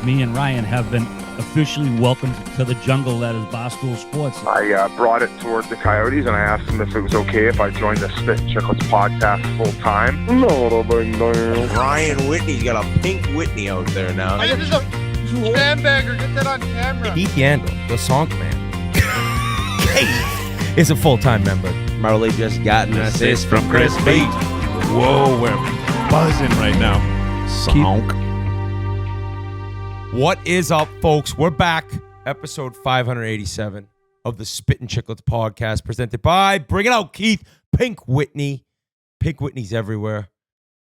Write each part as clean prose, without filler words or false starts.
me and Ryan have been officially welcomed to the jungle that is Barstool Sports. I brought it toward the Coyotes, and I asked them if it was okay if I joined the Spittin Chiclets podcast full time. Ryan Whitney's got a pink Whitney out there now. Hey, this is a sandbagger. Get that on camera. Keith Yandel, the song man, is a full-time member. Marley just got an assist from Chris Beach. Whoa, we're buzzing right now. Sonk. What is up, folks? We're back. Episode 587 of the Spittin Chiclets podcast, presented by, bring it out, Keith, Pink Whitney. Pink Whitney's everywhere.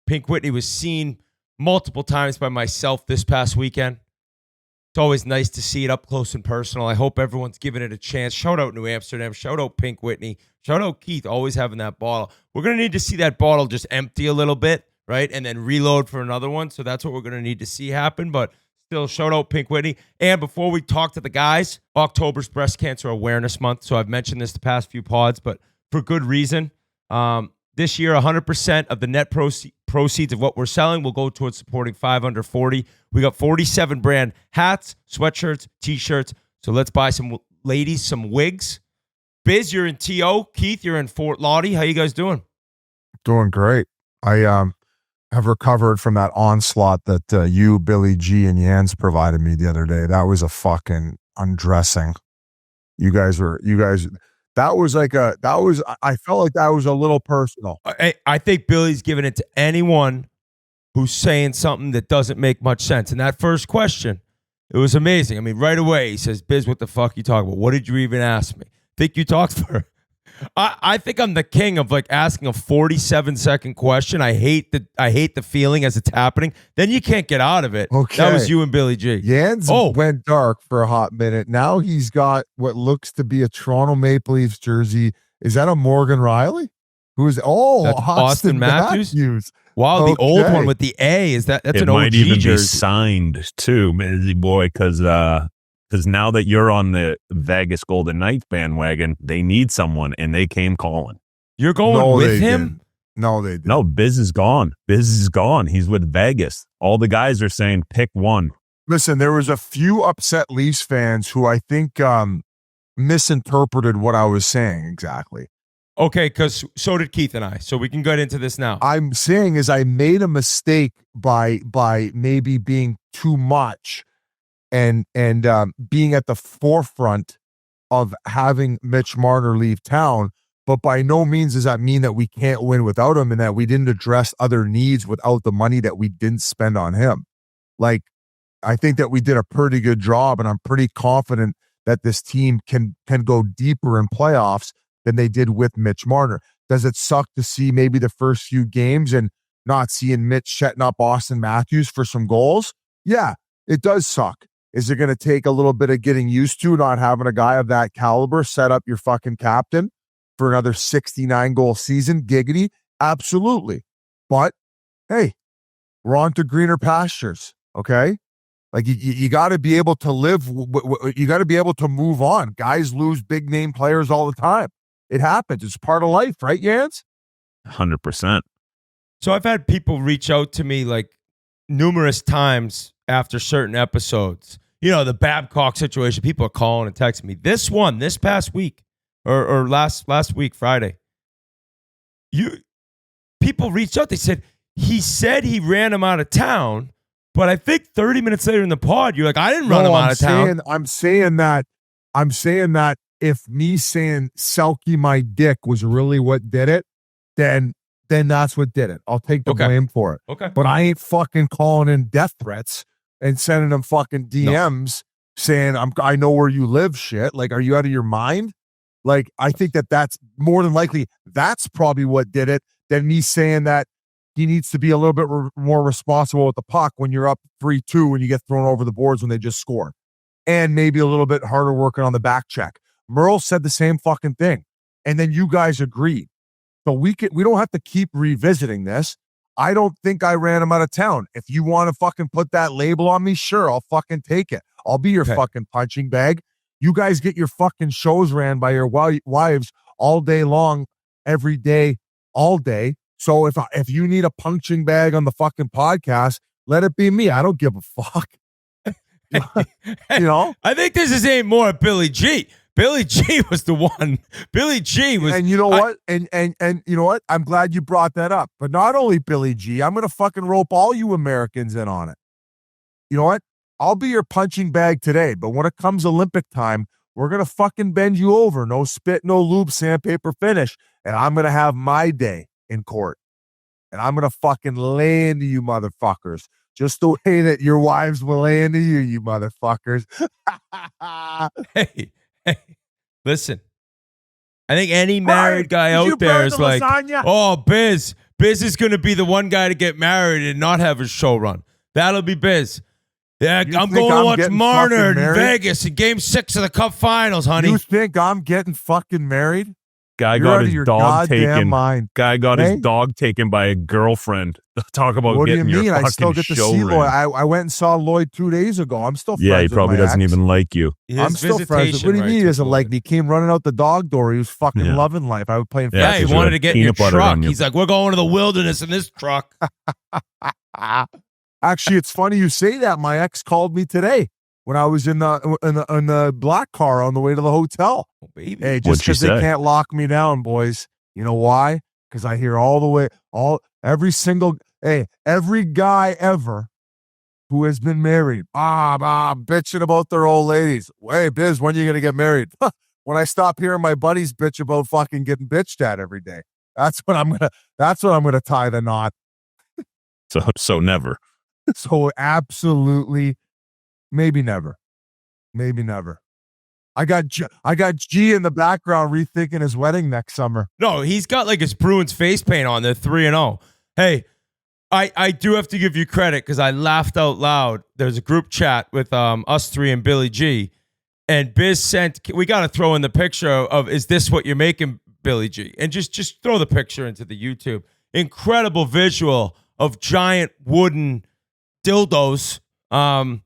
Pink Whitney was seen multiple times by myself this past weekend. It's always nice to see it up close and personal. I hope everyone's giving it a chance. Shout out New Amsterdam. Shout out Pink Whitney. Shout out Keith, always having that bottle. We're going to need to see that bottle just empty a little bit, right? And then reload for another one. So that's what we're going to need to see happen. But still, shout out Pink Whitney. And before we talk to the guys, October's Breast Cancer Awareness Month. So I've mentioned this the past few pods, but for good reason. This year, 100% of the net proceeds of what we're selling will go towards supporting 5 under 40. We got 47 brand hats, sweatshirts, T-shirts. So let's buy some ladies some wigs. Biz, you're in TO. Keith, you're in Fort Lauderdale. How you guys doing? Doing great. I have recovered from that onslaught that you, Billy G, and Jans provided me the other day. That was a fucking undressing. I felt like that was a little personal. I think Billy's giving it to anyone who's saying something that doesn't make much sense. And that first question, it was amazing. I mean, right away, he says, Biz, what the fuck you talking about? What did you even ask me? Think you talked for? I think I'm the king of like asking a 47-second question. I hate the feeling as it's happening. Then you can't get out of it. Okay. That was you and Billy G. Jans went dark for a hot minute. Now he's got what looks to be a Toronto Maple Leafs jersey. Is that a Morgan Riley? That's Austin Matthews. Wow, Okay. The old one with the A. That's an OG jersey. It might even be signed too, busy boy, because now that you're on the Vegas Golden Knights bandwagon, they need someone, and they came calling. You're going with him? No, they didn't. No, Biz is gone. Biz is gone. He's with Vegas. All the guys are saying pick one. Listen, there was a few upset Leafs fans who I think misinterpreted what I was saying exactly. Okay, because so did Keith and I. So we can get into this now. I'm saying is I made a mistake by maybe being too much and being at the forefront of having Mitch Marner leave town, but by no means does that mean that we can't win without him and that we didn't address other needs without the money that we didn't spend on him. Like, I think that we did a pretty good job, and I'm pretty confident that this team can go deeper in playoffs than they did with Mitch Marner. Does it suck to see maybe the first few games and not seeing Mitch setting up Austin Matthews for some goals? Yeah, it does suck. Is it going to take a little bit of getting used to not having a guy of that caliber set up your fucking captain for another 69-goal season? Giggity. Absolutely. But, hey, we're on to greener pastures, okay? Like, you got to be able to live. You got to be able to move on. Guys lose big-name players all the time. It happens. It's part of life, right, Jans? 100%. So I've had people reach out to me like numerous times after certain episodes. You know, the Babcock situation, people are calling and texting me. This past week or last week, Friday. People reached out. They said he ran him out of town, but I think 30 minutes later in the pod, you're like, I didn't run him out of town. I'm saying that if me saying Selkie my dick was really what did it, then that's what did it. I'll take the blame for it. Okay. But I ain't fucking calling in death threats and sending them fucking DMs saying I know where you live shit. Like, are you out of your mind? Like, I think that's more than likely that's probably what did it than me saying that he needs to be a little bit more responsible with the puck when you're up 3-2 and you get thrown over the boards when they just scored. And maybe a little bit harder working on the back check. Merle said the same fucking thing. And then you guys agreed. So we don't have to keep revisiting this. I don't think I ran him out of town. If you want to fucking put that label on me, sure, I'll fucking take it. I'll be your fucking punching bag. You guys get your fucking shows ran by your wives all day long, every day, all day. So if you need a punching bag on the fucking podcast, let it be me. I don't give a fuck. You know? I think this is aimed more at Billy G. Billy G was the one. Billy G was. And you know what? And you know what? I'm glad you brought that up. But not only Billy G, I'm gonna fucking rope all you Americans in on it. You know what? I'll be your punching bag today, but when it comes Olympic time, we're gonna fucking bend you over. No spit, no lube, sandpaper finish. And I'm gonna have my day in court. And I'm gonna fucking lay into you motherfuckers. Just the way that your wives will lay into you, you motherfuckers. Hey, listen. I think any married guy out there is like, oh, Biz is going to be the one guy to get married and not have his show run. That'll be Biz. Yeah, I'm going to watch Marner in Vegas in Game 6 of the Cup Finals, honey. You think I'm getting fucking married? Guy got his dog taken. Guy got his dog taken by a girlfriend. Talk about what getting your fucking show. I still get to see Lloyd. I went and saw Lloyd 2 days ago. I'm still friends. Yeah, he probably doesn't even like you. I'm still friends. What do you mean he doesn't like me? He came running out the dog door. He was fucking loving life. I was playing. Yeah, he wanted to get in your truck. He's like, we're going to the wilderness in this truck. Actually, it's funny you say that. My ex called me today when I was in the black car on the way to the hotel. Oh, baby. Hey, just because they can't lock me down, boys. You know why? Because I hear every guy ever who has been married, bitching about their old ladies. Hey, Biz, when are you going to get married? When I stop hearing my buddies bitch about fucking getting bitched at every day. That's when I'm gonna tie the knot. So never. So absolutely, maybe never. I got G in the background rethinking his wedding next summer. No, he's got like his Bruins face paint on. They're 3-0. Hey, I do have to give you credit because I laughed out loud. There's a group chat with us three and Billy G, and Biz sent. We got to throw in the picture of is this what you're making, Billy G? And just throw the picture into the YouTube. Incredible visual of giant wooden dildos. And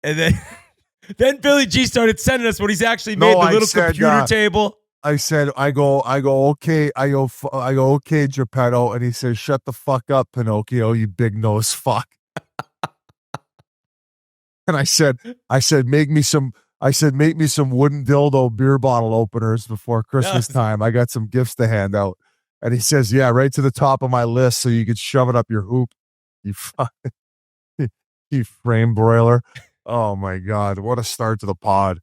then Billy G started sending us what he's actually made, the little computer table. I said, I go, okay, okay, Geppetto. And he says, shut the fuck up, Pinocchio, you big nose fuck. And I said, make me some wooden dildo beer bottle openers before Christmas time. I got some gifts to hand out. And he says, yeah, right to the top of my list so you could shove it up your hoop. You frame broiler. Oh my God. What a start to the pod.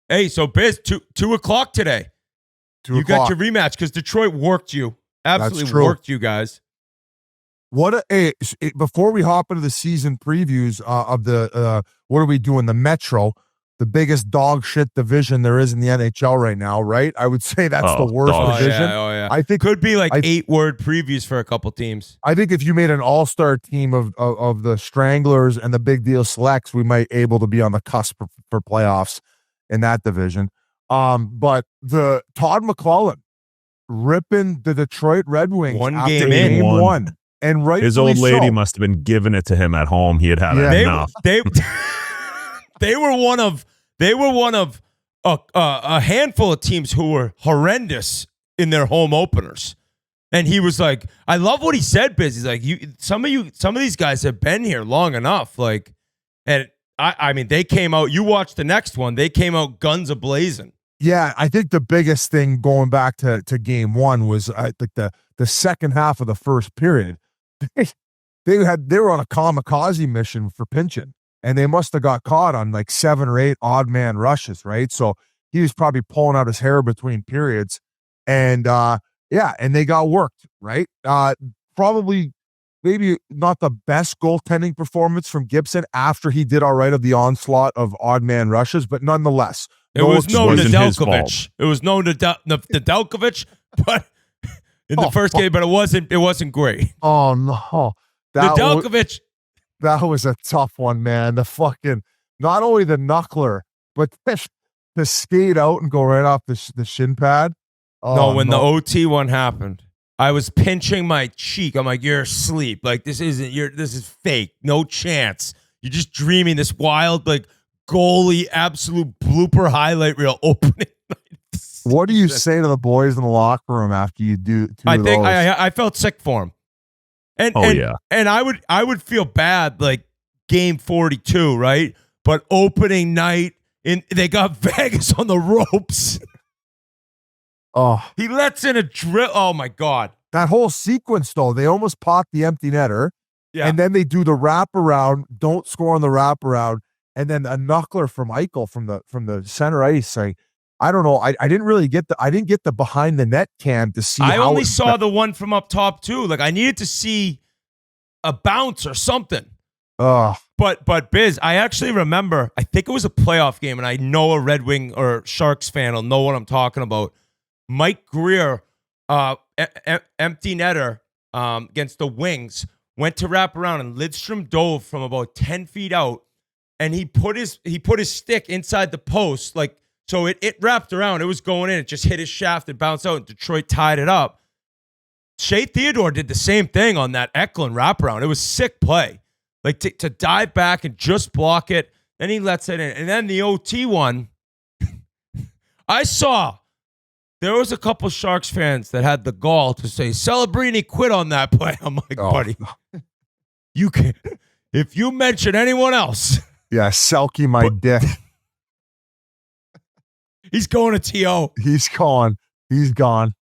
Hey, so Biz, 2 o'clock today. You got your rematch because Detroit worked you. Absolutely worked you guys. Before we hop into the season previews of the what are we doing? The Metro, the biggest dog shit division there is in the NHL right now, right? I would say that's the worst division. Yeah. I think could be like 8-word previews for a couple teams. I think if you made an all-star team of the Stranglers and the Big Deal Selects, we might able to be on the cusp for playoffs in that division. But the Todd McLellan ripping the Detroit Red Wings game one. And his old lady must have been giving it to him at home. He had enough. They were one of a handful of teams who were horrendous in their home openers. And he was like, I love what he said, Biz. He's like, some of these guys have been here long enough. Like, and I mean, they came out, you watched the next one, they came out guns a-blazing. Yeah, I think the biggest thing going back to game one was I think the second half of the first period. They were on a kamikaze mission for pinching, and they must have got caught on like 7 or 8 odd man rushes, right? So he was probably pulling out his hair between periods, and and they got worked, right? Probably maybe not the best goaltending performance from Gibson after he did all right of the onslaught of odd man rushes, but nonetheless, it was known to Delkovich. It was known to Delkovich, but. In the first game, but it wasn't great. Oh no, Delkovich. That was a tough one, man. The fucking not only the knuckler, but to skate out and go right off the shin pad. Oh, when the OT one happened, I was pinching my cheek. I'm like, you're asleep. Like this is fake. No chance. You're just dreaming this wild like goalie absolute blooper highlight reel opening. What do you say to the boys in the locker room after you do? I felt sick for him, and I would feel bad like game 42, right? But opening night, they got Vegas on the ropes. Oh, He lets in a drill. Oh, my God. that whole sequence, though, they almost popped the empty netter. Yeah. And then they do the wraparound, don't score on the wraparound, and then a knuckler from Eichel from the center ice saying, I don't know. I didn't really get the behind the net cam to see. I only saw the one from up top too. Like I needed to see a bounce or something. But Biz, I actually remember, I think it was a playoff game, and I know a Red Wing or Sharks fan will know what I'm talking about. Mike Greer, empty netter against the Wings, went to wrap around, and Lidstrom dove from about 10 feet out, and he put his stick inside the post, like, so it wrapped around. It was going in. It just hit his shaft and bounced out, and Detroit tied it up. Shea Theodore did the same thing on that Eklund wraparound. It was sick play. Like to dive back and just block it. Then he lets it in. And then the OT one, I saw there was a couple Sharks fans that had the gall to say, Celebrini quit on that play. I'm like, buddy, you can if you mention anyone else. Yeah, Selke, my dick. He's going to TO. He's gone. He's gone.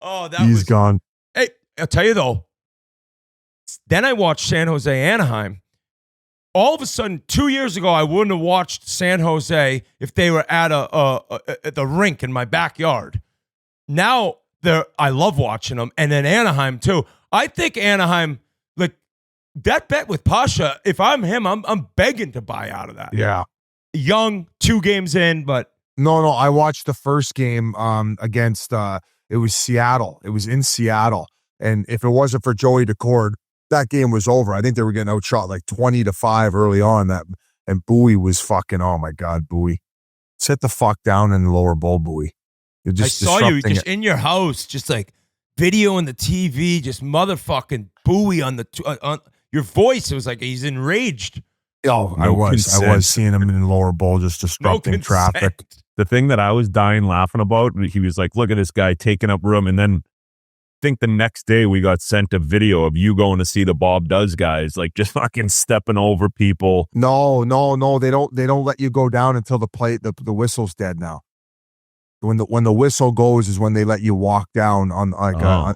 Oh, He's gone. Hey, I'll tell you though. Then I watched San Jose Anaheim. All of a sudden, 2 years ago, I wouldn't have watched San Jose if they were at the rink in my backyard. Now I love watching them, and then Anaheim too. I think Anaheim, like that bet with Pasha. If I'm him, I'm begging to buy out of that. Yeah, young, 2 games in, but. No, I watched the first game against it was Seattle. It was in Seattle. And if it wasn't for Joey Decord, that game was over. I think they were getting outshot like 20-5 early on. And Bowie was fucking, oh my God, Bowie. Sit the fuck down in the lower bowl, Bowie. You're just I saw you just in your house, just like video on the TV, just motherfucking Bowie on the your voice. It was like he's enraged. Oh, No I consent. was seeing him in the lower bowl just disrupting traffic. The thing that I was dying laughing about, he was like, look at this guy taking up room. And then I think the next day we got sent a video of you going to see the Bob Does guys, like just fucking stepping over people. No. They don't let you go down until the whistle's dead now. When the whistle goes is when they let you walk down on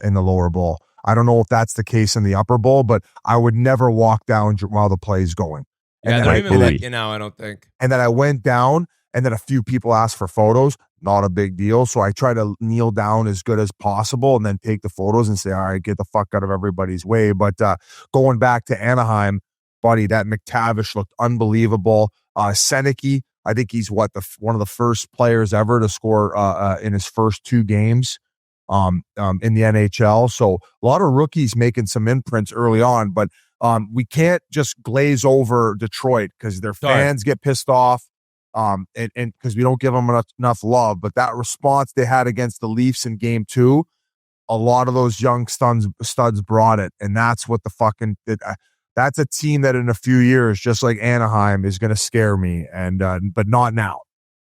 in the lower bowl. I don't know if that's the case in the upper bowl, but I would never walk down while the play is going. Yeah, they don't even let you now, I don't think. And then I went down, and then a few people asked for photos. Not a big deal. So I try to kneel down as good as possible and then take the photos and say, all right, get the fuck out of everybody's way. But going back to Anaheim, buddy, that McTavish looked unbelievable. Seneke, I think he's one of the first players ever to score in his first 2 games in the NHL. So a lot of rookies making some imprints early on, but we can't just glaze over Detroit because their fans get pissed off. And because we don't give them enough love, but that response they had against the Leafs in game 2, a lot of those young studs brought it. And that's what that's a team that in a few years, just like Anaheim, is going to scare me. And, but not now,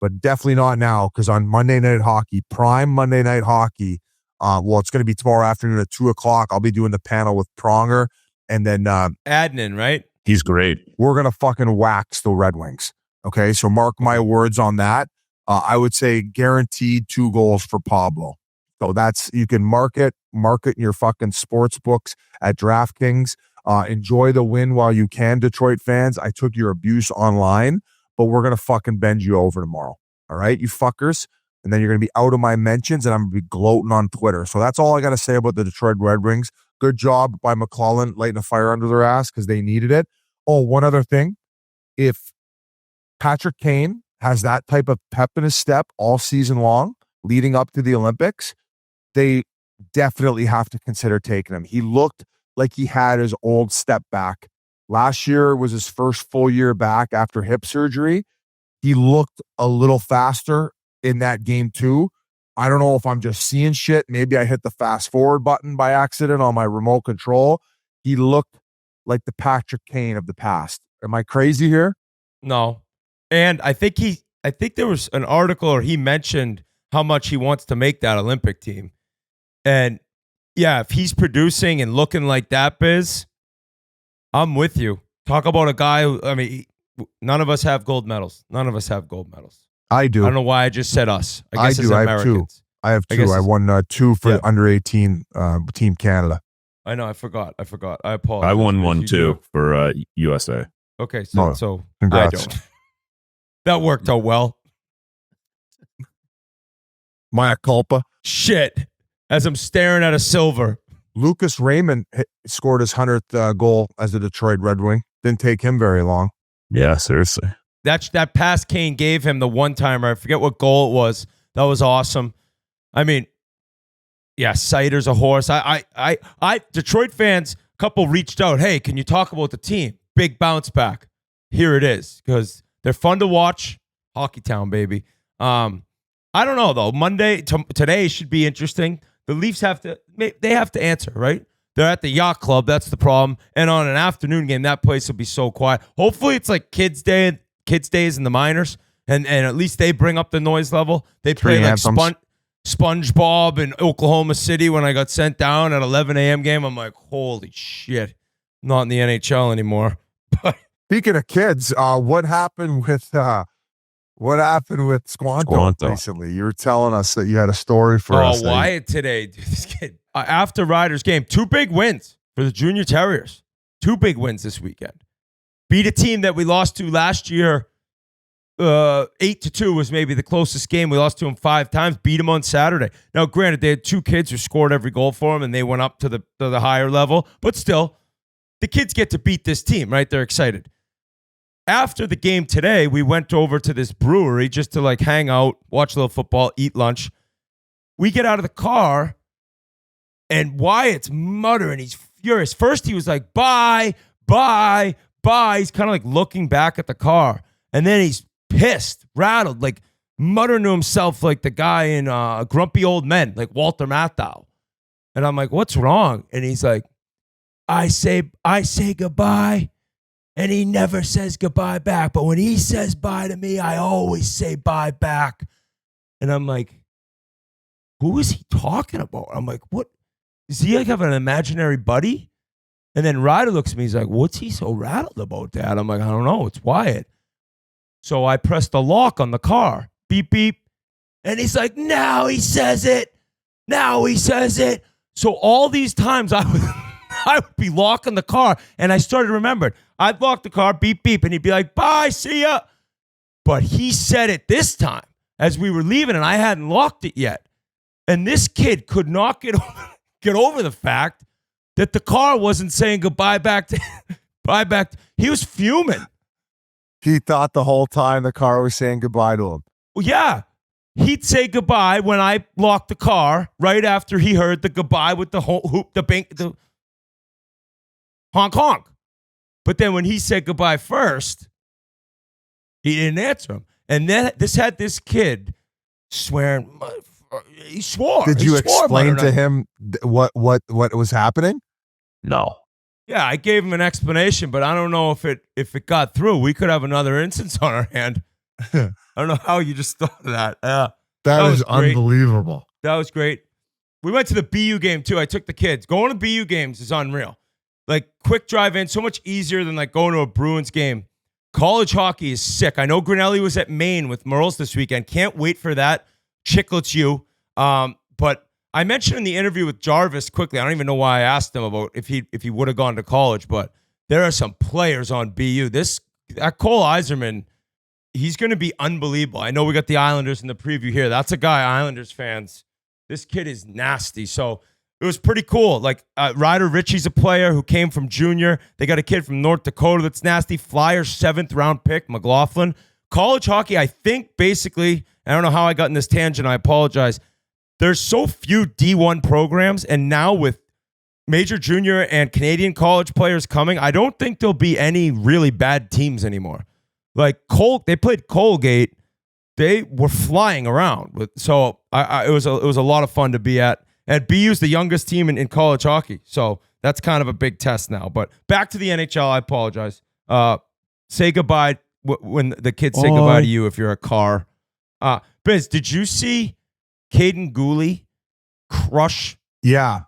but definitely not now. Cause on Monday Night Hockey, prime Monday Night Hockey, it's going to be tomorrow afternoon at 2:00. I'll be doing the panel with Pronger and then, Adnan, right? He's great. We're going to fucking wax the Red Wings. Okay, so mark my words on that. I would say guaranteed 2 goals for Pablo. So you can mark it in your fucking sports books at DraftKings. Enjoy the win while you can, Detroit fans. I took your abuse online, but we're going to fucking bend you over tomorrow. All right, you fuckers. And then you're going to be out of my mentions and I'm going to be gloating on Twitter. So that's all I got to say about the Detroit Red Wings. Good job by McClellan lighting a fire under their ass because they needed it. Oh, one other thing. If Patrick Kane has that type of pep in his step all season long leading up to the Olympics, they definitely have to consider taking him. He looked like he had his old step back. Last year was his first full year back after hip surgery. He looked a little faster in that game too. I don't know if I'm just seeing shit. Maybe I hit the fast forward button by accident on my remote control. He looked like the Patrick Kane of the past. Am I crazy here? No. And I think there was an article or he mentioned how much he wants to make that Olympic team. And yeah, if he's producing and looking like that, Biz, I'm with you. Talk about a guy who, I mean, none of us have gold medals. None of us have gold medals. I do. I don't know why I just said us. I guess do. as I have Americans. I have I guess two. I won 2 for under 18 Team Canada. I know. I forgot. I apologize. I won one You too do. for USA. Okay, so I Congrats. don't. That worked out well. Maya culpa. Shit. As I'm staring at a silver. Lucas Raymond scored his 100th goal as a Detroit Red Wing. Didn't take him very long. Yeah, seriously. That pass Kane gave him, the one-timer, I forget what goal it was. That was awesome. I mean, yeah, Sider's a horse. Detroit fans, a couple reached out. Hey, can you talk about the team? Big bounce back. Here it is, because they're fun to watch. Hockey Town, baby. I don't know, though. Today should be interesting. The Leafs have to answer, right? They're at the yacht club. That's the problem. And on an afternoon game, that place will be so quiet. Hopefully it's like kids' days in the minors, and at least they bring up the noise level. They play like SpongeBob in Oklahoma City when I got sent down at 11 a.m. game. I'm like, holy shit, not in the NHL anymore. But Speaking of kids, what happened with Squanto recently? You were telling us that you had a story for us. Oh, Wyatt today. Dude, this kid. After Riders game, 2 big wins for the Junior Terriers. 2 big wins this weekend. Beat a team that we lost to last year. 8-2 was maybe the closest game. We lost to them 5 times. Beat them on Saturday. Now, granted, they had 2 kids who scored every goal for them, and they went up to the higher level. But still, the kids get to beat this team, right? They're excited. After the game today, we went over to this brewery just to like hang out, watch a little football, eat lunch. We get out of the car, and Wyatt's muttering. He's furious. First, he was like, bye, bye, bye. He's kind of like looking back at the car. And then he's pissed, rattled, like muttering to himself like the guy in Grumpy Old Men, like Walter Matthau. And I'm like, what's wrong? And he's like, I say goodbye. And he never says goodbye back. But when he says bye to me, I always say bye back. And I'm like, who is he talking about? I'm like, what? Does he like have an imaginary buddy? And then Ryder looks at me. He's like, what's he so rattled about, Dad? I'm like, I don't know. It's Wyatt. So I pressed the lock on the car. Beep, beep. And he's like, now he says it. Now he says it. So all these times I would be locking the car. And I started remembering. I'd lock the car, beep, beep. And he'd be like, bye, see ya. But he said it this time as we were leaving, and I hadn't locked it yet. And this kid could not get over the fact that the car wasn't saying goodbye back to he was fuming. He thought the whole time the car was saying goodbye to him. Well, yeah. He'd say goodbye when I locked the car right after he heard the goodbye with the hoop, the honk honk. But then when he said goodbye first, he didn't answer him. And then this had this kid swearing. He swore. Did you explain to him what was happening? No. Yeah, I gave him an explanation, but I don't know if it got through. We could have another instance on our hand. I don't know how you just thought of that. That was is unbelievable. That was great. We went to the BU game too. I took the kids. Going to BU games is unreal. Like quick drive in, so much easier than like going to a Bruins game. College hockey is sick. I know Grinelli was at Maine with Merles this weekend. Can't wait for that. Chiclets U. But I mentioned in the interview with Jarvis quickly, I don't even know why I asked him about if he would have gone to college, but there are some players on BU. That Cole Iserman, he's going to be unbelievable. I know we got the Islanders in the preview here. That's a guy, Islanders fans. This kid is nasty. So it was pretty cool. Like Ryder Ritchie's a player who came from junior. They got a kid from North Dakota that's nasty. Flyers 7th round pick, McLaughlin. College hockey, I think basically, I don't know how I got in this tangent. I apologize. There's so few D1 programs, and now with major junior and Canadian college players coming, I don't think there'll be any really bad teams anymore. Like they played Colgate. They were flying around. So it was a lot of fun to be at. And BU's the youngest team in college hockey. So that's kind of a big test now. But back to the NHL, I apologize. Say goodbye when the kids say goodbye to you if you're a car. Biz, did you see Caden Gooley crush? Yeah.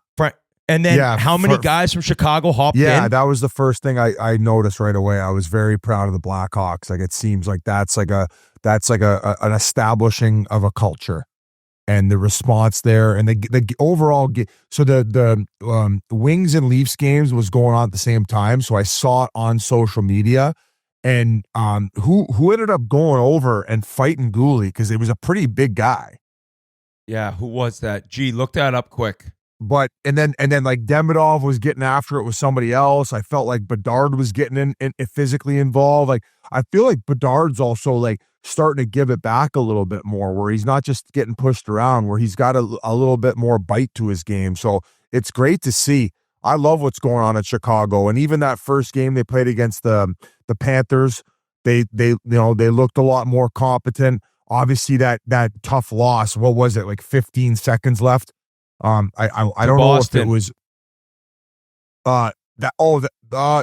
And then how many guys from Chicago hopped in? Yeah, that was the first thing I noticed right away. I was very proud of the Blackhawks. Like, it seems like that's like an establishing of a culture, and the response there, and the overall. So the Wings and Leafs games was going on at the same time. So I saw it on social media, and who ended up going over and fighting Gooley because it was a pretty big guy. Yeah, who was that? Gee, look that up quick. But and then like Demidov was getting after it with somebody else. I felt like Bedard was getting in physically involved. Like, I feel like Bedard's also like starting to give it back a little bit more, where he's not just getting pushed around, where he's got a little bit more bite to his game. So it's great to see. I love what's going on at Chicago, and even that first game they played against the Panthers, they looked a lot more competent. Obviously that tough loss. What was it, like 15 seconds left? I don't know if it was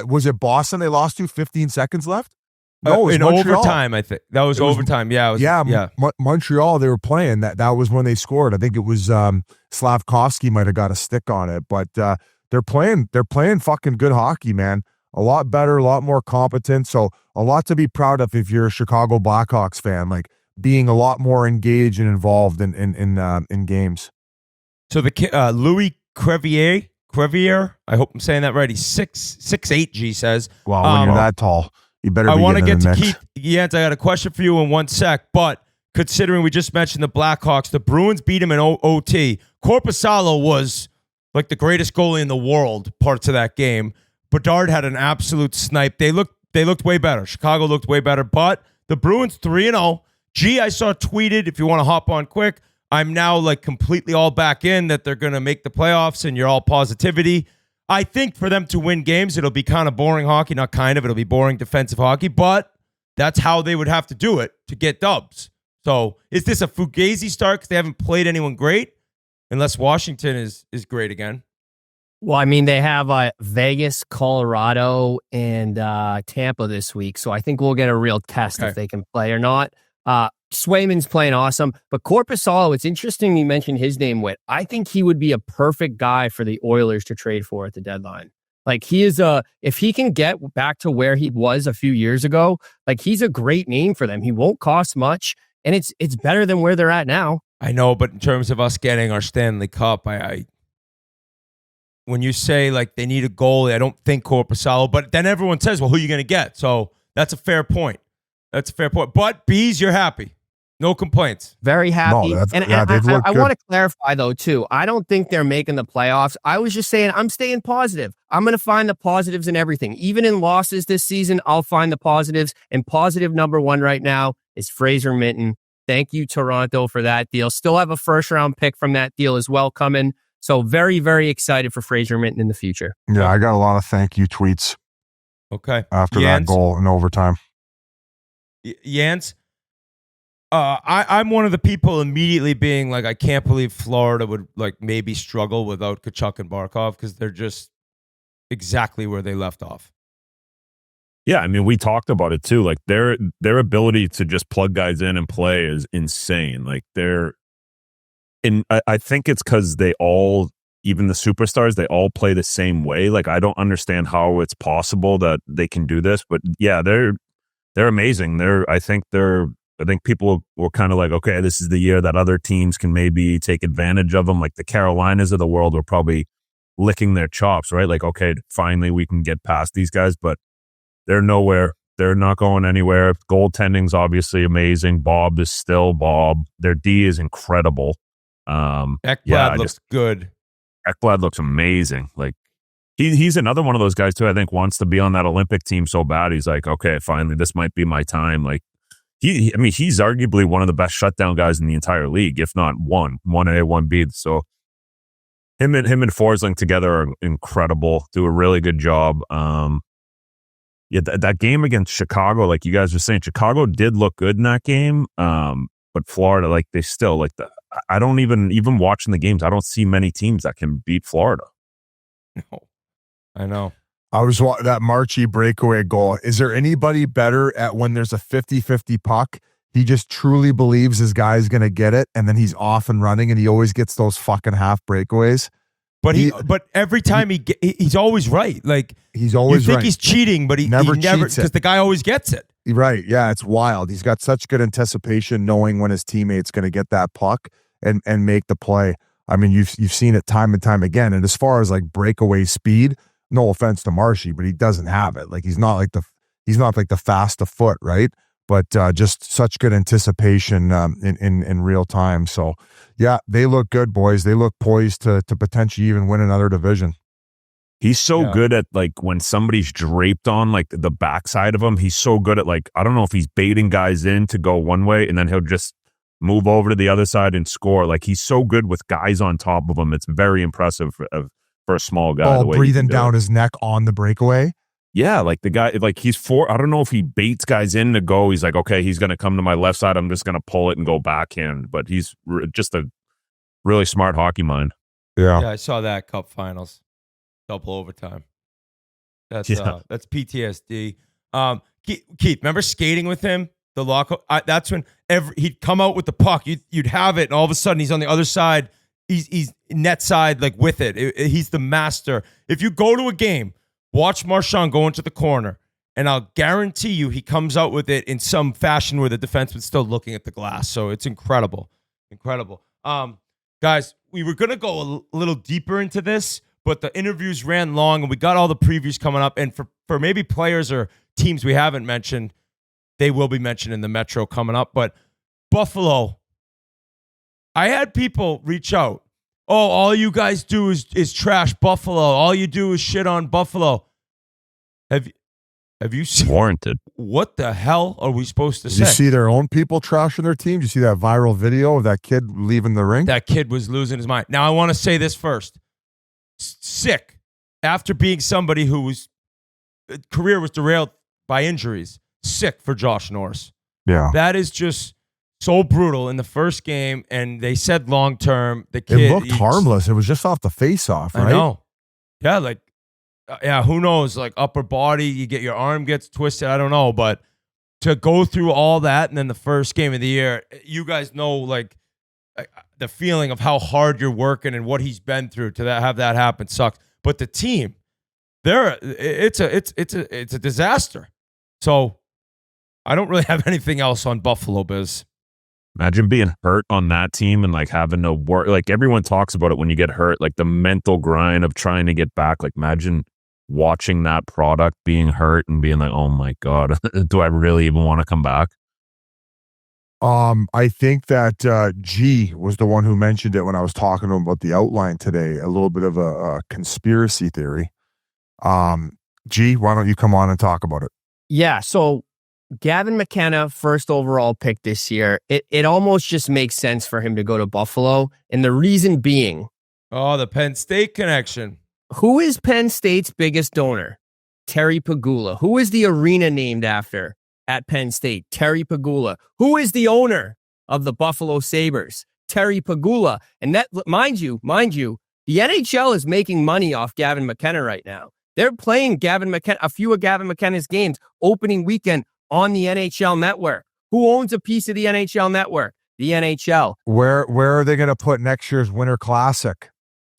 was it Boston they lost to 15 seconds left? No, it was in Montreal. Overtime, I think. That was overtime. Yeah, Montreal, they were playing. That was when they scored. I think it was Slavkovsky might have got a stick on it, but they're playing fucking good hockey, man. A lot better, a lot more competent. So a lot to be proud of if you're a Chicago Blackhawks fan, like being a lot more engaged and involved in games. So the Louis Crevier, I hope I'm saying that right. He's 6'8", G says. Well, when you're that tall, you better be I want to get to mix. Keith Yance. I got a question for you in 1 sec, but considering we just mentioned the Blackhawks, the Bruins beat him in OT. Korpisalo was like the greatest goalie in the world parts of that game. Bedard had an absolute snipe. They looked way better. Chicago looked way better, but the Bruins 3-0. G, I saw tweeted, if you want to hop on quick, I'm now like completely all back in that they're going to make the playoffs and you're all positivity. I think for them to win games, it'll be kind of boring hockey. Not kind of, it'll be boring defensive hockey, but that's how they would have to do it to get dubs. So is this a Fugazi start because they haven't played anyone great? Unless Washington is great again. Well, I mean, they have Vegas, Colorado, and Tampa this week. So I think we'll get a real test if they can play or not. Swayman's playing awesome, but Korpisalo, it's interesting you mentioned his name, Whit. I think he would be a perfect guy for the Oilers to trade for at the deadline. Like, he is if he can get back to where he was a few years ago, like, he's a great name for them. He won't cost much, and it's better than where they're at now. I know, but in terms of us getting our Stanley Cup, when you say like they need a goalie, I don't think Korpisalo, but then everyone says, well, who are you going to get? So that's a fair point. But Bees, you're happy. No complaints. Very happy. No, I want to clarify, though, too. I don't think they're making the playoffs. I was just saying I'm staying positive. I'm going to find the positives in everything. Even in losses this season, I'll find the positives. And positive number one right now is Fraser Minten. Thank you, Toronto, for that deal. Still have a first-round pick from that deal as well coming. So very, very excited for Fraser Minten in the future. Yeah, I got a lot of thank you tweets. Okay. After that goal in overtime. Yance, I'm one of the people immediately being like, I can't believe Florida would like maybe struggle without Tkachuk and Barkov because they're just exactly where they left off. Yeah, I mean, we talked about it too. Like their ability to just plug guys in and play is insane. Like I think it's because they all, even the superstars, they all play the same way. Like I don't understand how it's possible that they can do this, but yeah, they're amazing. I think people were kind of like, okay, this is the year that other teams can maybe take advantage of them. Like the Carolinas of the world were probably licking their chops, right? Like, okay, finally we can get past these guys, but they're nowhere. They're not going anywhere. Goaltending's obviously amazing. Bob is still Bob. Their D is incredible. Ekblad looks good. Ekblad looks amazing. Like he's another one of those guys too. I think wants to be on that Olympic team so bad. He's like, okay, finally, this might be my time. Like he's arguably one of the best shutdown guys in the entire league, if not 1A, 1B. So him and Forsling together are incredible. Do a really good job. Yeah, that game against Chicago, like you guys were saying, Chicago did look good in that game. But Florida, like they still like I don't even watching the games, I don't see many teams that can beat Florida. No, I know. I was that Marchie breakaway goal. Is there anybody better at when there's a 50-50 puck? He just truly believes his guy's going to get it, and then he's off and running, and he always gets those fucking half breakaways. But every time he's always right. Like he's always you think right. he's cheating, but he never because the guy always gets it. Right. Yeah, it's wild. He's got such good anticipation, knowing when his teammate's going to get that puck and make the play. I mean, you've seen it time and time again. And as far as like breakaway speed, no offense to Marshy, but he doesn't have it. Like he's not like the fast of foot, right? But just such good anticipation in real time. So yeah, they look good, boys. They look poised to potentially even win another division. He's so good at like when somebody's draped on like the backside of him. He's so good at like, I don't know if he's baiting guys in to go one way and then he'll just move over to the other side and score. Like he's so good with guys on top of him. It's very impressive for a small guy. The way breathing down his neck on the breakaway. Yeah, like the guy, like I don't know if he baits guys in to go. He's like, okay, he's going to come to my left side. I'm just going to pull it and go backhand. But he's just a really smart hockey mind. Yeah, I saw that Cup Finals. Double overtime. That's PTSD. Keith, remember skating with him? The lock. That's when he'd come out with the puck. You'd have it, and all of a sudden he's on the other side. He's net side like with it. He's the master. If you go to a game, watch Marchand go into the corner, and I'll guarantee you he comes out with it in some fashion where the defenseman's still looking at the glass. So it's incredible, incredible. Guys, we were gonna go a little deeper into this, but the interviews ran long, and we got all the previews coming up. And for maybe players or teams we haven't mentioned, they will be mentioned in the Metro coming up. But Buffalo, I had people reach out. Oh, all you guys do is trash Buffalo. All you do is shit on Buffalo. Have you seen warranted? What the hell are we supposed to say? Did you see their own people trashing their team? Did you see that viral video of that kid leaving the rink? That kid was losing his mind. Now, I want to say this first. Sick after being somebody whose career was derailed by injuries. Sick for Josh Norris. Yeah. That is just so brutal in the first game, and they said long term. The kid, it looked harmless. It was just off the face-off, right? I know. Yeah, like, who knows? Like upper body, your arm gets twisted. I don't know, but to go through all that, and then the first game of the year, you guys know, like the feeling of how hard you're working and what he's been through to have that happen sucks. But the team, it's a disaster. So I don't really have anything else on Buffalo Biz. Imagine being hurt on that team and like having to work. Like everyone talks about it when you get hurt, like the mental grind of trying to get back. Like imagine watching that product being hurt and being like, oh my God, do I really even want to come back? I think that G was the one who mentioned it when I was talking to him about the outline today. A little bit of a conspiracy theory. G, why don't you come on and talk about it? Yeah, so Gavin McKenna, first overall pick this year. It almost just makes sense for him to go to Buffalo. And the reason being... Oh, the Penn State connection. Who is Penn State's biggest donor? Terry Pegula. Who is the arena named after at Penn State? Terry Pegula. Who is the owner of the Buffalo Sabres? Terry Pegula. And that, mind you, the NHL is making money off Gavin McKenna right now. They're playing a few of Gavin McKenna's games opening weekend on the NHL Network. Who owns a piece of the NHL Network? The NHL. Where are they going to put next year's Winter Classic?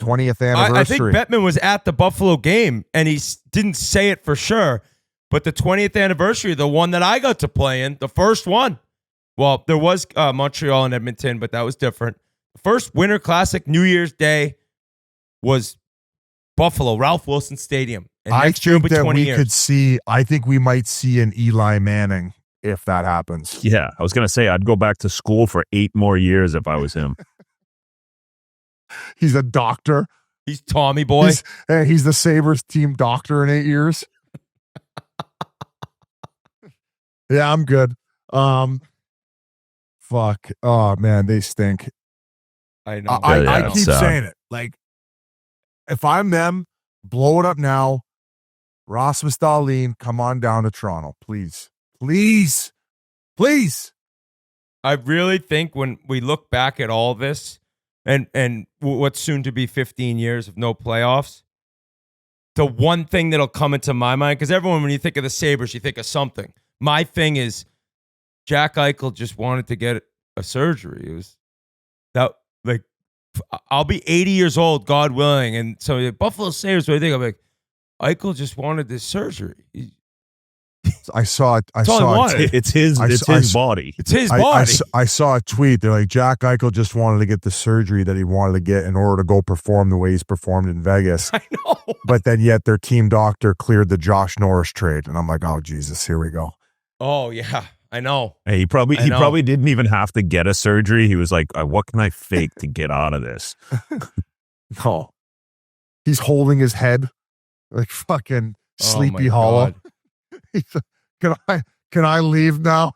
20th anniversary. I think Bettman was at the Buffalo game, and he didn't say it for sure, but the 20th anniversary, the one that I got to play in, the first one. Well, there was Montreal and Edmonton, but that was different. The first Winter Classic, New Year's Day, was Buffalo, Ralph Wilson Stadium. And I next year will think be that 20 we years. could see, I think we might see an Eli Manning if that happens. Yeah, I was going to say I'd go back to school for 8 more years if I was him. He's a doctor. He's Tommy Boy. He's the Sabres team doctor in 8 years. Yeah, I'm good. Fuck. Oh, man, they stink. I know. I keep saying it. Like, if I'm them, blow it up now. Rasmus Dahlin, come on down to Toronto, please. Please. Please. I really think when we look back at all this and what's soon to be 15 years of no playoffs, the one thing that'll come into my mind, because everyone, when you think of the Sabres, you think of something. My thing is Jack Eichel just wanted to get a surgery. It was that, like, I'll be 80 years old, God willing. And so the Buffalo Sabres, what do you think? I'm like, Eichel just wanted this surgery. I saw it. That's all he wanted. It's his body. It's his body. I saw a tweet. They're like, Jack Eichel just wanted to get the surgery that he wanted to get in order to go perform the way he's performed in Vegas. I know. But then yet their team doctor cleared the Josh Norris trade. And I'm like, oh, Jesus, here we go. Oh, yeah. I know. Hey, he probably didn't even have to get a surgery. He was like, what can I fake to get out of this? Oh, he's holding his head like fucking Sleepy Hollow. Can I leave now?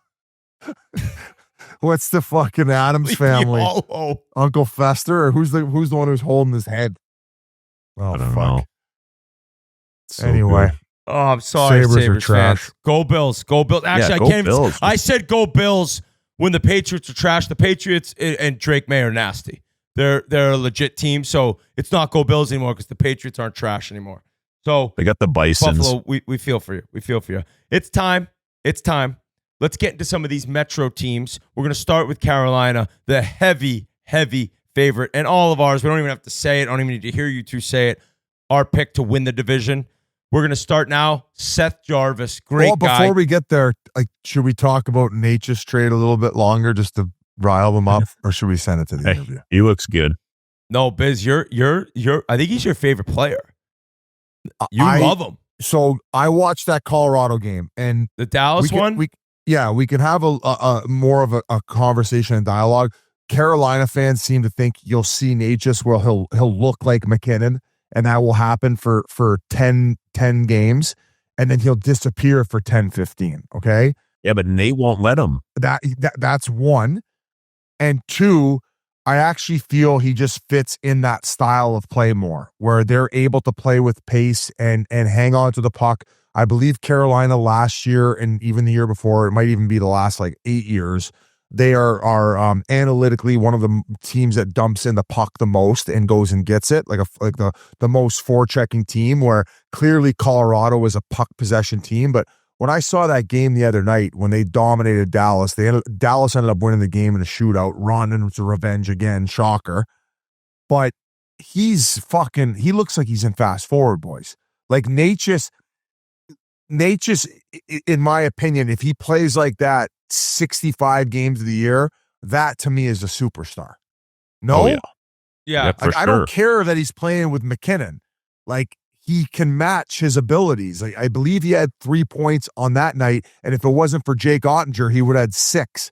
What's the fucking Adams family? Uncle Fester, or who's the one who's holding his head? Oh, I don't fuck. know. So anyway. good. Oh, I'm sorry, Sabres Sabres are trash. fans. Go Bills. Go Bills. Actually, Yeah, I can't Bills. even. I said go Bills when the Patriots are trash. The Patriots and Drake May are nasty. They're a legit team, so it's not go Bills anymore because the Patriots aren't trash anymore. So They got the Bisons. Buffalo, we feel for you. We feel for you. It's time. It's time. Let's get into some of these Metro teams. We're going to start with Carolina, the heavy, heavy favorite, and all of ours. We don't even have to say it. I don't even need to hear you two say it. Our pick to win the division. We're going to start now. Seth Jarvis, great guy. Before we get there, like, should we talk about Nature's trade a little bit longer just to rile them up, or should we send it to the interview? He looks good. No, Biz, you're. I think he's your favorite player. You love him. So I watched that Colorado game, and The Dallas one. We can have a more of a conversation and dialogue. Carolina fans seem to think you'll see Natchez where he'll look like McKinnon, and that will happen for 10 games, and then he'll disappear for 10, 15. Okay. Yeah, but Nate won't let him. That's one. And two, I actually feel he just fits in that style of play more, where they're able to play with pace and hang on to the puck. I believe Carolina last year and even the year before, it might even be the last like 8 years, they are analytically one of the teams that dumps in the puck the most and goes and gets it, like the most forechecking team, where clearly Colorado is a puck possession team. But when I saw that game the other night, when they dominated Dallas, Dallas ended up winning the game in a shootout, running to revenge again, shocker. But he looks like he's in fast forward, boys. Like Natchez, in my opinion, if he plays like that 65 games of the year, that to me is a superstar. No? Oh, yeah. For I don't care that he's playing with McKinnon. Like, he can match his abilities. Like, I believe he had 3 points on that night, and if it wasn't for Jake Ottinger, he would have had 6.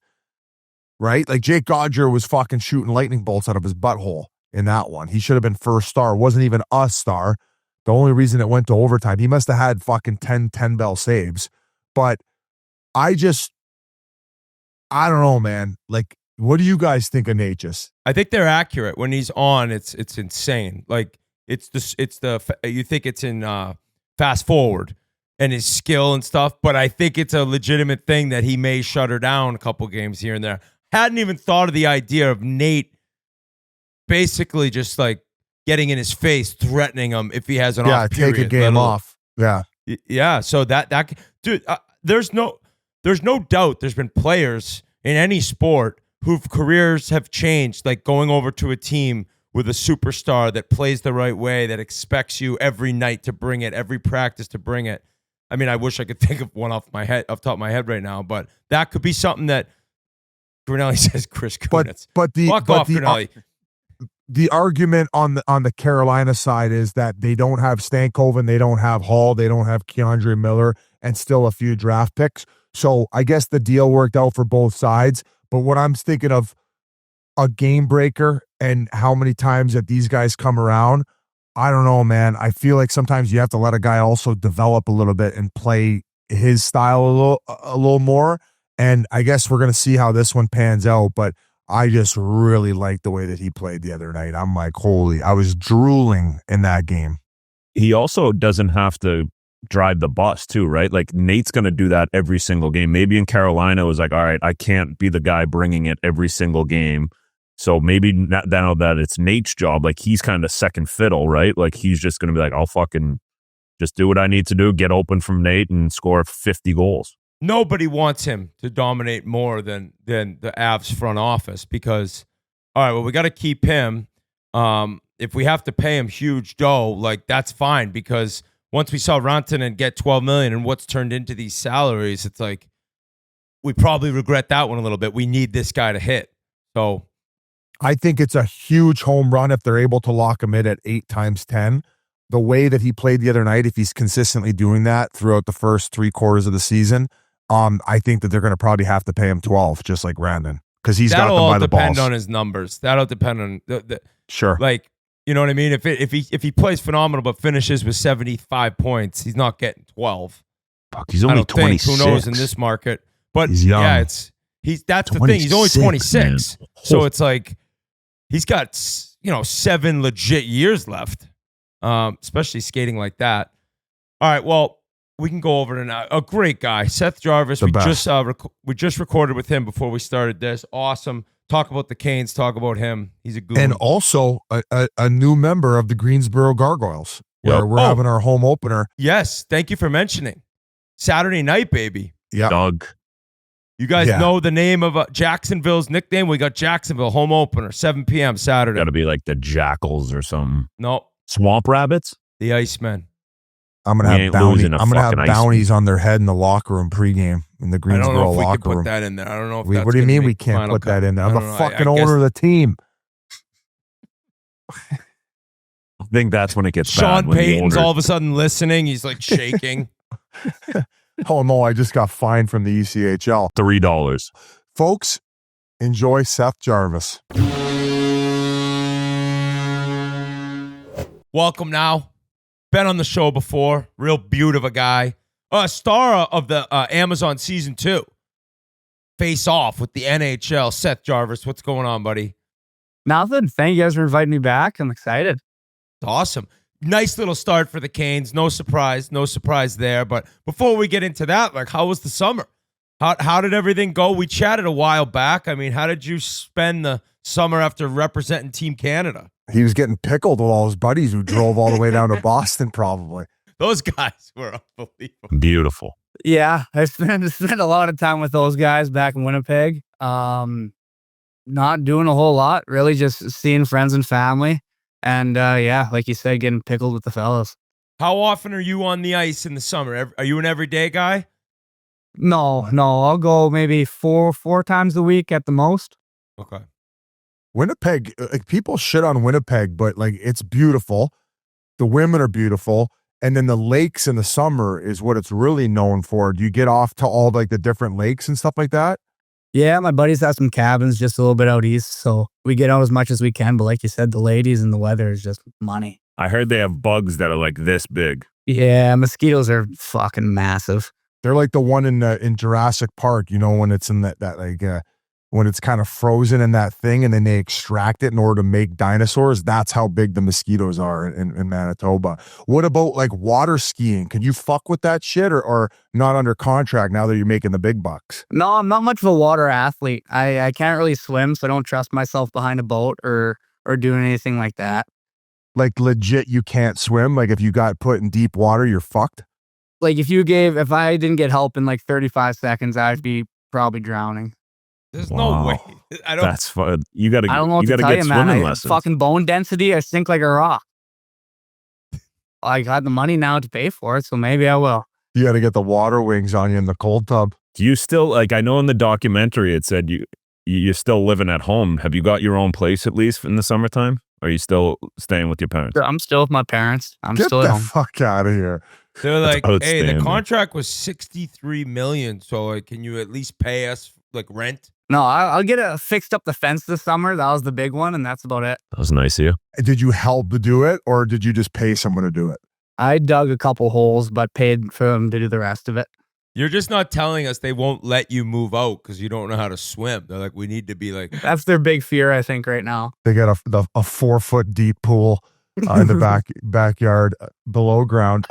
Right? Like, Jake Ottinger was fucking shooting lightning bolts out of his butthole in that one. He should have been first star. Wasn't even a star. The only reason it went to overtime, he must have had fucking 10 bell saves. But I don't know, man. Like, what do you guys think of Natchez? I think they're accurate. When he's on, it's insane. Like, you think it's in fast forward and his skill and stuff, but I think it's a legitimate thing that he may shut her down a couple games here and there. Hadn't even thought of the idea of Nate basically just like getting in his face, threatening him if he has an off period. Take a game off. Yeah. Yeah. So that dude, there's no doubt there's been players in any sport whose careers have changed, like going over to a team with a superstar that plays the right way, that expects you every night to bring it, every practice to bring it. I mean, I wish I could think of one off top of my head right now, but that could be something that Grinelli says Chris Kunitz. Fuck off, Grinelli. The argument on the Carolina side is that they don't have Stankoven, they don't have Hall, they don't have Keandre Miller, and still a few draft picks. So I guess the deal worked out for both sides. But what I'm thinking of, a game breaker and how many times that these guys come around, I don't know, man. I feel like sometimes you have to let a guy also develop a little bit and play his style a little more. And I guess we're going to see how this one pans out. But I just really liked the way that he played the other night. I'm like, holy, I was drooling in that game. He also doesn't have to drive the bus too, right? Like Nate's going to do that every single game. Maybe in Carolina it was like, all right, I can't be the guy bringing it every single game. So maybe now that it's Nate's job, like he's kind of second fiddle, right? Like he's just going to be like, I'll fucking just do what I need to do, get open from Nate and score 50 goals. Nobody wants him to dominate more than the Avs front office because, all right, well, we got to keep him. If we have to pay him huge dough, like that's fine, because once we saw Rantanen get $12 million and what's turned into these salaries, it's like we probably regret that one a little bit. We need this guy to hit. So I think it's a huge home run if they're able to lock him in at 8 times 10. The way that he played the other night, if he's consistently doing that throughout the first 3 quarters of the season, I think that they're going to probably have to pay him 12, just like Randon, because he's got them by the balls. That'll depend on his numbers. That'll depend on sure. Like, you know what I mean? If he plays phenomenal but finishes with 75 points, he's not getting 12. Fuck, he's only 26. Who knows in this market? But he's young. Yeah, that's the thing. He's only 26, so it's like he's got 7 legit years left. Especially skating like that. All right, well, we can go over to now. A great guy, Seth Jarvis. We just recorded with him before we started this. Awesome. Talk about the Canes. Talk about him. He's a good and also a new member of the Greensboro Gargoyles, where we're having our home opener. Yes, thank you for mentioning. Saturday night, baby. Yeah, Doug. You guys know the name of Jacksonville's nickname? We got Jacksonville home opener, 7 p.m. Saturday. Got to be like the Jackals or something. No. Swamp Rabbits? The Icemen. I'm gonna have bounties on their head in the locker room pregame in the Greensboro locker room. I don't know if we can put that in there. I don't know if what do you mean we can't put that in there? I'm the fucking owner of the team. I think that's when it gets Sean bad. Payton's all of a sudden listening. He's like shaking. Oh no, I just got fined from the ECHL. $3. Folks, enjoy Seth Jarvis. Welcome now. Been on the show before. Real beaut of a guy. Star of the Amazon Season 2. Face Off with the NHL. Seth Jarvis, what's going on, buddy? Nothing. Thank you guys for inviting me back. I'm excited. It's awesome. Nice little start for the Canes. No surprise there. But before we get into that, like, how was the summer? How did everything go? We chatted a while back. I mean, how did you spend the summer after representing Team Canada? He was getting pickled with all his buddies who drove all the way down to Boston, probably. Those guys were unbelievable. Beautiful. Yeah, I spent a lot of time with those guys back in Winnipeg. Not doing a whole lot, really just seeing friends and family. And like you said, getting pickled with the fellas. How often are you on the ice in the summer? Are you an everyday guy? No, I'll go maybe four times a week at the most. Okay. Winnipeg, like, people shit on Winnipeg, but like, it's beautiful. The women are beautiful. And then the lakes in the summer is what it's really known for. Do you get off to all like the different lakes and stuff like that? Yeah, my buddies have some cabins just a little bit out east, so we get out as much as we can. But like you said, the ladies and the weather is just money. I heard they have bugs that are like this big. Yeah, mosquitoes are fucking massive. They're like the one in Jurassic Park, when it's in that like when it's kind of frozen in that thing, and then they extract it in order to make dinosaurs. That's how big the mosquitoes are in Manitoba. What about like water skiing? Can you fuck with that shit, or not under contract now that you're making the big bucks? No, I'm not much of a water athlete. I can't really swim, so I don't trust myself behind a boat or doing anything like that. Like legit, you can't swim? Like if you got put in deep water, you're fucked? Like if I didn't get help in like 35 seconds, I'd be probably drowning. There's no way. That's fun. You gotta. I don't know what you to gotta tell get you, man. swimming lessons. Fucking bone density. I sink like a rock. I got the money now to pay for it, so maybe I will. You got to get the water wings on you in the cold tub. Do you still, like, I know in the documentary it said you're still living at home. Have you got your own place at least in the summertime? Or are you still staying with your parents? I'm still with my parents. Get still the at home. fuck out of here. They're like, hey, the contract was $63 million, so like, can you at least pay us like rent? No, I'll get fixed up the fence this summer. That was the big one, and that's about it. That was nice of you. Did you help to do it, or did you just pay someone to do it? I dug a couple holes, but paid for them to do the rest of it. You're just not telling us they won't let you move out because you don't know how to swim. They're like, we need to be like... That's their big fear, I think, right now. They got a 4-foot deep pool in the backyard below ground.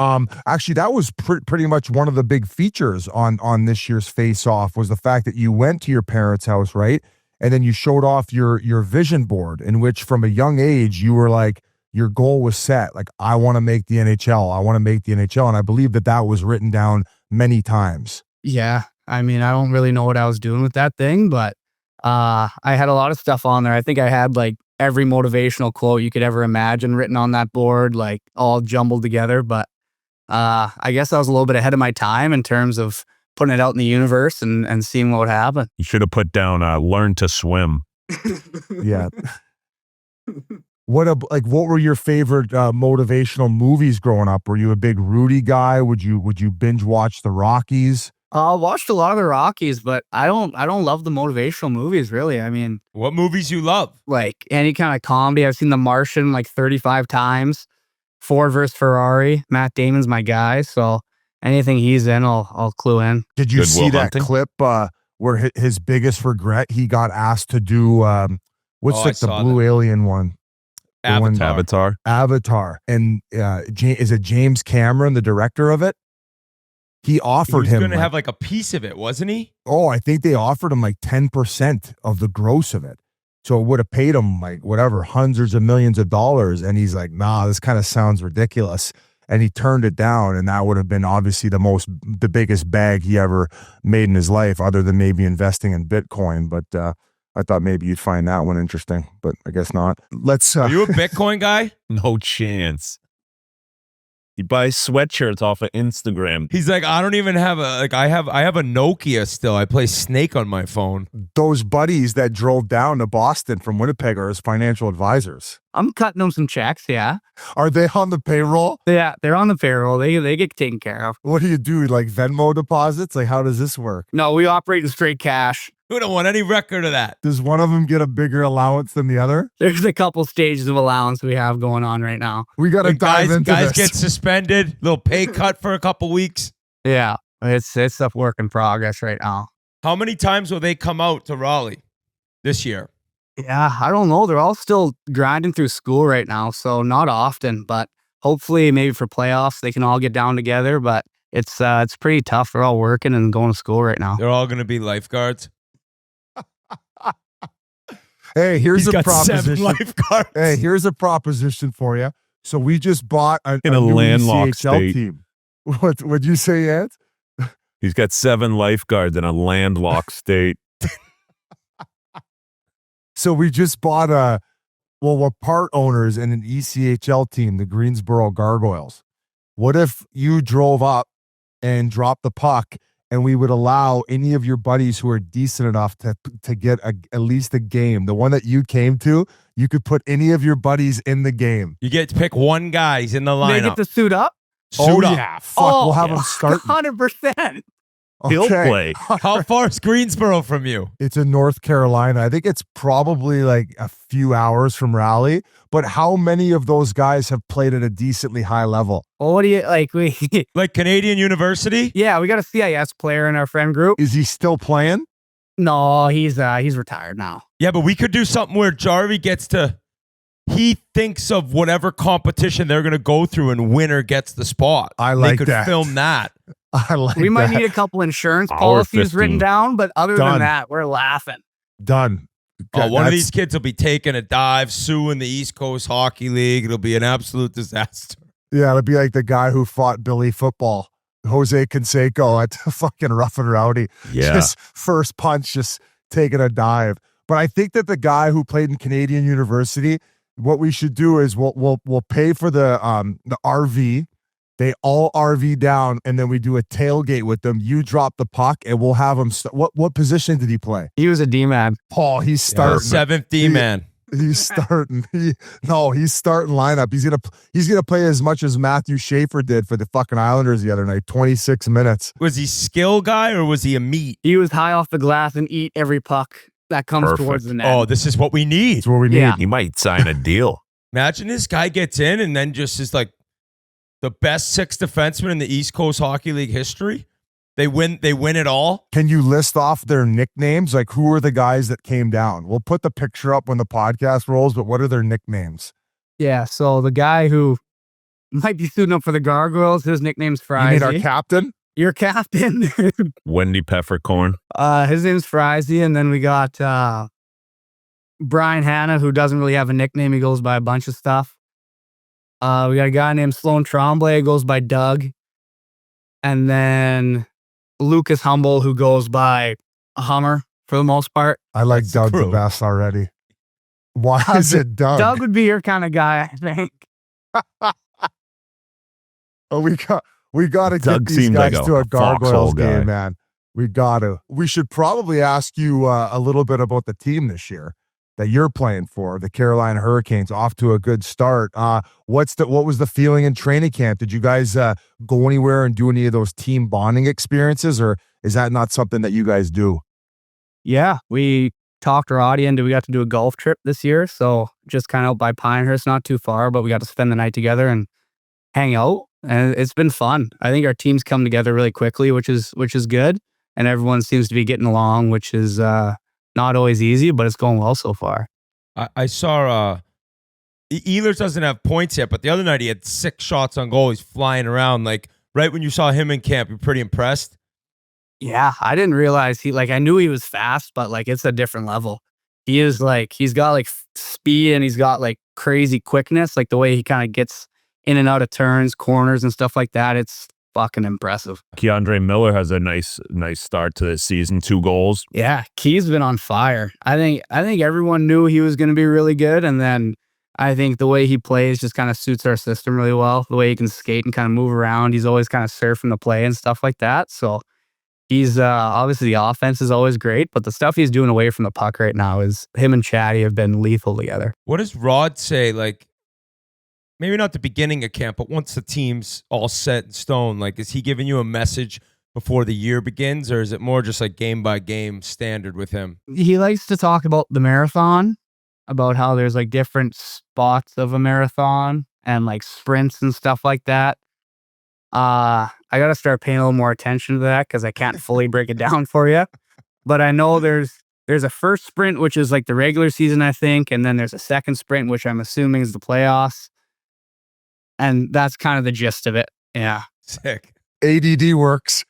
Actually, that was pretty much one of the big features on this year's Face Off was the fact that you went to your parents' house, right? And then you showed off your vision board, in which from a young age, you were like, your goal was set. Like, I want to make the NHL. I want to make the NHL. And I believe that was written down many times. Yeah. I mean, I don't really know what I was doing with that thing, but I had a lot of stuff on there. I think I had like every motivational quote you could ever imagine written on that board, like all jumbled together. But I guess I was a little bit ahead of my time in terms of putting it out in the universe and seeing what would happen. You should have put down learn to swim. Yeah. What were your favorite motivational movies growing up? Were you a big Rudy guy? Would you binge watch the Rockies? I watched a lot of the Rockies, but I don't love the motivational movies, really. I mean, What movies you love? like any kind of comedy. I've seen The Martian like 35 times. Ford versus Ferrari. Matt Damon's my guy, so anything he's in, I'll clue in. Did you Good see Will that Hunting? clip where his biggest regret, he got asked to do what's Oh, I like the saw blue alien one? The one- Avatar. Avatar. And is it James Cameron, the director of it? He He offered was him going to like- have like a piece of it, wasn't he? I think they offered him like 10% of the gross of it. So it would have paid him like whatever, hundreds of millions of dollars. And he's like, nah, this kind of sounds ridiculous. And he turned it down. And that would have been obviously the biggest bag he ever made in his life, other than maybe investing in Bitcoin. But I thought maybe you'd find that one interesting, but I guess not. Let's. Are you a Bitcoin guy? No chance. He buys sweatshirts off of Instagram. He's like, I don't even have I have a Nokia still. I play Snake on my phone. Those buddies that drove down to Boston from Winnipeg are his financial advisors. I'm cutting them some checks, yeah. Are they on the payroll? Yeah, they're on the payroll. They get taken care of. What do you do? Like Venmo deposits? Like, how does this work? No, we operate in straight cash. We don't want any record of that. Does one of them get a bigger allowance than the other? There's a couple stages of allowance we have going on right now. We got to Like, dive into guys this. get suspended, little pay cut for a couple weeks. Yeah, it's a work in progress right now. How many times will they come out to Raleigh this year? Yeah, I don't know. They're all still grinding through school right now, so not often. But hopefully, maybe for playoffs, they can all get down together. But it's pretty tough. They're all working and going to school right now. They're all going to be lifeguards. Hey, here's He's a got 7 proposition. lifeguards. Hey, here's a proposition for you. So we just bought a In a new landlocked ECHL state. team. What would you say, Ed? He's got 7 lifeguards in a landlocked state. So we just bought we're part owners in an ECHL team, the Greensboro Gargoyles. What if you drove up and dropped the puck, and we would allow any of your buddies who are decent enough to get at least a game, the one that you came to, you could put any of your buddies in the game. You get to pick one guy. He's in the lineup. They get to suit up. Suit up. Yeah, fuck, we'll have them start. 100%. He'll play. How far is Greensboro from you? It's in North Carolina. I think it's probably like a few hours from Raleigh. But how many of those guys have played at a decently high level? Well, what do you like? Like Canadian University? Yeah, we got a CIS player in our friend group. Is he still playing? No, he's retired now. Yeah, but we could do something where Jarvie gets to, he thinks of whatever competition they're going to go through, and winner gets the spot. I like They could that. film that. I like We might that. need a couple insurance Hour policies 15. written down, but other Done. than that, we're laughing. Done. Oh, one of That's- these kids will be taking a dive, suing the East Coast Hockey League. It'll be an absolute disaster. Yeah, it'd be like the guy who fought Billy Football, Jose Canseco at fucking Rough and Rowdy. Yeah. Just first punch, just taking a dive. But I think that the guy who played in Canadian University, what we should do is we'll pay for the RV. They all RV down, and then we do a tailgate with them. You drop the puck, and we'll have him. What position did he play? He was a D-man. Paul, he's starting. 7th D man. He's starting. He's starting lineup. He's gonna play as much as Matthew Schaefer did for the fucking Islanders the other night. 26 minutes. Was he skill guy or was he a meat? He was high off the glass and eat every puck that comes Perfect. towards the net. Oh, this is what we need. That's what we need. Yeah. He might sign a deal. Imagine this guy gets in and then just is like the best 6 defenseman in the East Coast Hockey League history. They win it all. Can you list off their nicknames? Like, who are the guys that came down? We'll put the picture up when the podcast rolls, but what are their nicknames? Yeah, so the guy who might be suiting up for the Gargoyles, his nickname's You mean our Frizy. captain? Your captain. Wendy Peppercorn. His name's Frizy, and then we got Brian Hanna, who doesn't really have a nickname. He goes by a bunch of stuff. We got a guy named Sloan Tremblay, goes by Doug. And then Lucas Humble, who goes by Hummer for the most part. I like That's Doug the true. best already. Why is it Doug? Doug would be your kind of guy, I think. Oh, we got to get Doug these seemed guys like to a foxhole Gargoyles guy. game, man. We got to. We should probably ask you a little bit about the team this year that you're playing for, the Carolina Hurricanes. Off to a good start. What was the feeling in training camp? Did you guys go anywhere and do any of those team bonding experiences, or is that not something that you guys do? Yeah, we talked Roddy into we got to do a golf trip this year. So just kind of out by Pinehurst, not too far, but we got to spend the night together and hang out. And it's been fun. I think our teams come together really quickly, which is good. And everyone seems to be getting along, which is not always easy, but it's going well so far. I saw Ehlers doesn't have points yet, but the other night he had 6 shots on goal. He's flying around. Like right when you saw him in camp, you're pretty impressed. Yeah, I didn't realize I knew he was fast, but like it's a different level. He is like, he's got like speed and he's got like crazy quickness, like the way he kind of gets in and out of turns, corners and stuff like that. It's fucking impressive. Keandre Miller has a nice start to this season, 2 goals. Yeah, Key's been on fire. I think everyone knew he was going to be really good, and then I think the way he plays just kind of suits our system really well. The way he can skate and kind of move around, he's always kind of surfing the play and stuff like that. So he's obviously the offense is always great, but the stuff he's doing away from the puck right now is him and Chatty have been lethal together. What does Rod say? Like, maybe not the beginning of camp, but once the team's all set in stone, like, is he giving you a message before the year begins, or is it more just like game by game standard with him? He likes to talk about the marathon, about how there's like different spots of a marathon and like sprints and stuff like that. I got to start paying a little more attention to that because I can't fully break it down for you. But I know there's a first sprint, which is like the regular season, I think. And then there's a second sprint, which I'm assuming is the playoffs. And that's kind of the gist of it. Yeah. Sick. ADD works.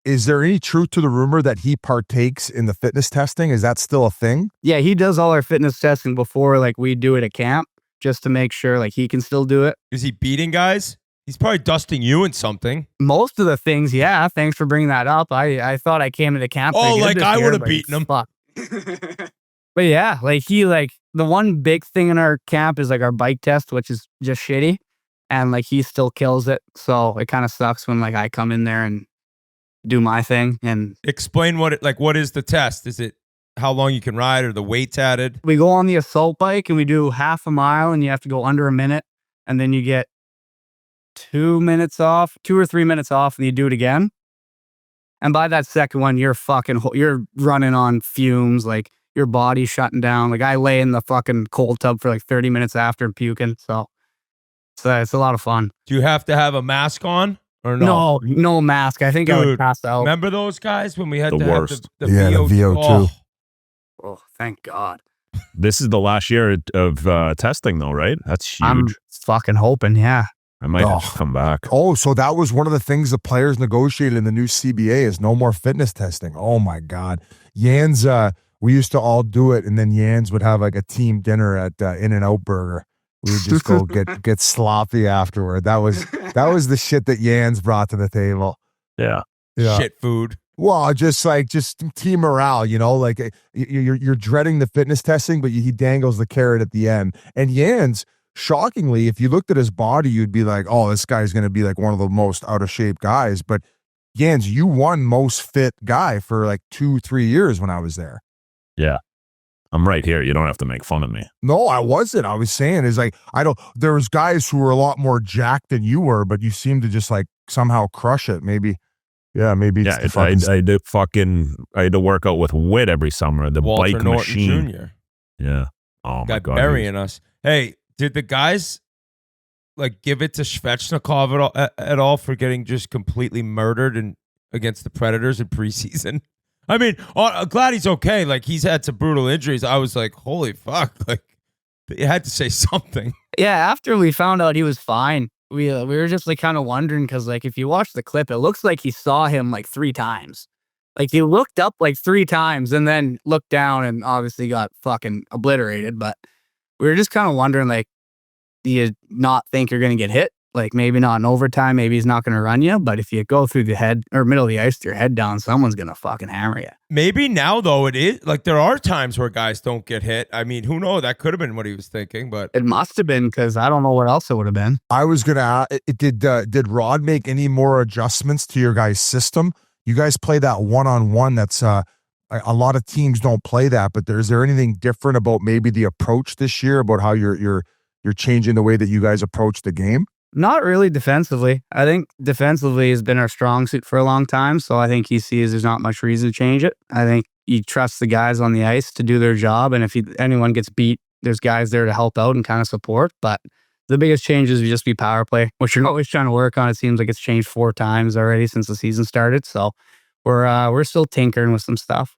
Is there any truth to the rumor that he partakes in the fitness testing? Is that still a thing? Yeah, he does all our fitness testing before like we do it at camp, just to make sure like he can still do it. Is he beating guys? He's probably dusting you in something. Most of the things, yeah. Thanks for bringing that up. I thought I came into camp. Oh, pretty good like this I year, would have but beaten him. Fuck. But yeah, like the one big thing in our camp is like our bike test, which is just shitty. And like he still kills it. So it kind of sucks when like I come in there and do my thing. And explain what is the test? Is it how long you can ride or the weights added? We go on the assault bike and we do half a mile and you have to go under a minute. And then you get 2 or 3 minutes off, and you do it again. And by that second one, you're running on fumes, like your body's shutting down. Like I lay in the fucking cold tub for like 30 minutes after and puking. So it's a lot of fun. Do you have to have a mask on or no? No mask. I think Dude, I would pass out. Remember those guys when we had The to worst. have the VO2? VO2. Oh, thank God. This is the last year of testing, though, right? That's huge. I'm fucking hoping, yeah. I might have to come back. Oh, so that was one of the things the players negotiated in the new CBA is no more fitness testing. Oh my God. Jans, we used to all do it, and then Jans would have like a team dinner at In-N-Out Burger. We would just go get sloppy afterward. That was the shit that Jans brought to the table. Yeah. Shit food. Well, just team morale, like you're dreading the fitness testing, but he dangles the carrot at the end. And Jans, shockingly, if you looked at his body, you'd be like, oh, this guy's going to be like one of the most out of shape guys. But Jans, you won most fit guy for like 2-3 years when I was there. Yeah. I'm right here. You don't have to make fun of me. No, I wasn't. I was saying is like, there was guys who were a lot more jacked than you were, but you seemed to just like somehow crush it. Maybe. Yeah, maybe. Yeah, if I had to work out with Whit every summer, the Walter bike Norton machine. Jr. Yeah. Oh my God. Burying us. Hey, did the guys like give it to Svechnikov at all for getting just completely murdered against the Predators in preseason? I mean, I'm glad he's okay. Like he's had some brutal injuries. I was like, holy fuck! Like you had to say something. Yeah, after we found out he was fine, we were just like kind of wondering because like if you watch the clip, it looks like he saw him like 3 times. Like he looked up like 3 times and then looked down and obviously got fucking obliterated. But we were just kind of wondering like, do you not think you're gonna get hit? Like maybe not in overtime, maybe he's not going to run you, but if you go through the head or middle of the ice with your head down, someone's going to fucking hammer you. Maybe now though it is like there are times where guys don't get hit. I mean, who knows? That could have been what he was thinking, but It must have been because I don't know what else it would have been. I was gonna ask, did Rod make any more adjustments to your guys' system? You guys play that one-on-one. That's a lot of teams don't play that, but is there anything different about maybe the approach this year, about how you're changing the way that you guys approach the game? Not really defensively. I think defensively has been our strong suit for a long time. So I think he sees there's not much reason to change it. I think he trusts the guys on the ice to do their job. And if anyone gets beat, there's guys there to help out and kind of support. But the biggest changes would just be power play, which you're always trying to work on. It seems like it's changed 4 times already since the season started. So we're still tinkering with some stuff.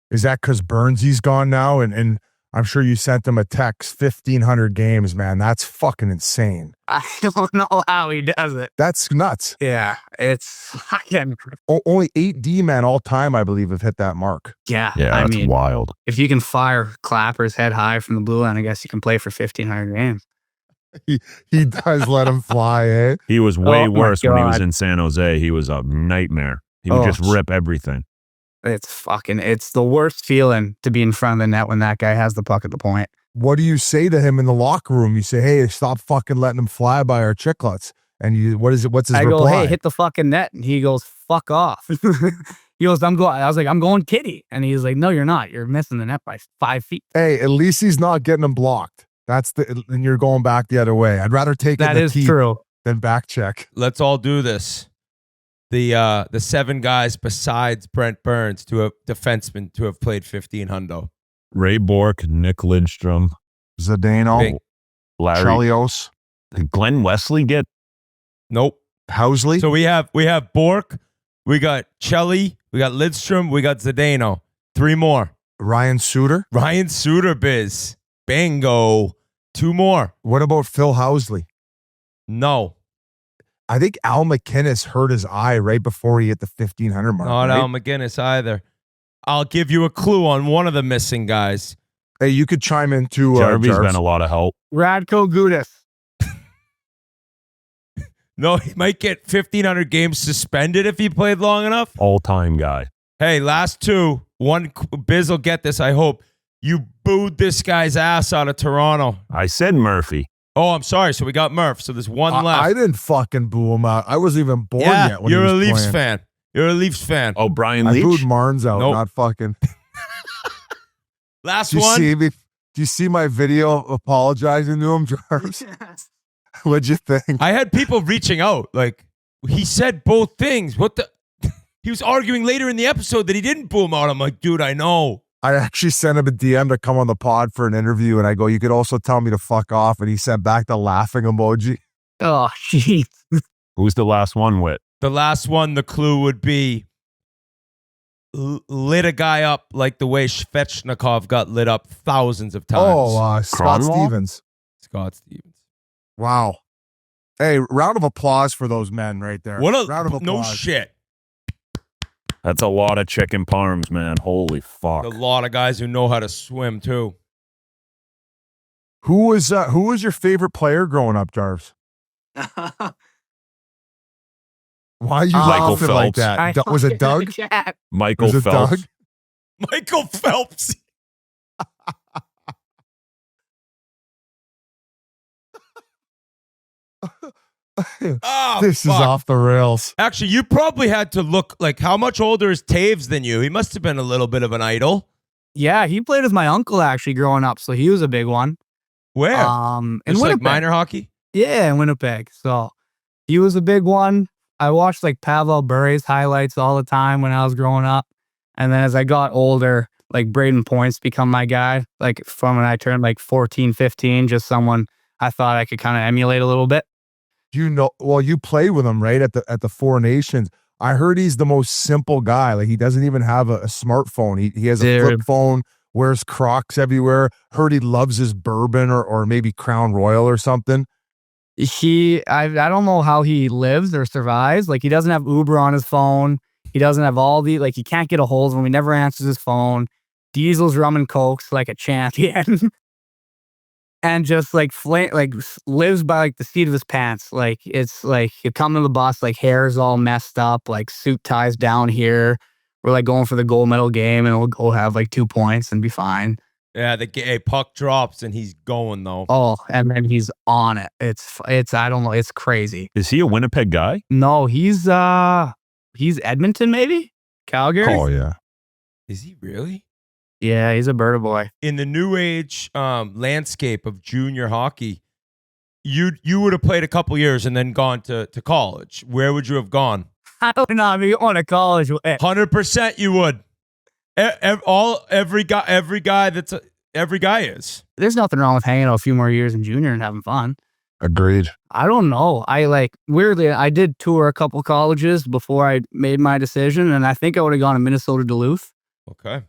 Is that because Burnsy's gone now? And I'm sure you sent him a text, 1,500 games, man. That's fucking insane. I don't know how he does it. That's nuts. Yeah, it's fucking. Only 8 D-men all time, I believe, have hit that mark. Yeah, Yeah, I that's mean, wild. if you can fire clappers head high from the blue line, I guess you can play for 1,500 games. He does let him fly, eh? He was way Oh my worse when he was God. in San Jose. He was a nightmare. He would Oh, just rip everything. It's the worst feeling to be in front of the net when that guy has the puck at the point. What do you say to him in the locker room? You say, hey, stop fucking letting him fly by our Chiclets. And what's his I reply? go, hey, hit the fucking net. And he goes, fuck off. He goes, I was like, I'm going kitty. And he's like, no, you're not. You're missing the net by 5 feet. Hey, at least he's not getting him blocked. And you're going back the other way. I'd rather take That it in is the teeth true. than back check. let's all do this. The 7 guys besides Brent Burns to a defenseman to have played 1,500. Ray Bork, Nick Lidstrom, Zdeno, Big. Larry. Chelios, Did Glenn Wesley get? Nope. Housley. So we have Bork, we got Shelley, we got Lidstrom, we got Zdeno. 3 more. Ryan Suter. Ryan Suter biz. Bingo. 2 more. What about Phil Housley? No. I think Al McInnes hurt his eye right before he hit the 1,500 mark. Not right? Al McGinnis either. I'll give you a clue on one of the missing guys. Hey, you could chime in too. Jarvis Jarvis. been a lot of help. Radko Gudas. No, he might get 1,500 games suspended if he played long enough. All-time guy. Hey, last 2. One, Biz will get this, I hope. You booed this guy's ass out of Toronto. I said Murphy. Oh, I'm sorry. So we got Murph. So there's one left. I didn't fucking boo him out. I wasn't even born yeah, yet when you're he a was Leafs playing. fan. You're a Leafs fan. Oh, Brian I Leach. booed Marnes out, Nope. not fucking. Last Do you one. see me? Do you see my video apologizing to him, Jarvis? What'd you think? I had people reaching out. Like, he said both things. What the? He was arguing later in the episode that he didn't boo him out. I'm like, dude, I know. I actually sent him a DM to come on the pod for an interview, and I go, you could also tell me to fuck off. And he sent back the laughing emoji. Oh, jeez. Who's the last one, Whit? The last one, the clue would be lit a guy up like the way Svechnikov got lit up thousands of times. Oh, Scott Cronwall? Stevens. Scott Stevens. Wow. Hey, round of applause for those men right there. What a round of no applause. shit. That's a lot of chicken parms, man. Holy fuck. A lot of guys who know how to swim too. Who was your favorite player growing up, Jarvis? Why are you Michael laughing like Phelps. that? Was it Doug? Michael Was it Phelps. Doug? Michael Phelps. Oh, This is fuck. off the rails. Actually, you probably had to look like how much older is Taves than you? He must have been a little bit of an idol. Yeah, he played with my uncle actually growing up, so he was a big one. Where? In Just like Winnipeg. minor hockey? Yeah, in Winnipeg. So he was a big one. I watched like Pavel Bure's highlights all the time when I was growing up. And then as I got older, like Braden Points become my guy. Like from when I turned like 14, 15, just someone I thought I could kind of emulate a little bit. You know, well, you played with him, right? At the Four Nations. I heard he's the most simple guy. Like he doesn't even have a smartphone. He has a flip phone, wears Crocs everywhere. Heard he loves his bourbon or maybe Crown Royal or something. I don't know how he lives or survives. Like he doesn't have Uber on his phone. He doesn't have all the, like he can't get a hold of him. He never answers his phone. Diesel's rum and cokes like a champion. and just like lives by like the seat of his pants. Like it's like you come to the bus, like hair's all messed up, like suit ties down here. We're like going for the gold medal game, and we'll go have like 2 points and be fine. Yeah, the puck drops and he's going though. Oh, and then he's on it. It's I don't know. It's crazy. Is he a Winnipeg guy? No, he's Edmonton, maybe Calgary. Oh yeah. Is he really? Yeah, he's a Berta boy. In the new age landscape of junior hockey, you would have played a couple years and then gone to college. Where would you have gone? I don't know. I mean, going to college. 100% you would. Every guy is. There's nothing wrong with hanging out a few more years in junior and having fun. Agreed. I don't know. Weirdly, I did tour a couple colleges before I made my decision, and I think I would have gone to Minnesota Duluth. Okay.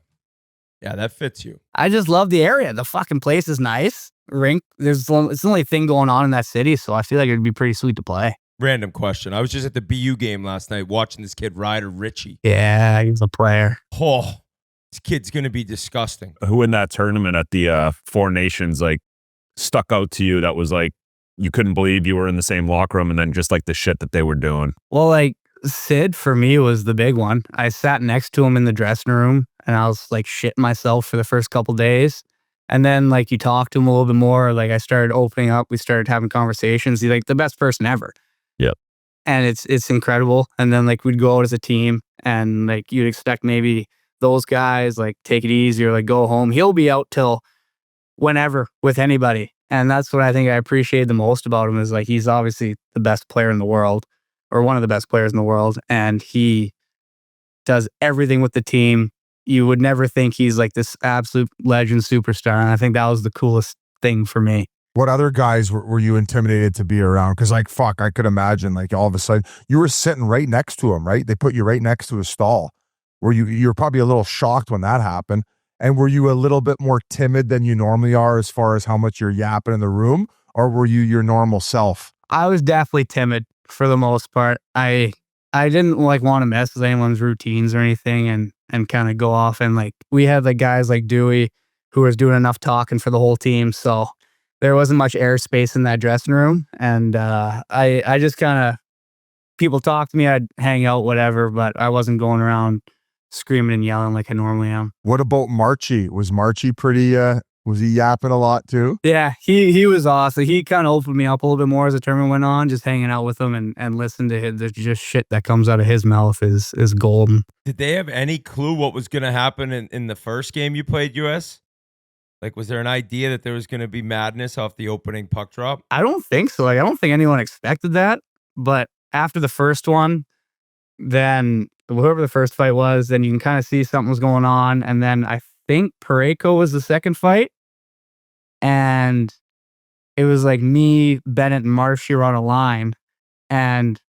Yeah, that fits you. I just love the area. The fucking place is nice. Rink, it's the only thing going on in that city, so I feel like it'd be pretty sweet to play. Random question. I was just at the BU game last night watching this kid, Ryder Ritchie. Yeah, he's a player. Oh, this kid's going to be disgusting. Who in that tournament at the Four Nations like stuck out to you that was like you couldn't believe you were in the same locker room, and then just like the shit that they were doing? Well, like Sid for me was the big one. I sat next to him in the dressing room, and I was like shitting myself for the first couple days. And then like you talk to him a little bit more, like I started opening up. We started having conversations. He's like the best person ever. Yep. And it's incredible. And then like we'd go out as a team, and like you'd expect maybe those guys like take it easy or like go home. He'll be out till whenever with anybody. And that's what I think I appreciate the most about him is like he's obviously the best player in the world, or one of the best players in the world. And he does everything with the team. You would never think he's like this absolute legend superstar. And I think that was the coolest thing for me. What other guys were you intimidated to be around? Because like, fuck, I could imagine like all of a sudden you were sitting right next to him, right? They put you right next to his stall. Were you're probably a little shocked when that happened. And were you a little bit more timid than you normally are as far as how much you're yapping in the room? Or were you your normal self? I was definitely timid for the most part. I didn't like want to mess with anyone's routines or anything and kind of go off. And like we had like guys like Dewey who was doing enough talking for the whole team. So there wasn't much airspace in that dressing room. And I just kind of, people talk to me, I'd hang out, whatever, but I wasn't going around screaming and yelling like I normally am. What about Marchie? Was Marchie pretty, was he yapping a lot too? Yeah, he was awesome. He kind of opened me up a little bit more as the tournament went on, just hanging out with him and listening to his, just shit that comes out of his mouth is golden. Did they have any clue what was going to happen in the first game you played US? Like, was there an idea that there was going to be madness off the opening puck drop? I don't think so. Like, I don't think anyone expected that. But after the first one, then whoever the first fight was, then you can kind of see something was going on. And then I think Parayko was the second fight. And it was like me, Bennett, and Marshy were on a line. And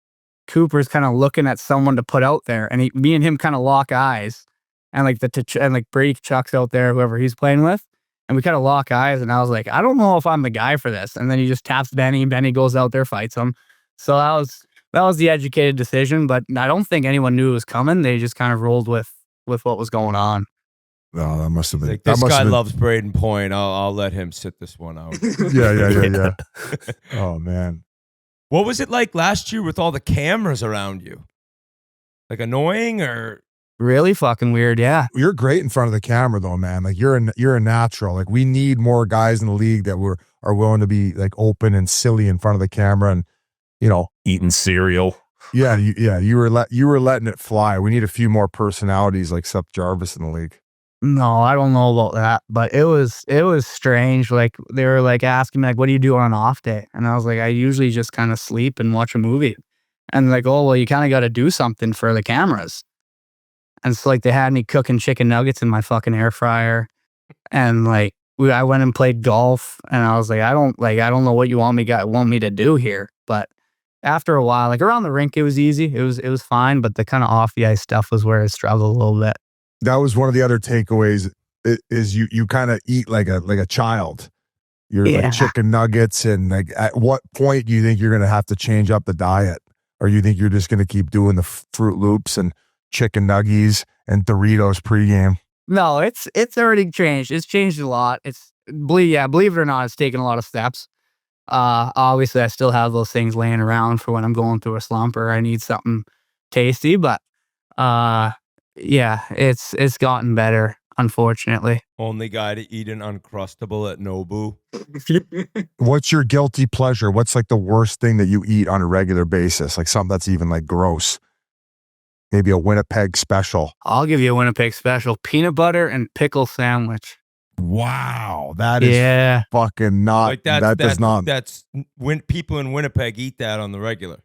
Cooper's kind of looking at someone to put out there. And me and him kind of lock eyes. And like Brady Chuck's out there, whoever he's playing with. And we kind of lock eyes, and I was like, I don't know if I'm the guy for this. And then he just taps Benny. Benny goes out there, fights him. So that was the educated decision. But I don't think anyone knew it was coming. They just kind of rolled with what was going on. No, that must have been. Like, this guy loves Braden Point. I'll let him sit this one out. Yeah. Oh man, what was it like last year with all the cameras around you? Like annoying or? Really fucking weird, yeah. You're great in front of the camera though, man. Like you're a natural. Like we need more guys in the league that are willing to be like open and silly in front of the camera and, you know, eating cereal. Yeah, you were letting it fly. We need a few more personalities like Seth Jarvis in the league. No, I don't know about that, but it was strange. Like they were like asking me like, what do you do on an off day? And I was like, I usually just kind of sleep and watch a movie. And like, oh well, you kind of got to do something for the cameras. And so like they had me cooking chicken nuggets in my fucking air fryer. And like I went and played golf, and I was like, I don't know what you want me to do here. But after a while, like around the rink, it was easy. It was fine, but the kind of off the ice stuff was where I struggled a little bit. That was one of the other takeaways is you kind of eat like a child. You're like chicken nuggets, and like at what point do you think you're gonna have to change up the diet? Or you think you're just gonna keep doing the Fruit Loops and chicken nuggies and Doritos pregame? No, it's already changed. It's changed a lot. It's believe it or not, it's taken a lot of steps. Obviously, I still have those things laying around for when I'm going through a slump or I need something tasty. But yeah, it's gotten better, unfortunately. Only guy to eat an Uncrustable at Nobu. What's your guilty pleasure? What's like the worst thing that you eat on a regular basis? Like something that's even like gross. Maybe a Winnipeg special. I'll give you a Winnipeg special: peanut butter and pickle sandwich. Wow, that is fucking not. Like that's when people in Winnipeg eat that on the regular.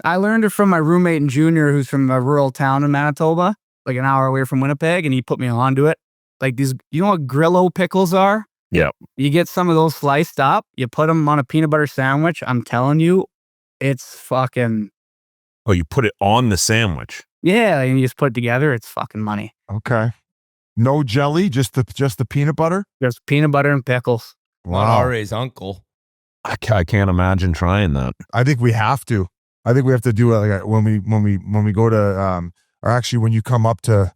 I learned it from my roommate in junior, who's from a rural town in Manitoba, like an hour away from Winnipeg, and he put me onto it. Like these, you know what Grillo pickles are? Yeah. You get some of those sliced up, you put them on a peanut butter sandwich. I'm telling you, it's fucking. Oh, you put it on the sandwich. Yeah, and you just put it together. It's fucking money. Okay. No jelly, just the peanut butter? Just peanut butter and pickles. Not R.A.'s uncle. I can't imagine trying that. I think we have to. I think we have to do it like when we go to or actually when you come up to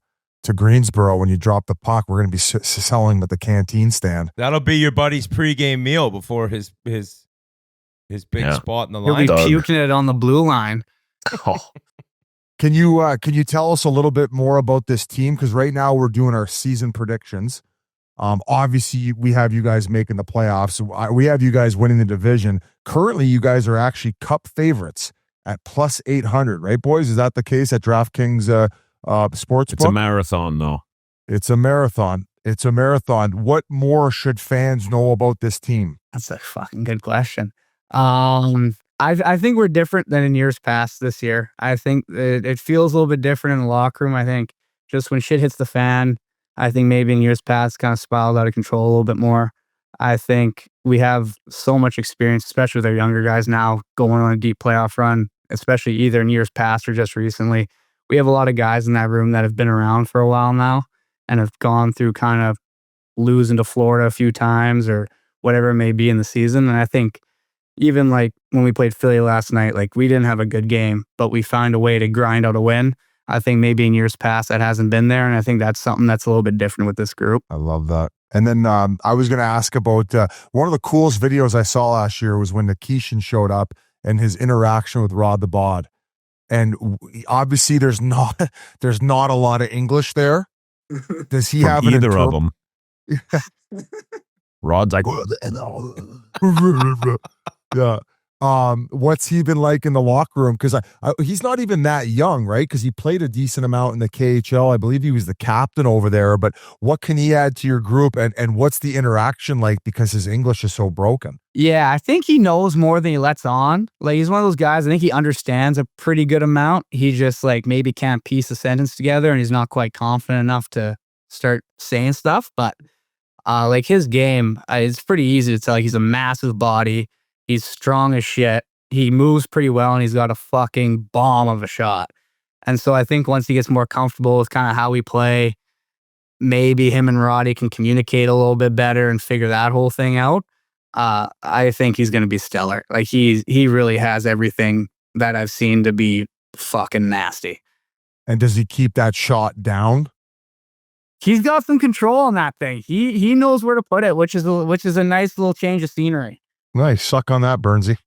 Greensboro, when you drop the puck, we're going to be selling them at the canteen stand. That'll be your buddy's pregame meal before his big spot in the line. He'll be puking it on the blue line. Oh. Can you tell us a little bit more about this team? Because right now we're doing our season predictions. Obviously, we have you guys making the playoffs. We have you guys winning the division. Currently, you guys are actually Cup favorites at plus 800, right, boys? Is that the case at DraftKings Sportsbook? It's a marathon, though. It's a marathon. It's a marathon. What more should fans know about this team? That's a fucking good question. I think we're different than in years past this year. I think it feels a little bit different in the locker room. I think just when shit hits the fan, I think maybe in years past kind of spiraled out of control a little bit more. I think we have so much experience, especially with our younger guys now going on a deep playoff run, especially either in years past or just recently. We have a lot of guys in that room that have been around for a while now and have gone through kind of losing to Florida a few times or whatever it may be in the season. And I think even like when we played Philly last night, like we didn't have a good game, but we found a way to grind out a win. I think maybe in years past that hasn't been there. And I think that's something that's a little bit different with this group. I love that. And then I was going to ask about one of the coolest videos I saw last year was when Nikishin showed up and his interaction with Rod the Bod. And obviously there's not a lot of English there. Does he have either of them? Rod's like, yeah. What's he been like in the locker room? Because he's not even that young, right? Because he played a decent amount in the KHL. I believe he was the captain over there. But what can he add to your group? And what's the interaction like because his English is so broken? Yeah, I think he knows more than he lets on. Like he's one of those guys, I think he understands a pretty good amount. He just like maybe can't piece a sentence together and he's not quite confident enough to start saying stuff. But like his game, it's pretty easy to tell. He's a massive body. He's strong as shit. He moves pretty well, and he's got a fucking bomb of a shot. And so I think once he gets more comfortable with kind of how we play, maybe him and Roddy can communicate a little bit better and figure that whole thing out. I think he's going to be stellar. Like he really has everything that I've seen to be fucking nasty. And does he keep that shot down? He's got some control on that thing. He knows where to put it, which is a nice little change of scenery. Nice. Suck on that, Burnsy.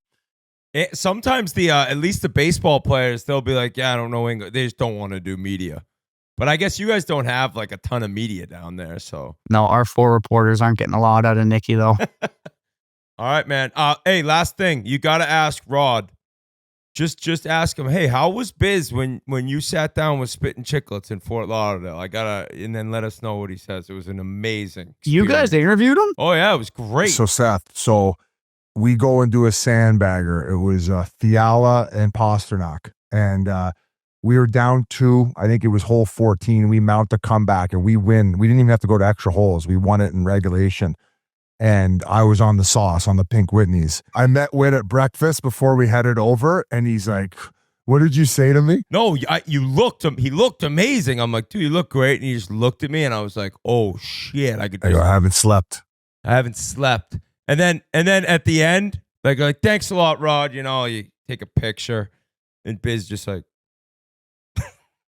Sometimes at least the baseball players, they'll be like, yeah, I don't know English. They just don't want to do media. But I guess you guys don't have like a ton of media down there. So no, our 4 reporters aren't getting a lot out of Nikki though. All right, man. Hey, last thing. You got to ask Rod. Just ask him, hey, how was Biz when you sat down with Spittin Chiclets in Fort Lauderdale? And then let us know what he says. It was an amazing experience. You guys interviewed him? Oh, yeah, it was great. So, Seth, we go and do a sandbagger. It was Fiala and Pasternak. And we were down 2. I think it was hole 14. We mount a comeback and we win. We didn't even have to go to extra holes. We won it in regulation. And I was on the sauce on the Pink Whitneys. I met Whit at breakfast before we headed over. And he's like, what did you say to me? No, he looked amazing. I'm like, dude, you look great. And he just looked at me and I was like, oh, shit. I haven't slept. And then at the end, like, thanks a lot, Rod. You know, you take a picture, and Biz just like,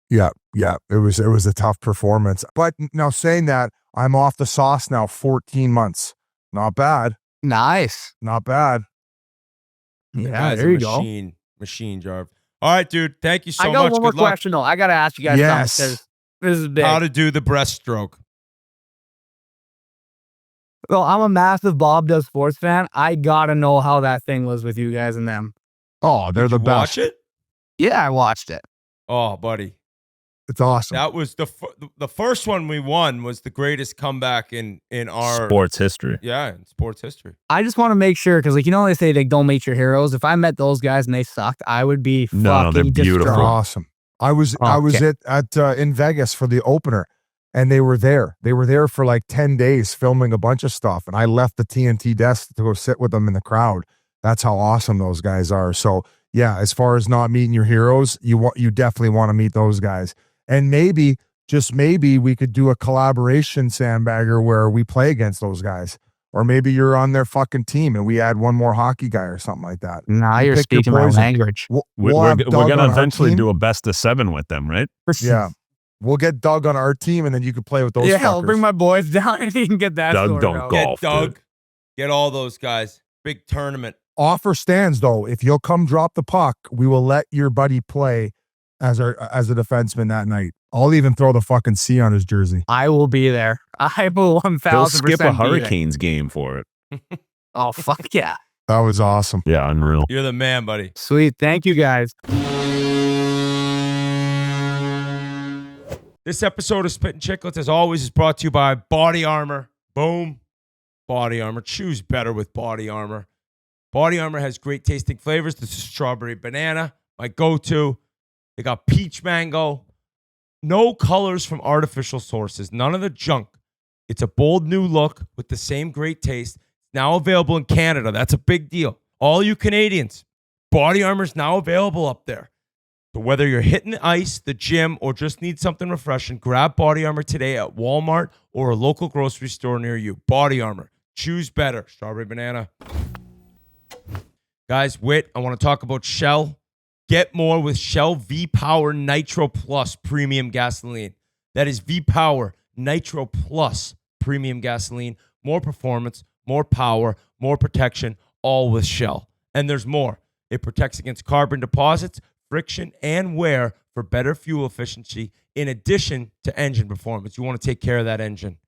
yeah. It was a tough performance. But now saying that, I'm off the sauce now 14 months. Not bad. Nice. Not bad. Yeah, Guy's there a you go. machine, Jarv. All right, dude. Thank you so I got much. one more Good luck. question though. I gotta ask you guys Yes. something. 'Cause this is big. How to do the breaststroke. Well, I'm a massive Bob Does Sports fan. I gotta know how that thing was with you guys and them. Oh, they're Did the you best. watch it? Yeah, I watched it. Oh, buddy. It's awesome. That was the first one we won was the greatest comeback in our Sports history. Yeah, in sports history. I just want to make sure because, like, you know, they say they don't meet your heroes. If I met those guys and they sucked, I would be No, they're fucking beautiful. They're distraught. awesome. I was Okay. at in Vegas for the opener, and they were there. They were there for like 10 days filming a bunch of stuff, and I left the TNT desk to go sit with them in the crowd. That's how awesome those guys are. So yeah, as far as not meeting your heroes, you definitely want to meet those guys. And maybe, just maybe, we could do a collaboration, Sandbagger, where we play against those guys. Or maybe you're on their fucking team and we add one more hockey guy or something like that. Nah, You you're pick your speaking my poison. language. We'll have We're Doug going on to our eventually team. do a best of 7 with them, right? Yeah. We'll get Doug on our team and then you can play with those Yeah, fuckers. I'll bring my boys down and you can get that Doug sorted don't out. go. Get Golf, Doug. dude. Get all those guys. Big tournament. Offer stands though. If you'll come drop the puck, we will let your buddy play as a defenseman that night. I'll even throw the fucking C on his jersey. I will be there. I will 1,000% He'll skip a be there. Hurricanes game for it. Oh, fuck yeah. That was awesome. Yeah, unreal. You're the man, buddy. Sweet. Thank you, guys. This episode of Spittin' Chiclets, as always, is brought to you by Body Armor. Boom. Body Armor. Choose better with Body Armor. Body Armor has great tasting flavors. This is strawberry banana, my go-to. They got peach mango. No colors from artificial sources. None of the junk. It's a bold new look with the same great taste. Now available in Canada. That's a big deal. All you Canadians, Body Armor is now available up there. So whether you're hitting the ice, the gym, or just need something refreshing, grab Body Armor today at Walmart or a local grocery store near you. Body Armor. Choose better. Strawberry banana. Guys, Whit, I want to talk about Shell. Get more with Shell V-Power NITRO Plus Premium Gasoline. That is V-Power NITRO Plus Premium Gasoline. More performance, more power, more protection, all with Shell. And there's more. It protects against carbon deposits, friction, and wear for better fuel efficiency in addition to engine performance. You want to take care of that engine.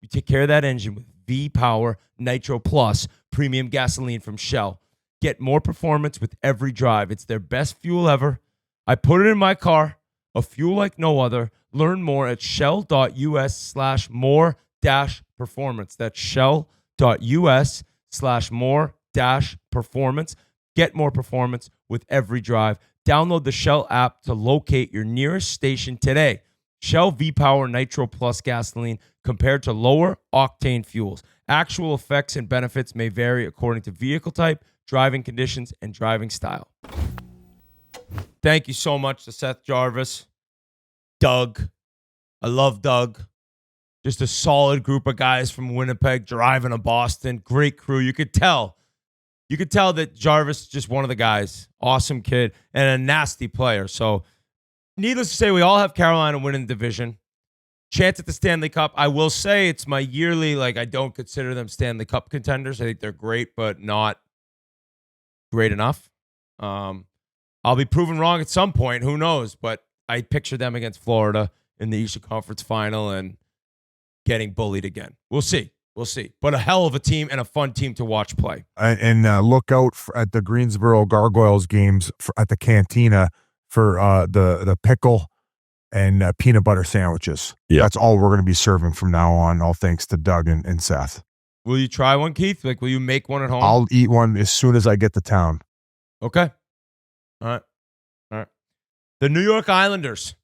You take care of that engine with V-Power NITRO Plus Premium Gasoline from Shell. Get more performance with every drive. It's their best fuel ever. I put it in my car, a fuel like no other. Learn more at shell.us/more-performance. That's shell.us/more-performance. Get more performance with every drive. Download the Shell app to locate your nearest station today. Shell V-Power NITRO Plus gasoline compared to lower octane fuels. Actual effects and benefits may vary according to vehicle type, driving conditions, and driving style. Thank you so much to Seth Jarvis, Doug. I love Doug. Just a solid group of guys from Winnipeg driving to Boston. Great crew. You could tell that Jarvis is just one of the guys. Awesome kid and a nasty player. So needless to say, we all have Carolina winning the division. Chance at the Stanley Cup. I will say it's my yearly, I don't consider them Stanley Cup contenders. I think they're great, but not great enough. I'll be proven wrong at some point. Who knows? But I picture them against Florida in the Eastern Conference Final and getting bullied again. We'll see. We'll see. But a hell of a team and a fun team to watch play. And look out at the Greensboro Gargoyles games at the Cantina for the pickle and peanut butter sandwiches. Yeah. That's all we're going to be serving from now on, all thanks to Doug and Seth. Will you try one, Keith? Will you make one at home? I'll eat one as soon as I get to town. Okay. All right. The New York Islanders.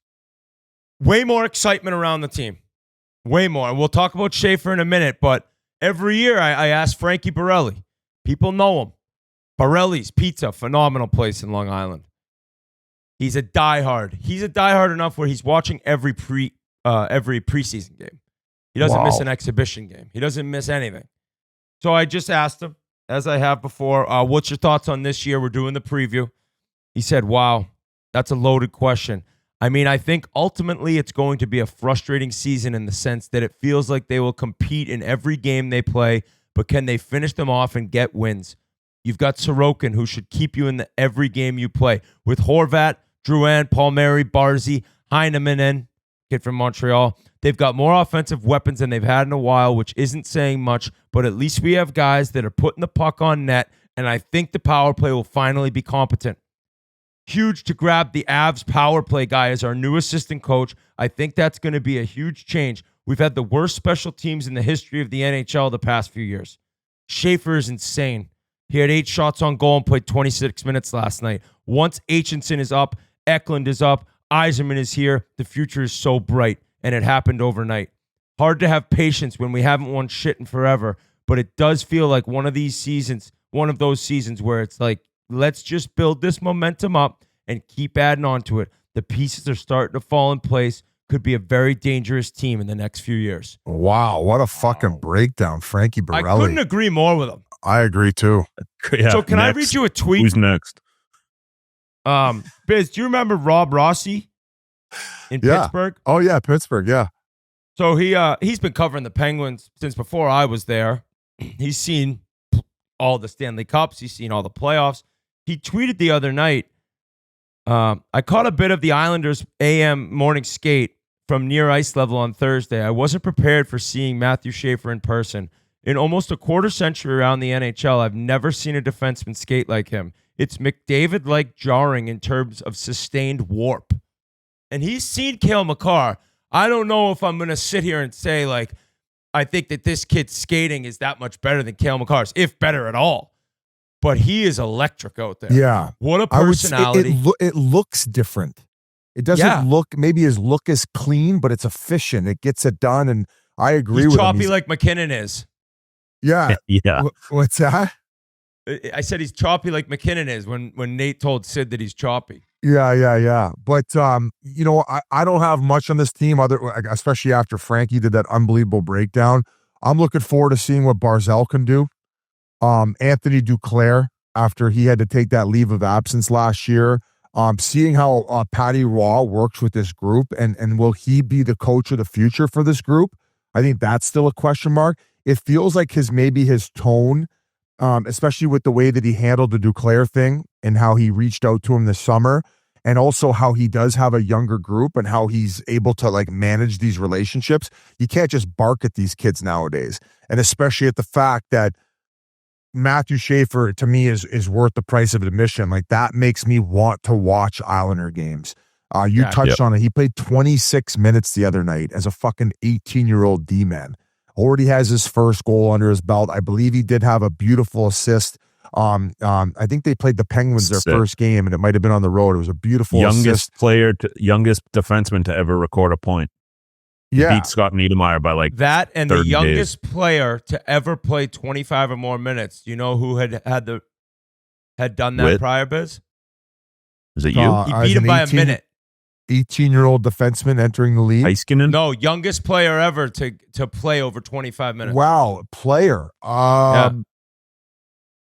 Way more excitement around the team. Way more. And we'll talk about Schaefer in a minute, but every year I ask Frankie Borelli. People know him. Borelli's Pizza, phenomenal place in Long Island. He's a diehard. He's a diehard enough where he's watching every preseason game. He doesn't miss an exhibition game. He doesn't miss anything. So I just asked him, as I have before, what's your thoughts on this year? We're doing the preview. He said, wow, that's a loaded question. I mean, I think ultimately it's going to be a frustrating season in the sense that it feels like they will compete in every game they play, but can they finish them off and get wins? You've got Sorokin, who should keep you in every game you play. With Horvat, Drouin, Palmieri, Barzy, Heinemann, kid from Montreal. They've got more offensive weapons than they've had in a while, which isn't saying much, but at least we have guys that are putting the puck on net, and I think the power play will finally be competent. Huge to grab the Avs power play guy as our new assistant coach. I think that's going to be a huge change. We've had the worst special teams in the history of the NHL the past few years. Schaefer is insane. He had 8 shots on goal and played 26 minutes last night. Once Aitchison is up, Eklund is up, Yzerman is here, the future is so bright, and it happened overnight. Hard to have patience when we haven't won shit in forever, but it does feel like one of those seasons where it's like, let's just build this momentum up and keep adding on to it. The pieces are starting to fall in place. Could be a very dangerous team in the next few years. Wow, what a fucking breakdown, Frankie Borelli. I couldn't agree more with him. I agree too. Yeah, so can I read you a tweet? Who's next? Biz, do you remember Rob Rossi in Pittsburgh? Oh yeah, Pittsburgh, yeah. So he's been covering the Penguins since before I was there. He's seen all the Stanley Cups. He's seen all the playoffs. He tweeted the other night, I caught a bit of the Islanders AM morning skate from near ice level on Thursday. I wasn't prepared for seeing Matthew Schaefer in person. In almost a quarter century around the NHL, I've never seen a defenseman skate like him. It's McDavid-like jarring in terms of sustained warp. And he's seen Cale Makar. I don't know if I'm going to sit here and say, like, I think that this kid's skating is that much better than Cale Makar's, if better at all. But he is electric out there. Yeah. What a personality. It looks different. It doesn't look, maybe his look is clean, but it's efficient. It gets it done, and I agree with him. Choppy like McKinnon is. Yeah. Yeah. What's that? I said he's choppy like McKinnon is when Nate told Sid that he's choppy. Yeah. But, I don't have much on this team, especially after Frankie did that unbelievable breakdown. I'm looking forward to seeing what Barzal can do. Anthony Duclair, after he had to take that leave of absence last year, seeing how Patty Raw works with this group, and will he be the coach of the future for this group? I think that's still a question mark. It feels like his tone, especially with the way that he handled the Duclair thing and how he reached out to him this summer, and also how he does have a younger group and how he's able to like manage these relationships. You can't just bark at these kids nowadays, and especially at the fact that Matthew Schaefer, to me, is worth the price of admission. Like, that makes me want to watch Islander games. You touched on it. He played 26 minutes the other night as a fucking 18-year-old D-man. Already has his first goal under his belt. I believe he did have a beautiful assist. I think they played the Penguins their first game, and it might have been on the road. It was a beautiful youngest assist. Youngest defenseman to ever record a point. He beat Scott Niedermayer by like that, and the 30 youngest days. player to ever play 25 or more minutes. Do you know who had done that Whit? prior, Biz? Is it you? He beat him by a minute. 18-year-old defenseman entering the league. Heiskanen? No, youngest player ever to play over 25 minutes. Wow, player.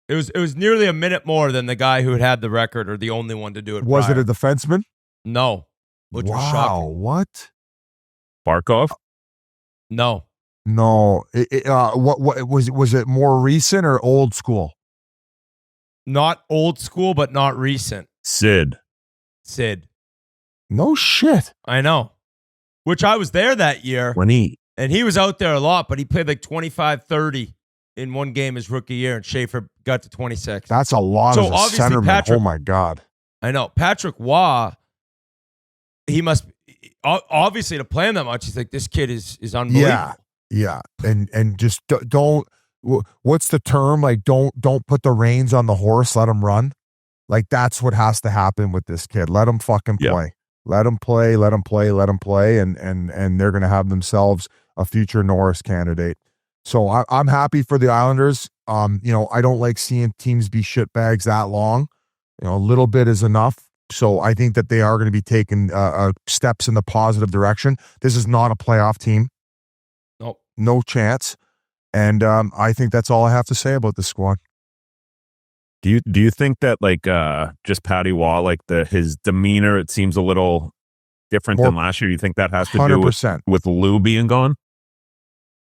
It was nearly a minute more than the guy who had the record, or the only one to do it. Was prior. it a defenseman? No. Which was Wow, shocking. what? Barkov? No. What was it more recent or old school? Not old school, but not recent. Sid. No shit. I know. Which I was there that year. And he was out there a lot, but he played like 25, 30 in one game his rookie year, and Schaefer got to 26. That's a lot So as a obviously centerman. Oh my God. I know. Patrick Waugh, he must obviously, to play him that much, he's like, this kid is unbelievable. Yeah. And just don't. What's the term? Like, don't put the reins on the horse. Let him run. Like, that's what has to happen with this kid. Let him fucking play. Let him play. And they're gonna have themselves a future Norris candidate. So I'm happy for the Islanders. I don't like seeing teams be shitbags that long. A little bit is enough. So I think that they are going to be taking steps in the positive direction. This is not a playoff team. Nope. No chance. And I think that's all I have to say about this squad. Do you think that like just Patty Waugh, like his demeanor, it seems a little different than last year? You think that has to 100%. do with Lou being gone?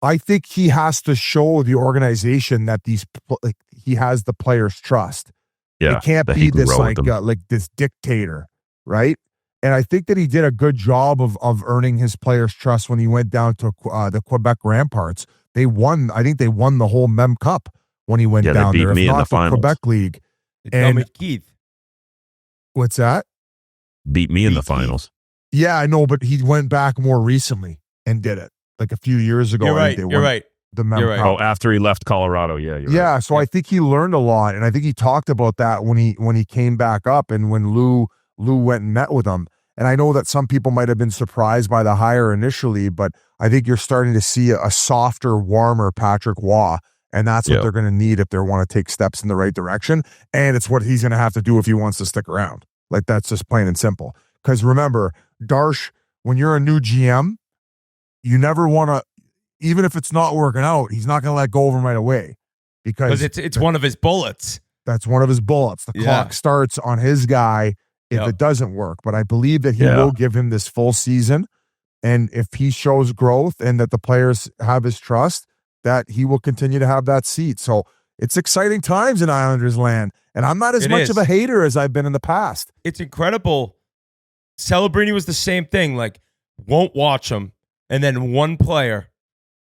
I think he has to show the organization that he has the players' trust. Yeah, it can't that be he can this grow with them. like this dictator, right? And I think that he did a good job of earning his players' trust when he went down to the Quebec Ramparts. They won. I think they won the whole Mem Cup when he went down they beat there. me If in not the finals. Quebec League. And Keith. What's that? Beat me in the finals. Yeah, I know, but he went back more recently and did it like a few years ago. You're I right. think they You're won right. The Mem You're right. Cup. Oh, after he left Colorado. Yeah. You're Yeah, right. so I think he learned a lot, and I think he talked about that when he came back up and when Lou went and met with him. And I know that some people might have been surprised by the hire initially, but I think you're starting to see a softer, warmer Patrick Waugh, and that's what they're going to need if they want to take steps in the right direction. And it's what he's going to have to do if he wants to stick around. Like, that's just plain and simple. Because remember, Darsh, when you're a new GM, you never want to, even if it's not working out, he's not going to let go of him right away. Because it's one of his bullets. That's one of his bullets. The clock starts on his guy if it doesn't work. But I believe that he will give him this full season. And if he shows growth and that the players have his trust, that he will continue to have that seat. So it's exciting times in Islanders land. And I'm not as much of a hater as I've been in the past. It's incredible. Celebrini was the same thing. Like, won't watch him. And then one player.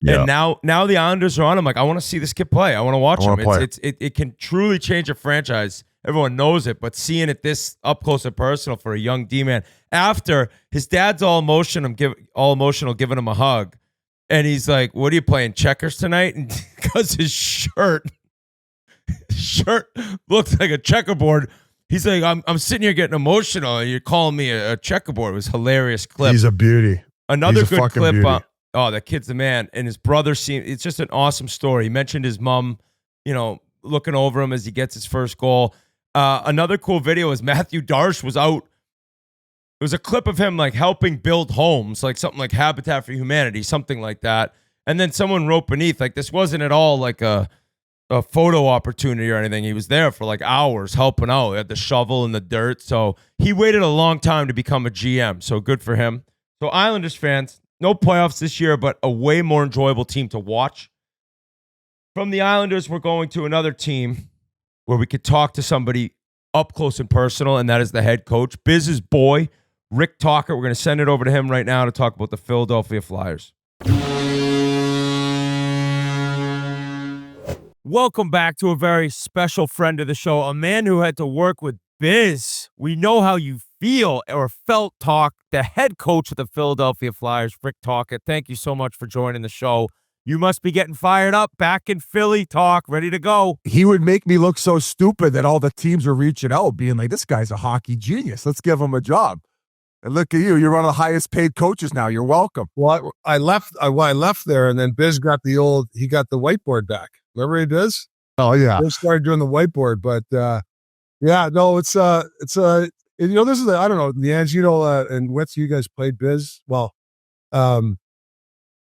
Yeah. And now the Islanders are on him. Like, I want to see this kid play. I want to watch him. It can truly change a franchise. Everyone knows it, but seeing it this up close and personal for a young D-man after his dad's all emotional, giving him a hug, and he's like, "What are you playing, checkers tonight?" And because his shirt looks like a checkerboard, he's like, "I'm sitting here getting emotional, and you're calling me a checkerboard." It was a hilarious clip. He's a beauty. Another good clip. Oh, that kid's the man. And his brother it's just an awesome story. He mentioned his mom, looking over him as he gets his first goal. Another cool video is Matthew Darsh was out. It was a clip of him like helping build homes, like something like Habitat for Humanity, something like that. And then someone wrote beneath, like, this wasn't at all like a photo opportunity or anything. He was there for like hours helping out. He had the shovel and the dirt. So he waited a long time to become a GM. So good for him. So Islanders fans, no playoffs this year, but a way more enjoyable team to watch. From the Islanders, we're going to another team where we could talk to somebody up close and personal, and that is the head coach, Biz's boy, Rick Tocchet. We're going to send it over to him right now to talk about the Philadelphia Flyers. Welcome back to a very special friend of the show, a man who had to work with Biz. We know how you feel or felt, Talk, the head coach of the Philadelphia Flyers, Rick Tocchet. Thank you so much for joining the show. You must be getting fired up back in Philly, Talk, ready to go. He would make me look so stupid that all the teams are reaching out, being like, this guy's a hockey genius. Let's give him a job. And look at you. You're one of the highest paid coaches now. You're welcome. Well, I left there, and then Biz got he got the whiteboard back. Remember he does? Oh, yeah. Biz started doing the whiteboard, but this is I don't know, Leange, and Whit, you guys played Biz. Well,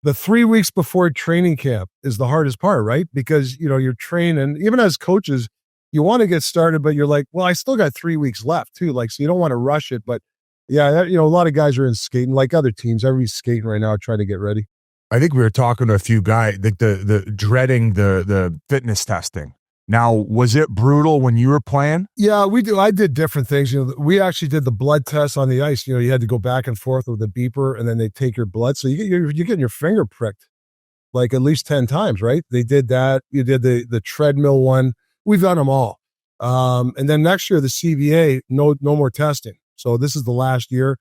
the 3 weeks before training camp is the hardest part, right? Because, you're training, even as coaches, you want to get started, but you're like, well, I still got 3 weeks left too. Like, so you don't want to rush it. But yeah, a lot of guys are in skating, like other teams. Everybody's skating right now, trying to get ready. I think we were talking to a few guys, the dreading the fitness testing. Now, was it brutal when you were playing? Yeah, I did different things. We actually did the blood test on the ice. You had to go back and forth with a beeper, and then they take your blood. So you're getting your finger pricked like at least 10 times, right? They did that. You did the treadmill one. We've done them all. And then next year, the CVA, no more testing. So this is the last year.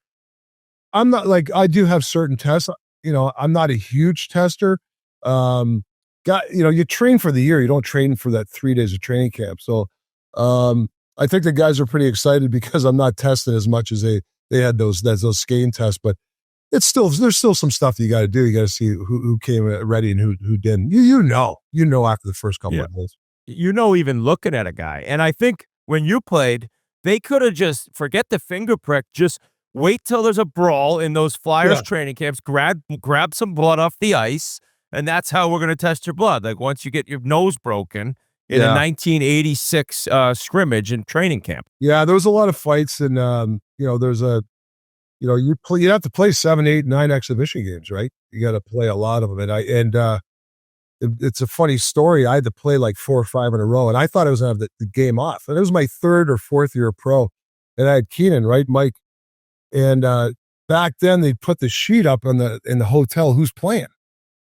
I'm not I do have certain tests. I'm not a huge tester. You train for the year. You don't train for that 3 days of training camp. So I think the guys are pretty excited because I'm not testing as much as they had those skating tests. But there's still some stuff that you got to do. You got to see who came ready and who didn't. You know after the first couple of days. Even looking at a guy. And I think when you played, they could have just forget the finger prick, just wait till there's a brawl in those Flyers training camps, grab some blood off the ice, and that's how we're going to test your blood. Like once you get your nose broken in a 1986 scrimmage in training camp. Yeah, there was a lot of fights, and there's you have to play 7, 8, 9 exhibition games, right? You got to play a lot of them, and it's a funny story. I had to play like 4 or 5 in a row, and I thought I was going to have the game off. And it was my 3rd or 4th year pro. And I had Keenan, right, Mike? And back then, they put the sheet up in the hotel, who's playing.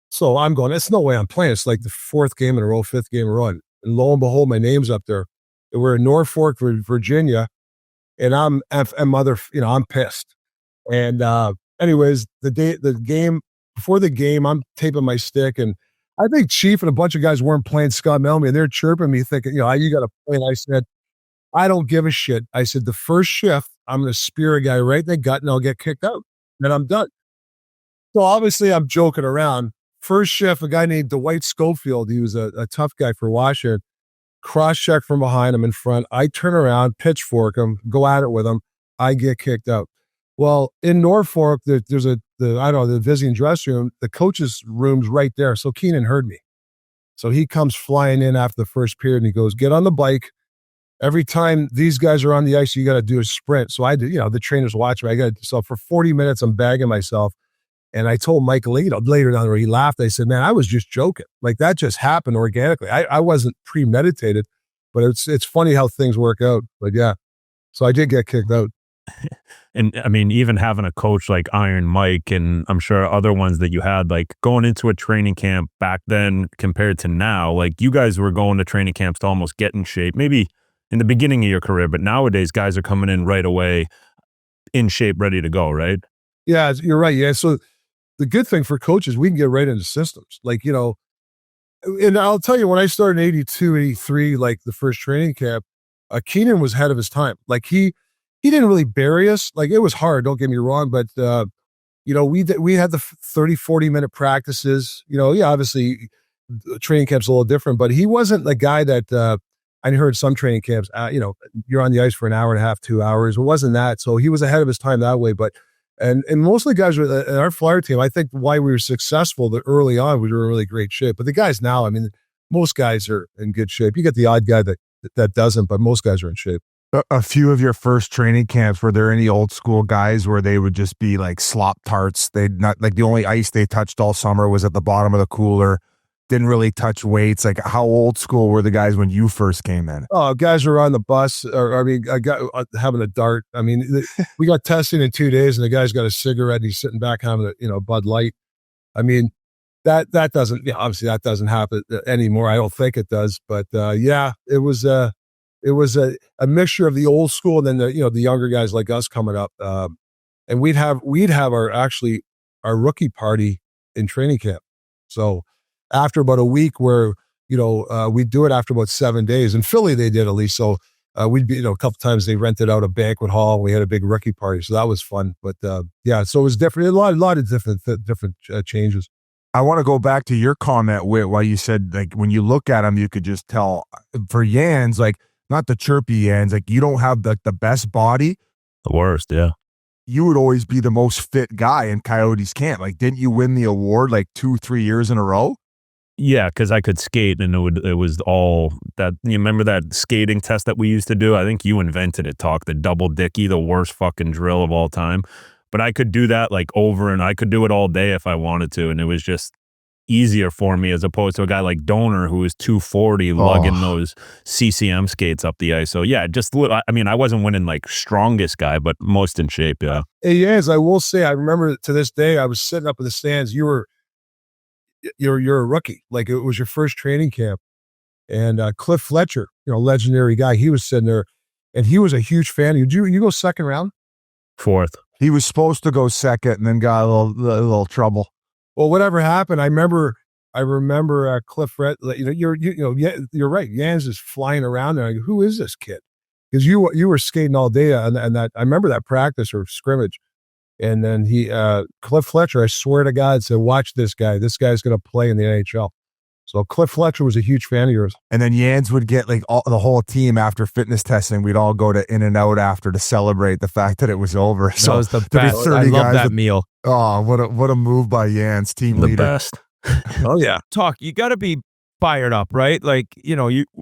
So I'm going, there's no way I'm playing. It's like the 4th game in a row, 5th game in a row. And lo and behold, my name's up there. And we're in Norfolk, Virginia. And I'm pissed. And anyways, before the game, I'm taping my stick, and I think Chief and a bunch of guys weren't playing Scott Melmy, and they're chirping me thinking, you got to play. And I said, I don't give a shit. I said, the first shift, I'm going to spear a guy right in the gut and I'll get kicked out. Then I'm done. So obviously I'm joking around. First shift, a guy named Dwight Schofield, he was a tough guy for Washington, cross-check from behind him in front. I turn around, pitchfork him, go at it with him. I get kicked out. Well, in Norfolk, there's the visiting dressing room. The coach's room's right there. So Keenan heard me. So he comes flying in after the first period, and he goes, get on the bike. Every time these guys are on the ice, you got to do a sprint. So I did, the trainers watch me. So for 40 minutes, I'm bagging myself. And I told Mike later down there, he laughed. I said, man, I was just joking. Like, that just happened organically. I wasn't premeditated, but it's funny how things work out. But yeah, so I did get kicked out. And I mean, even having a coach like Iron Mike, and I'm sure other ones that you had, like going into a training camp back then compared to now, like you guys were going to training camps to almost get in shape, maybe in the beginning of your career, but nowadays guys are coming in right away in shape, ready to go, right? Yeah, you're right. Yeah. So the good thing for coaches, we can get right into systems. Like, and I'll tell you, when I started in 82, 83, like the first training camp, Keenan was ahead of his time. Like he didn't really bury us. Like, it was hard, don't get me wrong, but we had the 30, 40-minute practices. Obviously training camp's a little different, but he wasn't the guy that I heard some training camps, you're on the ice for an hour and a half, 2 hours. It wasn't that. So he was ahead of his time that way. But and most of the guys in our Flyer team, I think why we were successful early on, we were in really great shape. But the guys now, I mean, most guys are in good shape. You get the odd guy that doesn't, but most guys are in shape. A few of your first training camps, were there any old school guys where they would just be like slop tarts? They'd not, like, the only ice they touched all summer was at the bottom of the cooler, didn't really touch weights. Like, how old school were the guys when you first came in? Oh, guys were on the bus, I got having a dart. I mean, we got testing in 2 days, and the guy's got a cigarette, and he's sitting back having a Bud Light. I mean, that doesn't, obviously that doesn't happen anymore. I don't think it does, but yeah, it was a mixture of the old school and then the younger guys like us coming up. And we'd have our rookie party in training camp. So after about a week, where we'd do it after about 7 days. In Philly, they did, at least. So we'd be, a couple times they rented out a banquet hall. We had a big rookie party, so that was fun. But yeah, so it was different. A lot of different changes. I want to go back to your comment, Whit, while you said, like, when you look at him, you could just tell. For Jans, like, not the chirpy Jans, like, you don't have the best body. The worst, yeah. You would always be the most fit guy in Coyotes camp. Like, didn't you win the award like 2-3 years in a row? Yeah, because I could skate, and it was all that. You remember that skating test that we used to do? I think you invented it, the double dicky, the worst fucking drill of all time. But I could do that like over, and I could do it all day if I wanted to, and it was just easier for me as opposed to a guy like Donor who was 240 lugging those CCM skates up the ice. So yeah, I wasn't winning like strongest guy, but most in shape. Yeah. Hey, Jans, I will say, I remember to this day, I was sitting up in the stands. You're a rookie. Like, it was your first training camp. And Cliff Fletcher, legendary guy, he was sitting there, and he was a huge fan. You go second round? Fourth. He was supposed to go second and then got a little trouble. Well, whatever happened, I remember Cliff you're right. Jans is flying around there. I go, who is this kid? Because you were skating all day, and that I remember that practice or scrimmage. And then Cliff Fletcher, I swear to God, said, watch this guy. This guy's going to play in the NHL. So Cliff Fletcher was a huge fan of yours. And then Jans would get like the whole team after fitness testing. We'd all go to In-N-Out after to celebrate the fact that it was over. So that was the best. I love that meal. Oh, what a move by Jans, team leader. The best. Oh yeah. Talk. You got to be fired up, right? Like,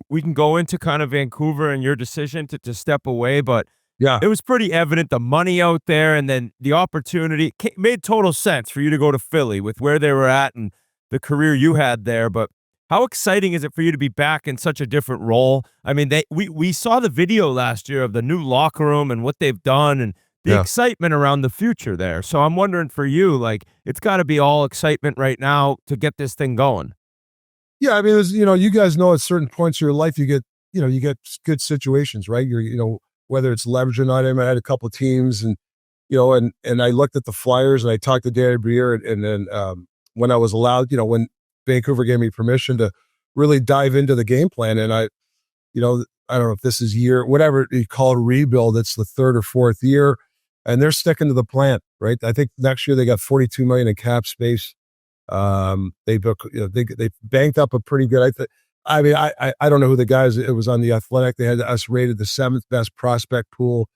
we can go into kind of Vancouver and your decision to step away, but yeah, it was pretty evident the money out there, and then the opportunity made total sense for you to go to Philly with where they were at and the career you had there, but how exciting is it for you to be back in such a different role? I mean, we saw the video last year of the new locker room and what they've done and the excitement around the future there. So I'm wondering for you, like, it's got to be all excitement right now to get this thing going. Yeah, I mean, you guys know at certain points of your life, you get good situations, right? Whether it's leverage or not. I had a couple of teams, and and I looked at the Flyers, and I talked to Danny Briere, and then when I was allowed, when Vancouver gave me permission to really dive into the game plan, and I don't know if this is whatever you call it, rebuild. It's the third or fourth year, and they're sticking to the plan, right? I think next year they got $42 million in cap space. They banked up a pretty good. I don't know who the guys. It was on the Athletic. They had us rated the 7th best prospect pool.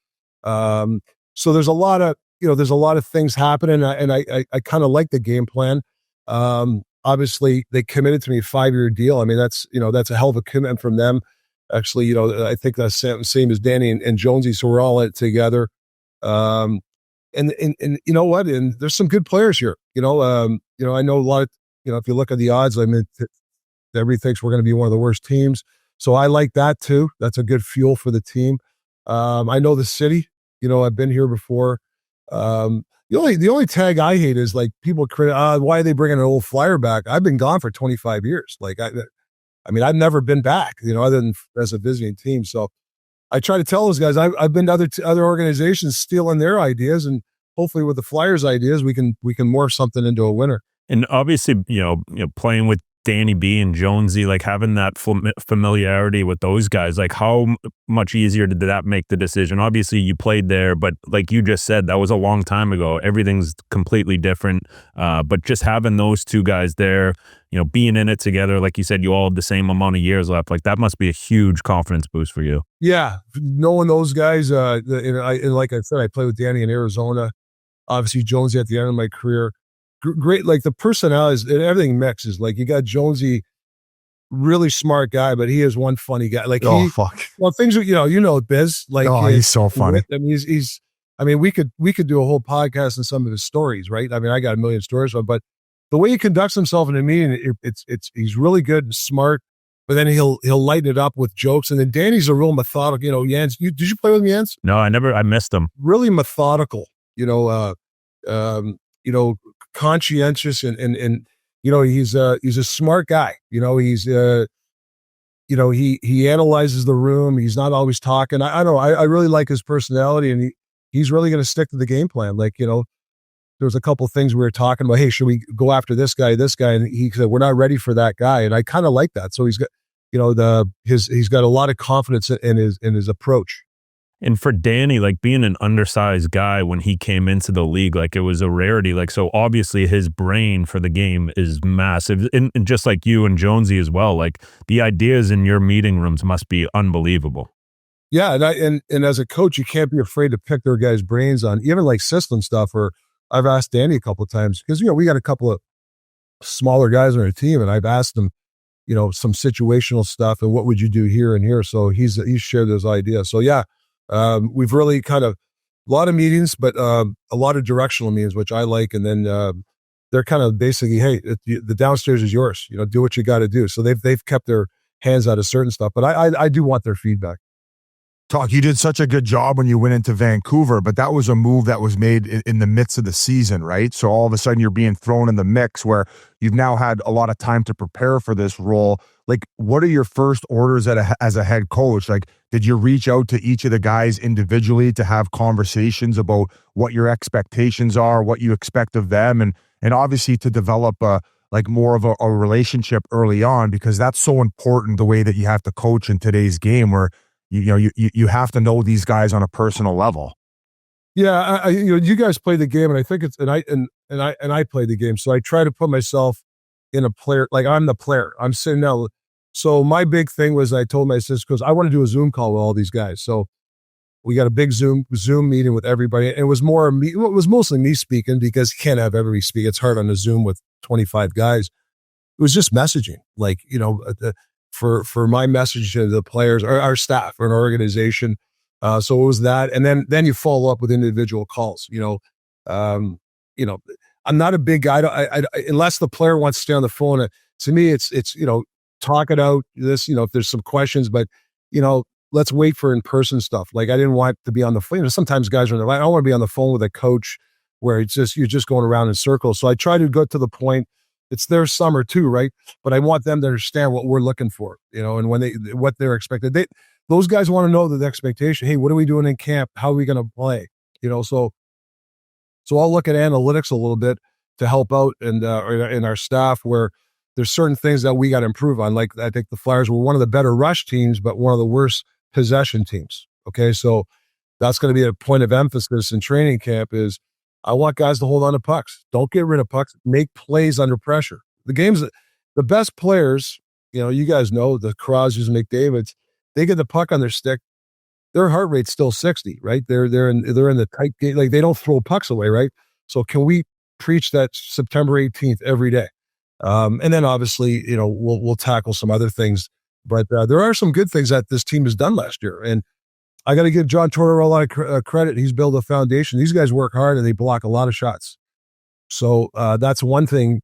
So there's a lot of things happening, and I kind of like the game plan. Obviously, they committed to me a 5-year deal. I mean, that's a hell of a commitment from them. Actually, I think that's the same as Danny and Jonesy. So we're all in it together. And you know what? And there's some good players here. I know a lot of, if you look at the odds, I mean, everybody thinks we're going to be one of the worst teams. So I like that too. That's a good fuel for the team. I know the city. I've been here before. The only tag I hate is like people criticize, why are they bringing an old Flyer back? I've been gone for 25 years. Like, I mean, I've never been back, other than as a visiting team. So I try to tell those guys, I've been to other organizations stealing their ideas, and hopefully with the Flyers ideas, we can morph something into a winner. And obviously, playing with Danny B and Jonesy, like having that familiarity with those guys, like how much easier did that make the decision? Obviously you played there, but like you just said, that was a long time ago. Everything's completely different. But just having those two guys there, being in it together, like you said, you all have the same amount of years left. Like that must be a huge confidence boost for you. Yeah. Knowing those guys, and like I said, I played with Danny in Arizona, obviously Jonesy at the end of my career. Great, like the personalities and everything mixes. Like you got Jonesy, really smart guy, but he is one funny guy. Like well, things are Biz. Like he's so funny. I mean, he's. I mean, we could do a whole podcast on some of his stories, right? I mean, I got a million stories on, but the way he conducts himself in a meeting, he's really good and smart. But then he'll lighten it up with jokes. And then Danny's a real methodical. Jens, did you play with him, Jens? No, I missed him. Really methodical. Conscientious and he's a smart guy. He's he analyzes the room. He's not always talking. I don't know. I really like his personality, and he's really going to stick to the game plan. Like, there was a couple of things we were talking about. Hey, should we go after this guy? And he said, we're not ready for that guy. And I kind of like that. So he's got, he's got a lot of confidence in his approach. And for Danny, like being an undersized guy when he came into the league, like it was a rarity. Like, so obviously his brain for the game is massive. And just like you and Jonesy as well, like the ideas in your meeting rooms must be unbelievable. Yeah. And as a coach, you can't be afraid to pick their guys' brains on even like system stuff. Or I've asked Danny a couple of times because, we got a couple of smaller guys on our team, and I've asked him, some situational stuff and what would you do here and here. So he's shared those ideas. So yeah. We've really kind of a lot of meetings, but a lot of directional meetings, which I like. And then they're kind of basically, hey, the downstairs is yours. Do what you got to do. So they've kept their hands out of certain stuff, but I do want their feedback. Talk, you did such a good job when you went into Vancouver, but that was a move that was made in the midst of the season, right? So all of a sudden you're being thrown in the mix where you've now had a lot of time to prepare for this role. Like, what are your first orders as a head coach? Like, did you reach out to each of the guys individually to have conversations about what your expectations are, what you expect of them, and obviously to develop more of a relationship early on, because that's so important, the way that you have to coach in today's game where you have to know these guys on a personal level. Yeah, you guys play the game, and I think I play the game, so I try to put myself in a player. Like, I'm the player. I'm sitting down. So my big thing was, I told my assistant, because I want to do a Zoom call with all these guys. So we got a big Zoom meeting with everybody. It was mostly me speaking, because you can't have everybody speak. It's hard on a Zoom with 25 guys. It was just messaging, like, for my message to the players, or our staff, or an organization. So it was that. And then you follow up with individual calls. I'm not a big guy. Unless the player wants to stay on the phone. To me, it's talk it out. This, if there's some questions, but let's wait for in-person stuff. Like, I didn't want to be on the phone. Sometimes guys are I don't want to be on the phone with a coach where you're just going around in circles. So I try to go to the point. It's their summer too, right? But I want them to understand what we're looking for, and what they're expected. Those guys want to know the expectation. Hey, what are we doing in camp? How are we going to play? So I'll look at analytics a little bit to help out in our staff where there's certain things that we got to improve on. Like, I think the Flyers were one of the better rush teams, but one of the worst possession teams. Okay. So that's going to be a point of emphasis in training camp is I want guys to hold on to pucks. Don't get rid of pucks. Make plays under pressure. The best players, you guys know the Crosbys and McDavids, they get the puck on their stick. Their heart rate's still 60, right? They're in the tight game. Like, they don't throw pucks away, right? So can we preach that September 18th every day? And then obviously, we'll tackle some other things, but there are some good things that this team has done last year. And I got to give John Tortorella a lot of credit. He's built a foundation. These guys work hard and they block a lot of shots. So that's one thing,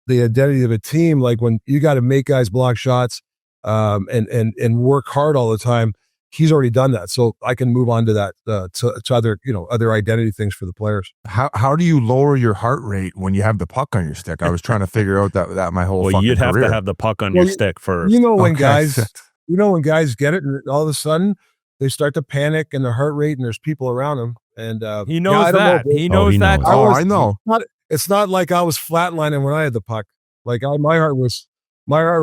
the identity of a team. Like, when you got to make guys block shots and work hard all the time, he's already done that. So I can move on to that, to other, other identity things for the players. How do you lower your heart rate when you have the puck on your stick? I was trying to figure out that my whole fucking you'd have career. To have the puck on your stick first. When guys get it, and all of a sudden they start to panic and their heart rate, and there's people around them. And he knows that. He knows that. I know. It's not like I was flatlining when I had the puck. Like, my heart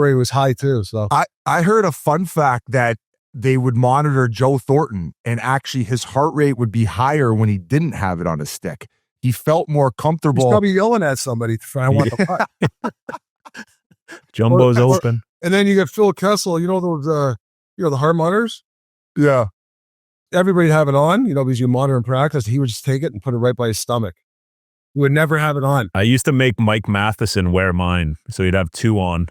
rate was high too. So I heard a fun fact that they would monitor Joe Thornton, and actually his heart rate would be higher when he didn't have it on his stick. He felt more comfortable. He's probably yelling at somebody to try and want the puck. Jumbo's open. And then you get Phil Kessel, those, the heart monitors. Yeah. Everybody have it on, because you monitor in practice. He would just take it and put it right by his stomach. He would never have it on. I used to make Mike Matheson wear mine, so he'd have two on.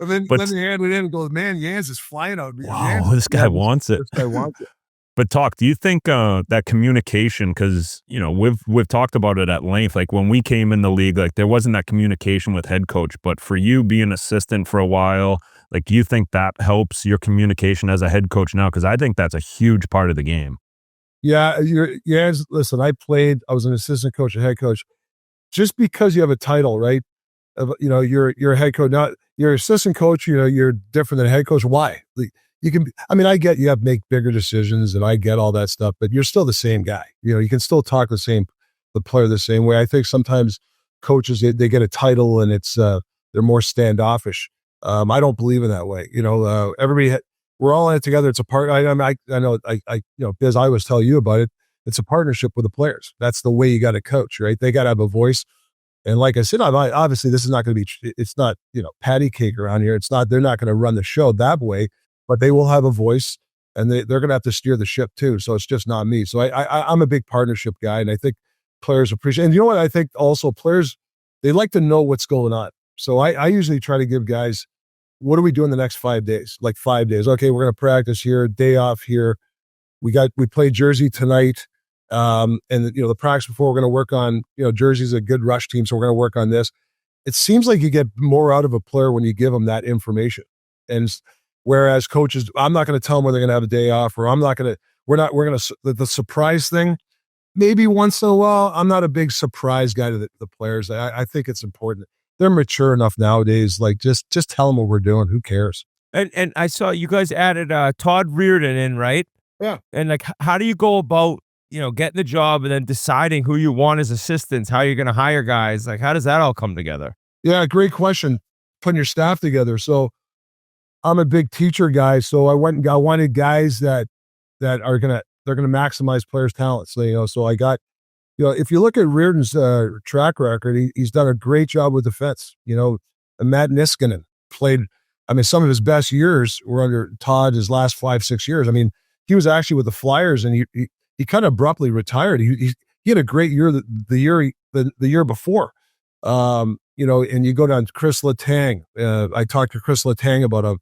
And then the hand went in and goes, man, Jans is flying out. Wow, this guy wants it. This guy wants it. But do you think that communication, because, we've talked about it at length, like when we came in the league, like there wasn't that communication with head coach, but for you being assistant for a while, like, do you think that helps your communication as a head coach now? Because I think that's a huge part of the game. Yeah. Listen, I was an assistant coach and head coach. Just because you have a title, right? You're a head coach. Now, you're assistant coach, you're different than a head coach. Why? I get you have to make bigger decisions, and I get all that stuff, but you're still the same guy. You can still talk the player the same way. I think sometimes coaches, they get a title and it's, they're more standoffish. I don't believe in that way. Everybody, we're all in it together. It's a part. I know, Biz, I always tell you about it. It's a partnership with the players. That's the way you got to coach, right? They got to have a voice. And like I said, obviously this is not going to be, it's not, patty cake around here. They're not going to run the show that way, but they will have a voice, and they're going to have to steer the ship too. So it's just not me. So I'm a big partnership guy, and I think players appreciate, and you know what? I think also players, they like to know what's going on. So I usually try to give guys, what are we doing the next 5 days? Like 5 days. Okay, we're going to practice here, day off here. We play Jersey tonight. And the practice before, we're going to work on, Jersey's a good rush team, so we're going to work on this. It seems like you get more out of a player when you give them that information. And whereas coaches, I'm not going to tell them when they're going to have a day off, or the surprise thing, maybe once in a while. I'm not a big surprise guy to the players. I think it's important. They're mature enough nowadays. Like, just tell them what we're doing. Who cares? And I saw you guys added Todd Reardon in, right? Yeah. And like, how do you go about, getting the job and then deciding who you want as assistants, how you're going to hire guys? Like, how does that all come together? Yeah, great question. Putting your staff together. So I'm a big teacher guy. So I wanted guys that are they're gonna maximize players' talents. So I got, if you look at Reardon's track record, he's done a great job with defense. And Matt Niskanen played. Some of his best years were under Todd. His last 5-6 years. He was actually with the Flyers, and he kind of abruptly retired. He had a great year the year before. And you go down to Chris Letang. I talked to Chris Letang about him.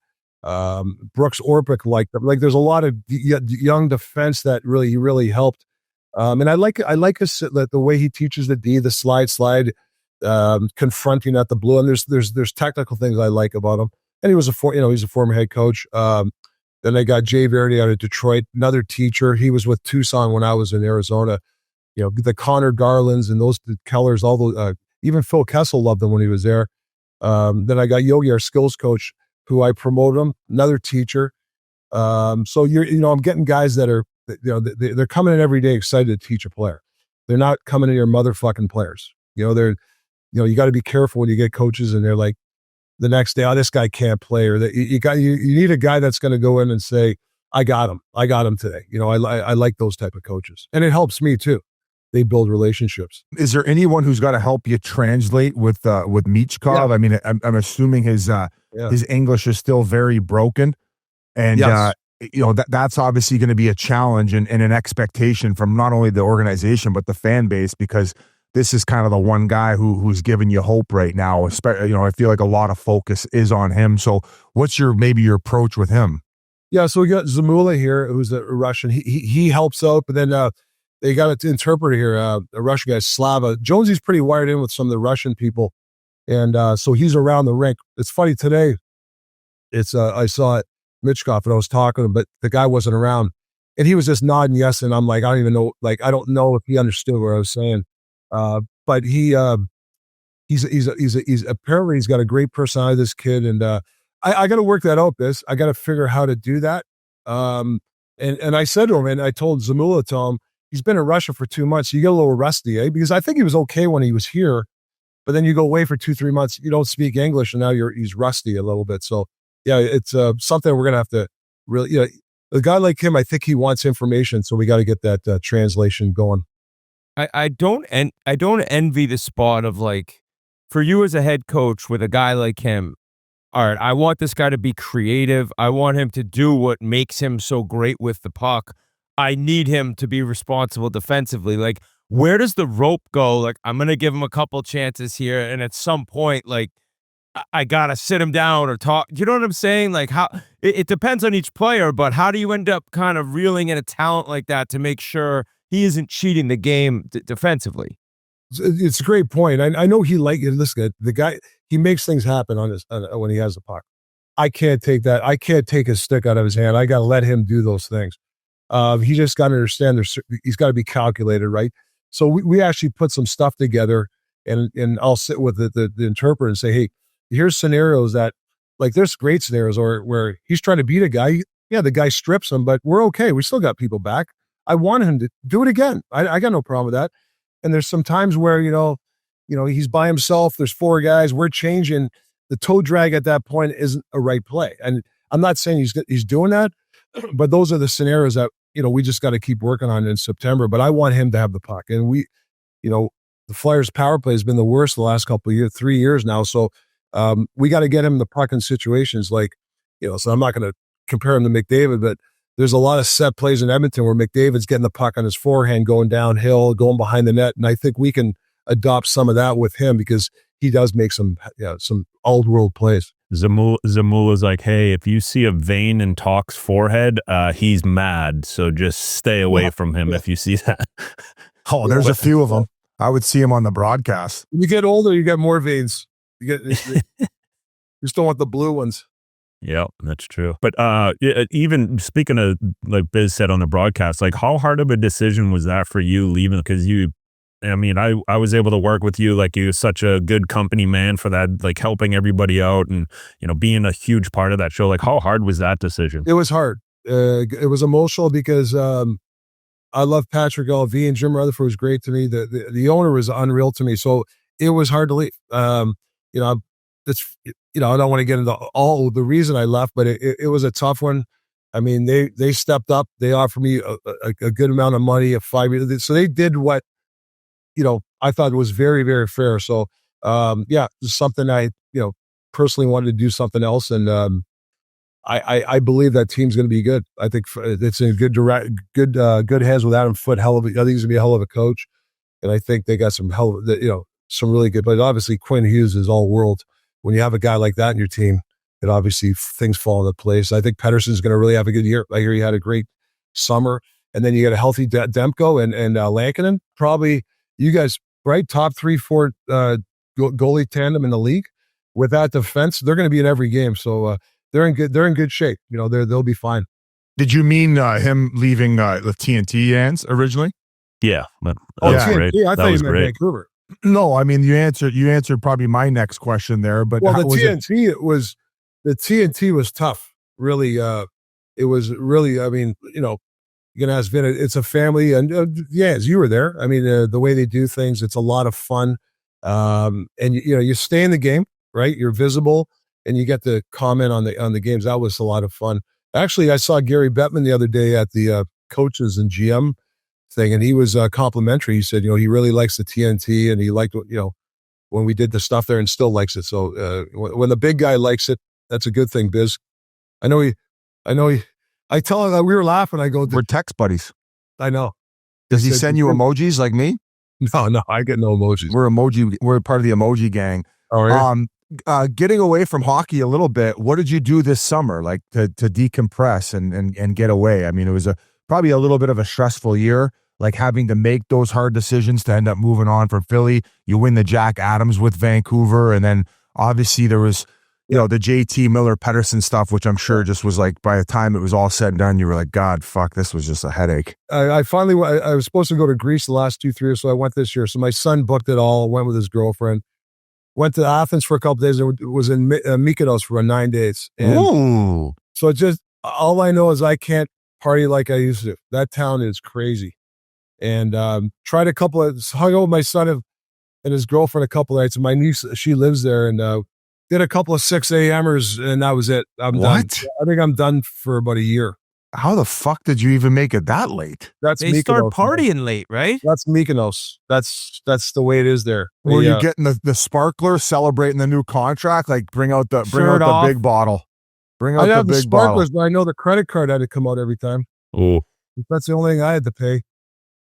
Brooks Orpik, like there's a lot of young defense that really helped. And I like the way he teaches the D, the slide, confronting at the blue. And there's technical things I like about him. And he's a former head coach. Then I got Jay Verdi out of Detroit, another teacher. He was with Tucson when I was in Arizona. The Connor Garlands and those Kellers, all those, even Phil Kessel loved them when he was there. Then I got Yogi, our skills coach, who I promoted him, another teacher. So I'm getting guys that are, they're coming in every day excited to teach a player. They're not coming in here motherfucking players. You got to be careful when you get coaches and they're like, the next day, this guy can't play, or you need a guy that's going to go in and say, I got him today. I like those type of coaches, and it helps me too. They build relationships. Is there anyone who's got to help you translate with Michkov? Yeah. I mean, I'm assuming his English is still very broken, and Yes. That's obviously going to be a challenge and an expectation from not only the organization but the fan base, because this is kind of the one guy who's giving you hope right now. I feel like a lot of focus is on him. So what's your approach with him? Yeah, so we got Zamula here, who's a Russian. He helps out, but then they got an interpreter here, a Russian guy, Slava. Jonesy's pretty wired in with some of the Russian people, and so he's around the rink. It's funny today. I saw it, Michkov, and I was talking to him, but the guy wasn't around, and he was just nodding yes, and I'm like, I don't even know, I don't know if he understood what I was saying. But he's apparently he's got a great personality, this kid, and I got to work that out. I got to figure out how to do that. And I said to him, and I told Zamula to him, he's been in Russia for 2 months. You get a little rusty, eh? Because I think he was okay when he was here, but then you go away for 2-3 months, you don't speak English, and now he's rusty a little bit. So yeah, it's something we're gonna have to really. A guy like him, I think he wants information, so we got to get that translation going. I don't envy the spot of, for you as a head coach with a guy like him. All right, I want this guy to be creative. I want him to do what makes him so great with the puck. I need him to be responsible defensively. Where does the rope go? I'm going to give him a couple chances here, and at some point, I got to sit him down or talk. You know what I'm saying? How it depends on each player, but how do you end up kind of reeling in a talent like that to make sure he isn't cheating the game defensively? It's a great point. I know listen, the guy, he makes things happen when he has the puck. I can't take that. I can't take his stick out of his hand. I got to let him do those things. He just got to understand he's got to be calculated, right? So we actually put some stuff together, and I'll sit with the interpreter and say, hey, here's scenarios that, there's great scenarios where he's trying to beat a guy. Yeah, the guy strips him, but we're okay. We still got people back. I want him to do it again. I got no problem with that. And there's some times where, he's by himself. There's 4 guys. We're changing. The toe drag at that point isn't a right play. And I'm not saying he's doing that, but those are the scenarios that, we just got to keep working on in September. But I want him to have the puck. And the Flyers power play has been the worst the last couple of years, 3 years now. So we got to get him the puck in situations so I'm not going to compare him to McDavid, but there's a lot of set plays in Edmonton where McDavid's getting the puck on his forehand, going downhill, going behind the net. And I think we can adopt some of that with him because he does make some old world plays. Zamula's like, hey, if you see a vein in Talk's forehead, he's mad. So just stay away from him if you see that. Oh, there's a few of them. I would see him on the broadcast. When you get older, you get more veins. You just don't want the blue ones. Yeah, that's true. But even speaking of, Biz said on the broadcast, how hard of a decision was that for you leaving? Because I was able to work with you. You were such a good company man for that, helping everybody out and, being a huge part of that show. How hard was that decision? It was hard. It was emotional because I love Patrick LV, and Jim Rutherford was great to me. The owner was unreal to me. So it was hard to leave. I don't want to get into all the reason I left, but it was a tough one. I mean, they stepped up. They offered me a good amount of money, a 5 years. So they did what, I thought was very, very fair. So, it's something I, personally wanted to do something else. And I believe that team's going to be good. I think it's in good hands with Adam Foote. I think he's going to be a hell of a coach. And I think they got some some really good, but obviously Quinn Hughes is all world. When you have a guy like that in your team, it obviously things fall into place. I think Pettersson's going to really have a good year. I hear he had a great summer. and then you got a healthy Demko and Lankinen. Probably you guys, right? Top 3-4 goalie tandem in the league. With that defense, they're going to be in every game. So they're in good shape. You know, they'll be fine. Did you mean him leaving the TNT hands originally? Yeah, that Oh, was TNT. great. I That thought was you meant great. Vancouver. No, I mean you answered probably my next question there. But Well, how the was it? TNT was tough. Really, it was really. I mean, you know, you can ask Vin. It's a family, and as you were there. I mean, the way they do things, it's a lot of fun. And you know, you stay in the game, right? You're visible, and you get to comment on the games. That was a lot of fun. Actually, I saw Gary Bettman the other day at the coaches and GM thing, and he was complimentary. He said, you know, he really likes the TNT, and he liked what, you know, when we did the stuff there, and still likes it. So when the big guy likes it, that's a good thing, Biz. I know he. I tell him that we were laughing. I go, We're text buddies. I know. Does he send you emojis like me? No, I get no emojis. We're part of the emoji gang. Oh, yeah. Getting away from hockey a little bit, what did you do this summer, like to decompress and get away? I mean, it was probably a little bit of a stressful year, like having to make those hard decisions to end up moving on from Philly. You win the Jack Adams with Vancouver, and then obviously there was, you know, the JT Miller Pedersen stuff, which I'm sure just was like, by the time it was all said and done, you were like, God, fuck, this was just a headache. I finally, I was supposed to go to Greece the last 2-3 years, so I went this year. So my son booked it all, went with his girlfriend, went to Athens for a couple days, and was in Mykonos for 9 days. And Ooh. so just, all I know is I can't party like I used to. That town is crazy. And hung out with my son and his girlfriend a couple nights. And my niece, she lives there, and did a couple of 6 a.m.ers, and that was it. I'm done. I think I'm done for about a year. How the fuck did you even make it that late? That's They Mykonos. start partying late, right? That's Mykonos. That's the way it is there. Were you getting the sparkler, celebrating the new contract? Like bring out the big bottle. Bring out I the have the big bottle. sparklers, but I know the credit card had to come out every time. Oh, That's the only thing I had to pay.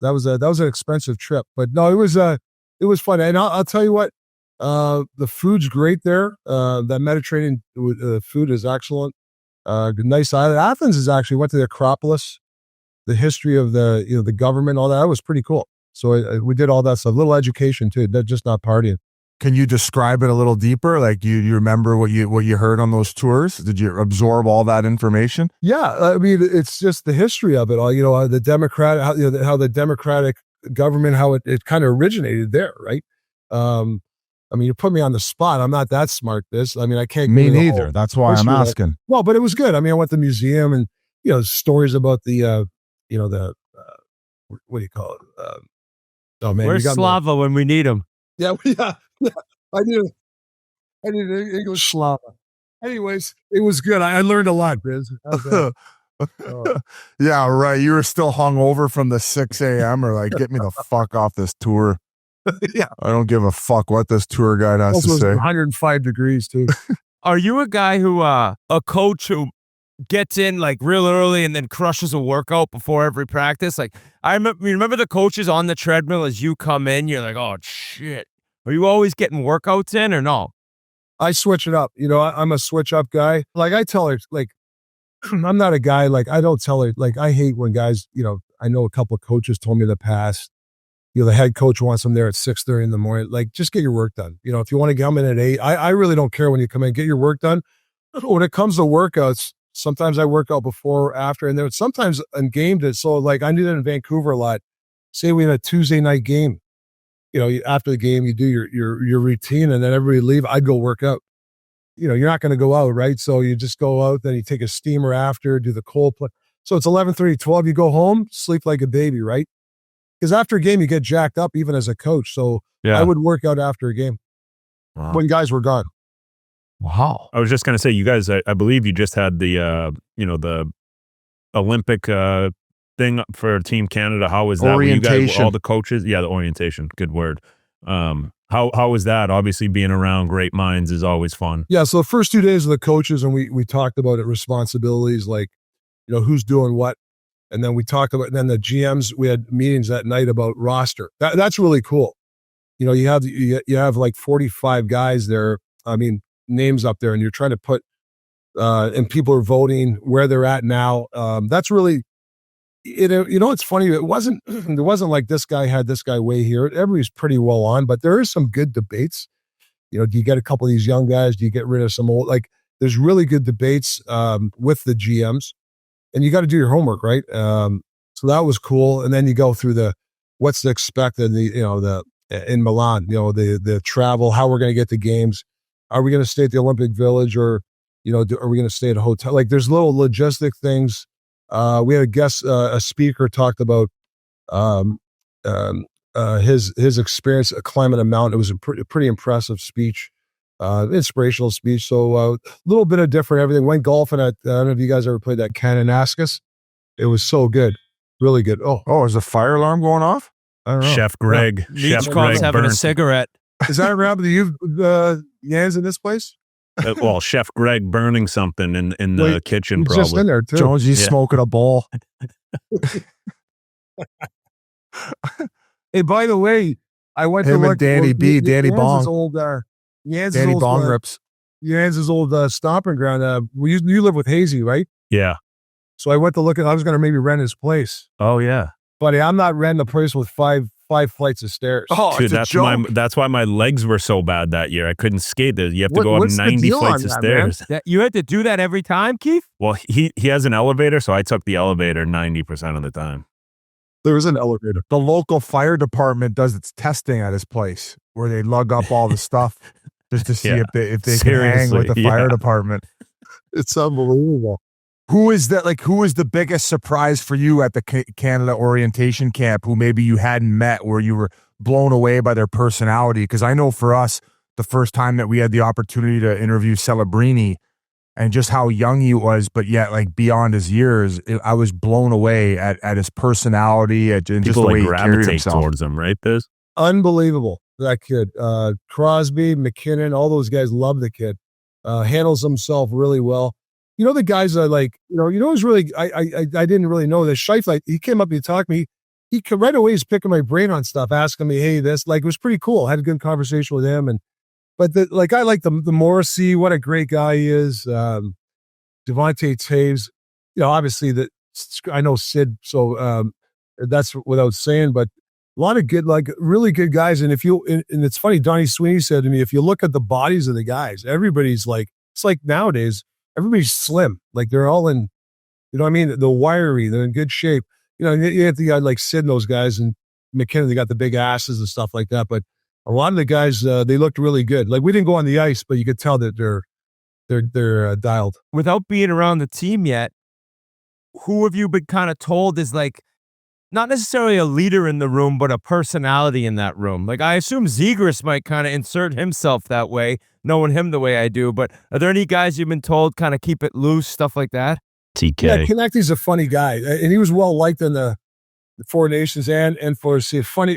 That was an expensive trip, but no, it was fun. And I'll tell you what, the food's great there. That Mediterranean food is excellent. Nice island. Athens is actually went to the Acropolis, the history of the government, all that. That was pretty cool. So we did all that stuff. A little education too, just not partying. Can you describe it a little deeper? Like you remember what you heard on those tours? Did you absorb all that information? Yeah, I mean, it's just the history of it all. You know, the Democratic, how the Democratic government, how it kind of originated there, right? I mean, you put me on the spot. I'm not that smart. I mean, I can't. Me neither. That's why I'm asking. Well, but it was good. I mean, I went to the museum, and you know, stories about the what do you call it? Oh man, Where's Slava when we need him? Yeah. I need an English Slava. Anyways, it was good. I learned a lot, Biz. Yeah, right. You were still hungover from the 6 a.m. or like, get me the fuck off this tour. Yeah. I don't give a fuck what this tour guide has Also, to it was say. 105 degrees too. Are you a guy who, a coach who gets in like real early and then crushes a workout before every practice? Like, remember the coaches on the treadmill as you come in, you're like, oh shit. Are you always getting workouts in or no? I switch it up. You know, I'm a switch up guy. Like I tell her, like, I'm not a guy, like, I don't tell her, like, I hate when guys, you know, I know a couple of coaches told me in the past, you know, the head coach wants them there at 6:30 in the morning. Like, just get your work done. You know, if you want to come in at 8, I really don't care when you come in, get your work done. When it comes to workouts, sometimes I work out before or after, and then sometimes in game day. So like I did it in Vancouver a lot. Say we had a Tuesday night game, you know, after the game, you do your routine, and then everybody leave. I'd go work out. You know, you're not going to go out, right? So you just go out, then you take a steamer after, do the cold play. So it's 11:30, 12. You go home, sleep like a baby, right? Because after a game, you get jacked up even as a coach. So Yeah. I would work out after a game when guys were gone. Wow. I was just going to say, you guys, I believe you just had the, the Olympic thing for Team Canada. How was that? Were you guys, Orientation. all the coaches? Yeah, the orientation. Good word. How was that? Obviously, being around great minds is always fun. Yeah. So the first 2 days of the coaches, and we talked about it, responsibilities, like, you know, who's doing what. And then we talked about, and then the GMs, we had meetings that night about roster. That's really cool. You know, you have like 45 guys there. I mean, names up there, and you're trying to put, and people are voting where they're at now. That's really, You know, it's funny. It wasn't like this guy had this guy way here. Everybody's pretty well on, but there is some good debates. You know, do you get a couple of these young guys? Do you get rid of some old? Like, there's really good debates with the GMs, and you got to do your homework, right? So that was cool. And then you go through the what's expected. In Milan, the travel, how we're going to get to games. Are we going to stay at the Olympic Village, or are we going to stay at a hotel? Like, there's little logistic things. We had a guest, a speaker talked about his experience climbing a mountain. It was a pretty impressive speech, inspirational speech. So a little bit of different everything. Went golfing at, I don't know if you guys ever played that Kananaskis. It was so good, really good. Oh, is the fire alarm going off? I don't know. Chef Greg. Chef Greg having a burnt- cigarette. Is that around with you, Yans, in this place? well, Chef Greg burning something in the Wait, kitchen, He's probably. just in there too. Jonesy's Yeah. smoking a bowl. Hey, by the way, I went Him to and look. Danny B, Danny Yans's Bong. old, Yans's Danny old, Bong rips. Yans's old stomping ground. You live with Hazy, right? Yeah. So I went to look at. I was going to maybe rent his place, Oh yeah. buddy. I'm not renting a place with five flights of stairs. Oh, Dude, it's a joke. that's why my legs were so bad that year. I couldn't skate. You have to go up What's the 90 deal flights on of that, man? stairs. You had to do that every time, Keith? Well, he has an elevator, so I took the elevator 90% of the time. There was an elevator. The local fire department does its testing at his place, where they lug up all the stuff just to see Yeah. if they can hang with the Seriously, fire yeah. department. It's unbelievable. Who is that? Like, who was the biggest surprise for you at the Canada orientation camp? Who maybe you hadn't met, where you were blown away by their personality? Because I know for us, the first time that we had the opportunity to interview Celebrini, and just how young he was, but yet like beyond his years, I was blown away at his personality and just People the way like he carried gravitate himself. towards him, right, Biz? Unbelievable, that kid. Crosby, McKinnon, all those guys love the kid. Handles himself really well. You know, the guys are like, who's really, I didn't really know this. Scheifele, he came up and talked to me. He could right away, he's picking my brain on stuff, asking me, hey, this, like, it was pretty cool. I had a good conversation with him. But I like the Morrissey, what a great guy he is. Devontae Taves, obviously I know Sid, so that's without saying, but a lot of good, like really good guys. And and it's funny, Donnie Sweeney said to me, if you look at the bodies of the guys, everybody's like, it's like nowadays, everybody's slim. Like they're all in, what I mean? The wiry, they're in good shape. You have the guy like Sid and those guys, and McKinnon, they got the big asses and stuff like that. But a lot of the guys, they looked really good. Like we didn't go on the ice, but you could tell that they're dialed. Without being around the team yet, who have you been kind of told is like, not necessarily a leader in the room, but a personality in that room? Like, I assume Zegras might kind of insert himself that way, knowing him the way I do. But are there any guys you've been told kind of keep it loose, stuff like that? TK. Yeah, Konecny's a funny guy, and he was well liked in the Four Nations and for a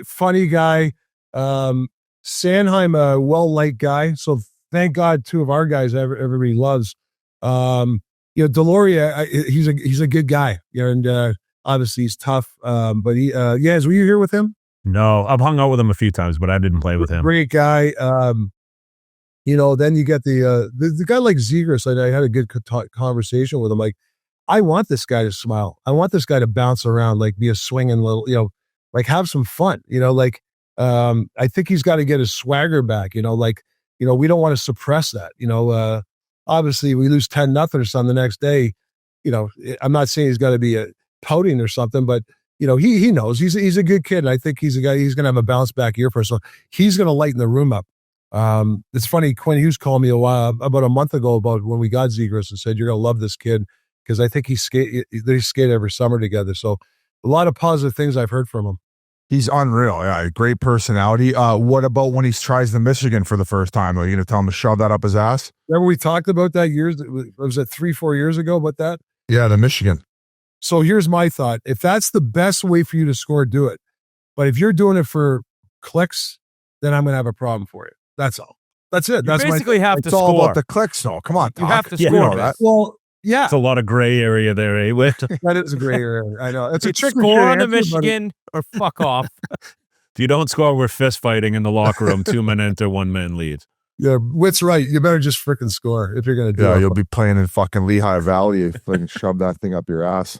funny guy. Sanheim, a well liked guy. So thank God, two of our guys everybody loves. Deloria, he's a good guy. And obviously he's tough. But he, were you here with him? No, I've hung out with him a few times, but I didn't play with him. Great guy. Then you get the guy like Zegras. I had a good conversation with him. Like, I want this guy to smile. I want this guy to bounce around, like be a swinging little, like have some fun. I think he's got to get his swagger back. We don't want to suppress that. Obviously we lose 10-0 or something the next day. I'm not saying he's got to be pouting or something, but he knows he's a good kid. And I think he's a guy, he's going to have a bounce back year for us. So he's going to lighten the room up. It's funny. Quinn Hughes called me about a month ago about when we got Zegras and said, you're going to love this kid. Because I think they skate every summer together. So a lot of positive things I've heard from him. He's unreal. Yeah, great personality. What about when he tries the Michigan for the first time? Are you going to tell him to shove that up his ass? Remember we talked about that was it 3-4 years ago about that? Yeah, the Michigan. So here's my thought. If that's the best way for you to score, do it. But if you're doing it for clicks, then I'm going to have a problem for you. That's all. That's it. That's basically have to It's all score. about the clicks, though. Come on, You have to You score. know that. Well, yeah. It's a lot of gray area there, eh, Whit? That is a gray area. I know. It's a trick. Score on the Michigan or fuck off. If you don't score, we're fist fighting in the locker room. 2 men enter, 1 man leads. Yeah, Whit's right. You better just freaking score if you're going to do it. Yeah, you'll be playing in fucking Lehigh Valley if you can shove that thing up your ass.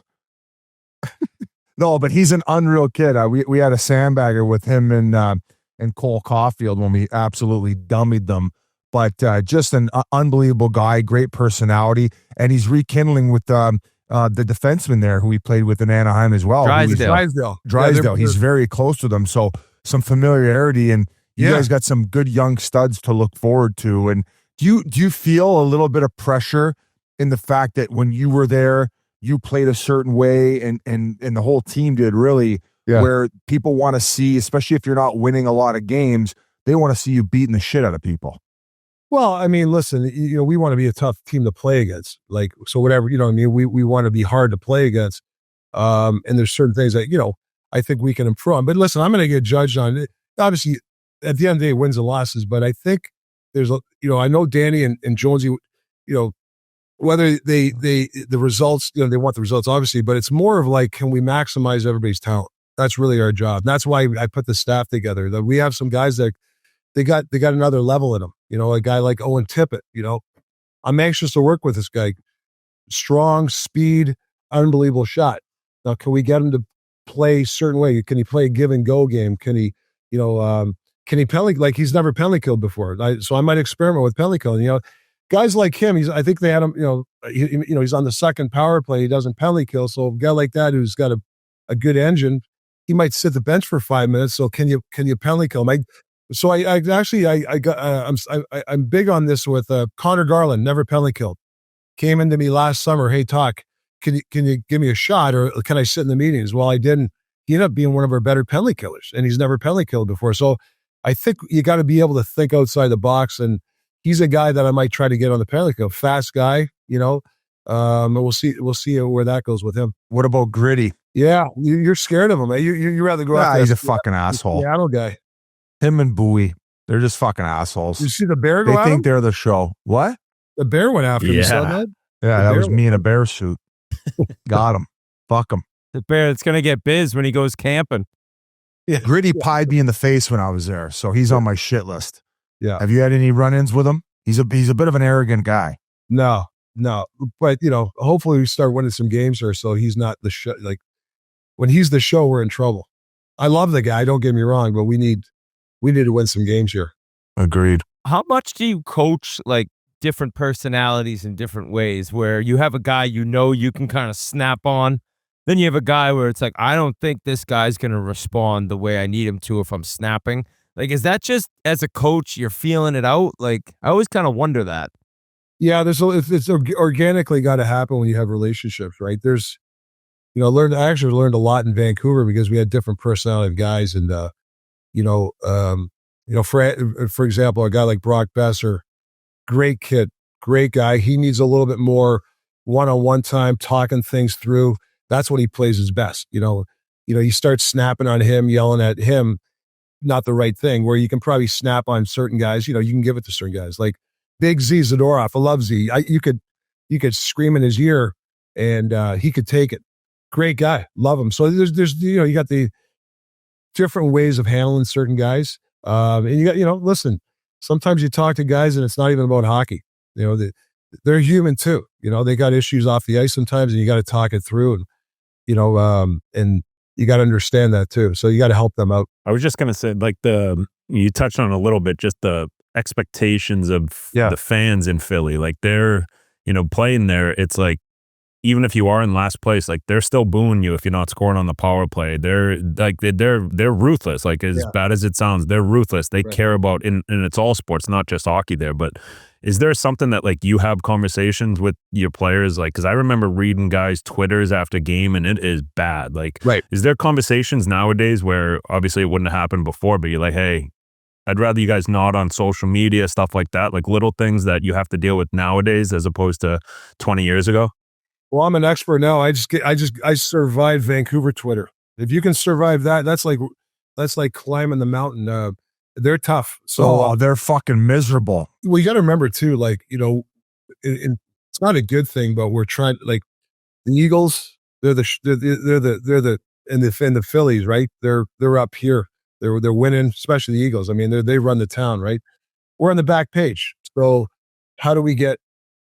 No, but he's an unreal kid. We had a sandbagger with him and Cole Caulfield when we absolutely dummied them. But just an unbelievable guy, great personality, and he's rekindling with the defenseman there who he played with in Anaheim as well. Drysdale. Drysdale. He's very close to them, so some familiarity, and you guys got some good young studs to look forward to. And do you feel a little bit of pressure in the fact that when you were there, you played a certain way, and the whole team did really, where people want to see, especially if you're not winning a lot of games, they want to see you beating the shit out of people. Well, I mean, listen, we want to be a tough team to play against. Like, so whatever, what I mean, we want to be hard to play against. And there's certain things that, I think we can improve on. But listen, I'm going to get judged on it. Obviously, at the end of the day, wins and losses. But I think there's, I know Danny and Jonesy, whether the results, they want the results, obviously, but it's more of like, can we maximize everybody's talent? That's really our job. And that's why I put the staff together. That we have some guys that they got another level in them. A guy like Owen Tippett, I'm anxious to work with this guy. Strong, speed, unbelievable shot. Now, can we get him to play a certain way? Can he play a give and go game? Can he, can he penalty, like he's never penalty killed before. So I might experiment with penalty killing, guys like him, I think they had him, he's on the second power play. He doesn't penalty kill. So a guy like that, who's got a good engine, he might sit the bench for 5 minutes. So can you penalty kill him? So I'm big on this with Connor Garland, never penalty killed. Came into me last summer. Hey, Talk, can you give me a shot, or can I sit in the meetings? Well, I didn't. He ended up being one of our better penalty killers, and he's never penalty killed before. So I think you got to be able to think outside the box, and he's a guy that I might try to get on the penalty kill. Fast guy, and we'll see where that goes with him. What about Gritty? Yeah, you're scared of him. You rather go after he's a fucking asshole. Seattle guy. Him and Bowie, they're just fucking assholes. You see the bear go They at think him? they're the show. What? The bear went after him. You saw that? Yeah, that was me in a bear suit. Got him. Fuck him. The bear that's going to get biz when he goes camping. Yeah. Gritty pied me in the face when I was there, so he's on my shit list. Yeah. Have you had any run-ins with him? He's a bit of an arrogant guy. No. But, hopefully we start winning some games here, so he's not the show. Like, when he's the show, we're in trouble. I love the guy, don't get me wrong, but we need to win some games here. Agreed. How much do you coach, like, different personalities in different ways, where you have a guy you can kind of snap on, then you have a guy where it's like, I don't think this guy's going to respond the way I need him to if I'm snapping? Like, is that just, as a coach, you're feeling it out? Like, I always kind of wonder that. Yeah, it's organically got to happen when you have relationships, right? There's, I actually learned a lot in Vancouver because we had different personality of guys, and for example, a guy like Brock Besser, great kid, great guy. He needs a little bit more one-on-one time, talking things through. That's when he plays his best. You start snapping on him, yelling at him, not the right thing. Where you can probably snap on certain guys. You can give it to certain guys. Like Big Z Zadorov, I love Z. You could scream in his ear, and he could take it. Great guy, love him. So there's you got the different ways of handling certain guys. And you got, listen, sometimes you talk to guys and it's not even about hockey. They're human too. They got issues off the ice sometimes, and you got to talk it through, and, and you got to understand that too. So you got to help them out. I was just going to say, like, you touched on a little bit, just the expectations of the fans in Philly. Like, they're, playing there, it's like, even if you are in last place, like, they're still booing you if you're not scoring on the power play. They're like, they're ruthless. Like, as bad as it sounds, they're ruthless. They care about, and it's all sports, not just hockey there. But is there something that, like, you have conversations with your players? Like, because I remember reading guys' Twitters after game, and it is bad. Like, is there conversations nowadays where obviously it wouldn't have happened before, but you're like, hey, I'd rather you guys not on social media, stuff like that, like little things that you have to deal with nowadays as opposed to 20 years ago? Well, I'm an expert now. I survived Vancouver Twitter. If you can survive that, that's like climbing the mountain. They're tough. So they're fucking miserable. Well, you got to remember too, like, it's not a good thing, but we're trying, like, the Eagles, they're the Phillies, right? They're up here. They're winning, especially the Eagles. I mean, they run the town, right? We're on the back page. So how do we get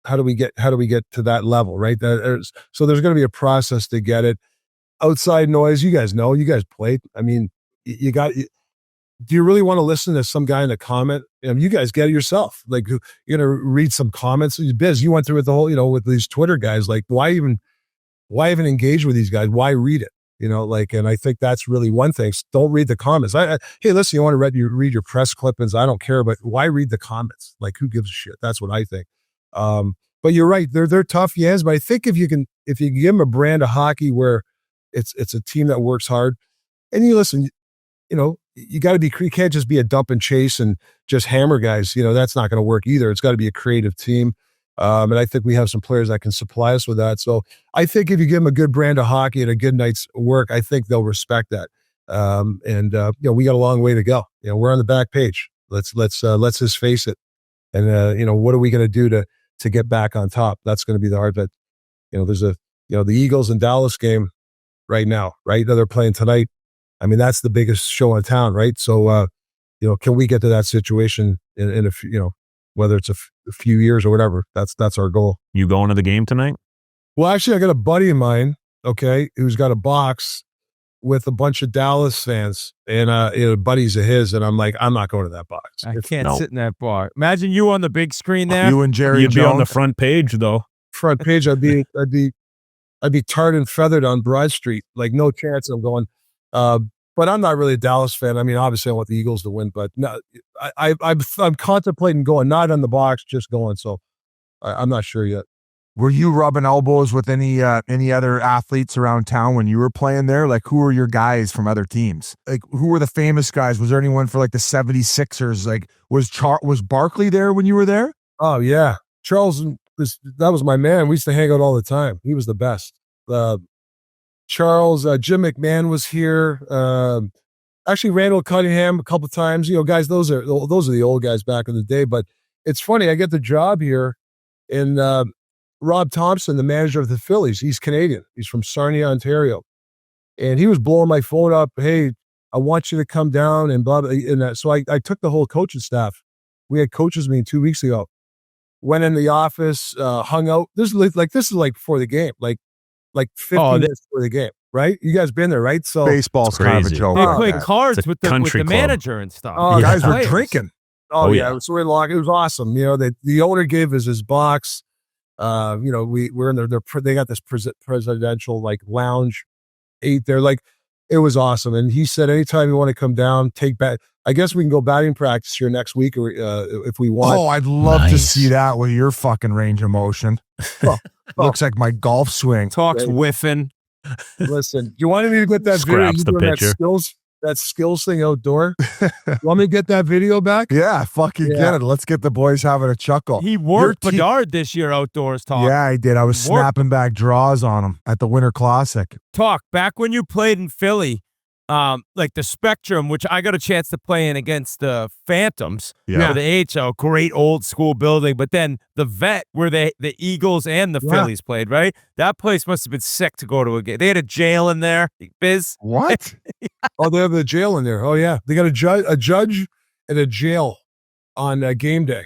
to that level, right? So there's going to be a process to get it. outside noise. You guys know. You guys played. I mean, you got. Do you really want to listen to some guy in a comment? You guys get it yourself. Like, you're gonna read some comments. Biz, you went through it the whole. With these Twitter guys. Like, why even engage with these guys? Why read it? And I think that's really one thing. Don't read the comments. Hey, listen, you want to read your press clippings? I don't care, but why read the comments? Like, who gives a shit? That's what I think. But you're right. They're tough, yes. But I think if you can give them a brand of hockey where it's a team that works hard, and you listen, you got to be. You can't just be a dump and chase and just hammer guys. That's not going to work either. It's got to be a creative team. And I think we have some players that can supply us with that. So I think if you give them a good brand of hockey and a good night's work, I think they'll respect that. We got a long way to go. We're on the back page. Let's just face it. And what are we going to do to get back on top? That's going to be the hard bit. There's the Eagles and Dallas game right now, right? They're playing tonight. I mean, that's the biggest show in town, right? So, can we get to that situation in a few, whether it's a few years or whatever? That's our goal. You going to the game tonight? Well, actually, I got a buddy of mine, okay, who's got a box with a bunch of Dallas fans and buddies of his, and I'm like, I'm not going to that box. I can't sit in that bar. Imagine you on the big screen there. You and Jerry You'd Jones. be on the front page though. Front page, I'd be tarred and feathered on Broad Street. Like, no chance I'm going. But I'm not really a Dallas fan. I mean, obviously I want the Eagles to win, but no, I'm contemplating going, not on the box, just going. So I'm not sure yet. Were you rubbing elbows with any other athletes around town when you were playing there? Like, who were your guys from other teams? Like, who were the famous guys? Was there anyone for like the 76ers? Like, was Barkley there when you were there? Oh yeah, Charles. That was my man. We used to hang out all the time. He was the best. Charles, Jim McMahon was here. Actually, Randall Cunningham a couple of times. Guys, those are the old guys back in the day. But it's funny. I get the job here, and Rob Thompson, the manager of the Phillies, he's Canadian. He's from Sarnia, Ontario, and he was blowing my phone up. Hey, I want you to come down and blah blah. And so I took the whole coaching staff. We had coaches meeting 2 weeks ago. Went in the office, hung out. This is like before the game, like 15 minutes before the game, right? You guys been there, right? So baseball's kind of a joke. They played cards with the country club. manager and stuff. Oh, guys were drinking. Oh yeah. So we're in lock. It was awesome. The owner gave us his box. We're in there. They got this presidential like lounge, ate there. Like, it was awesome. And he said, anytime you want to come down, take back. I guess we can go batting practice here next week, or if we want. Oh, I'd love to see that with your fucking range of motion. Looks like my golf swing. Talks whiffing. Listen, you wanted me to get that video? Scraps the pitcher. That skills thing outdoor. You want me to get that video back? Yeah, fucking get it. Let's get the boys having a chuckle. He worked Bedard this year outdoors, Talk. Yeah, I did. I was snapping back draws on him at the Winter Classic. Talk, back when you played in Philly, like the Spectrum, which I got a chance to play in against the Phantoms for the AHL, great old school building. But then the Vet, where the Eagles and the Phillies played, right? That place must have been sick to go to a game. They had a jail in there, Biz. What? Oh, they have the jail in there. Oh yeah, they got a judge and a jail on game day.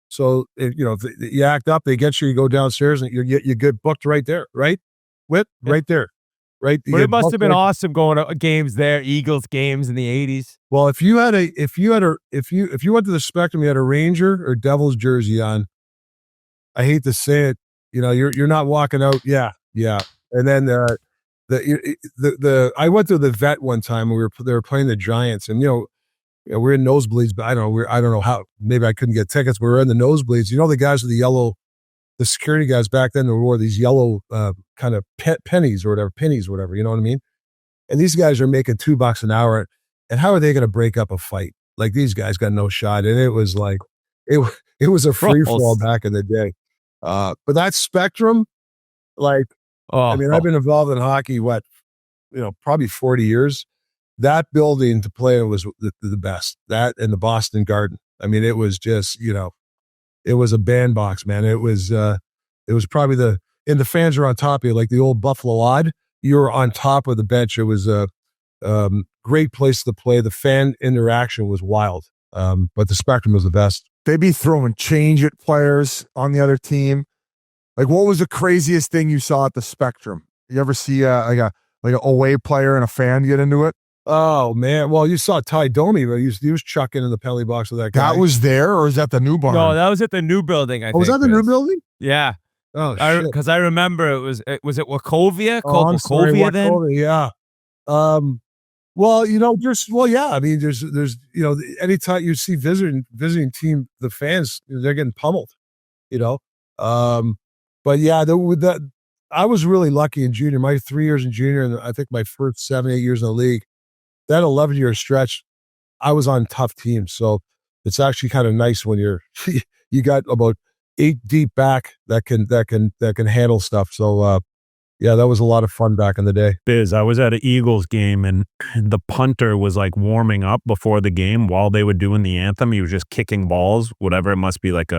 So if you act up, they get you. You go downstairs and you get booked right there, right? Whit, right there. Right, but it must have been awesome going to games there, Eagles games in the 80s. Well, if you went to the Spectrum, you had a Ranger or Devils jersey on. I hate to say it, you're not walking out. Yeah. And then I went to the Vet one time. They were playing the Giants, and we're in nosebleeds, but I don't know how. Maybe I couldn't get tickets. But we're in the nosebleeds. The guys with the yellow. The security guys back then wore these yellow kind of pennies or whatever, you know what I mean? And these guys are making $2 an hour. And how are they going to break up a fight? Like, these guys got no shot. And it was like, it was a free fall back in the day. But that Spectrum, like, I've been involved in hockey, probably 40 years. That building to play in was the best. That and the Boston Garden. I mean, it was just, it was a bandbox, man. It was probably and the fans were on top of you, like the old Buffalo Odd. You were on top of the bench. It was a great place to play. The fan interaction was wild. But the Spectrum was the best. They'd be throwing change at players on the other team. Like, what was the craziest thing you saw at the Spectrum? You ever see a like an away player and a fan get into it? Oh man! Well, you saw Ty Domi, but he was chucking in the penalty box with that guy. That was there, or is that the new barn? No, that was at the new building. I think. Was that the new building? Yeah. Oh shit! Because I remember was it Wachovia? I'm sorry, Wachovia then? Wachovia, yeah. Well, yeah. I mean, there's anytime you see visiting team, the fans, they're getting pummeled. But yeah, I was really lucky in junior. My 3 years in junior, and I think my first 7-8 years in the league. That 11-year stretch, I was on tough teams. So it's actually kind of nice when you got about 8 deep back that can handle stuff. So yeah, that was a lot of fun back in the day. Biz, I was at an Eagles game and the punter was like warming up before the game while they were doing the anthem. He was just kicking balls, whatever. It must be like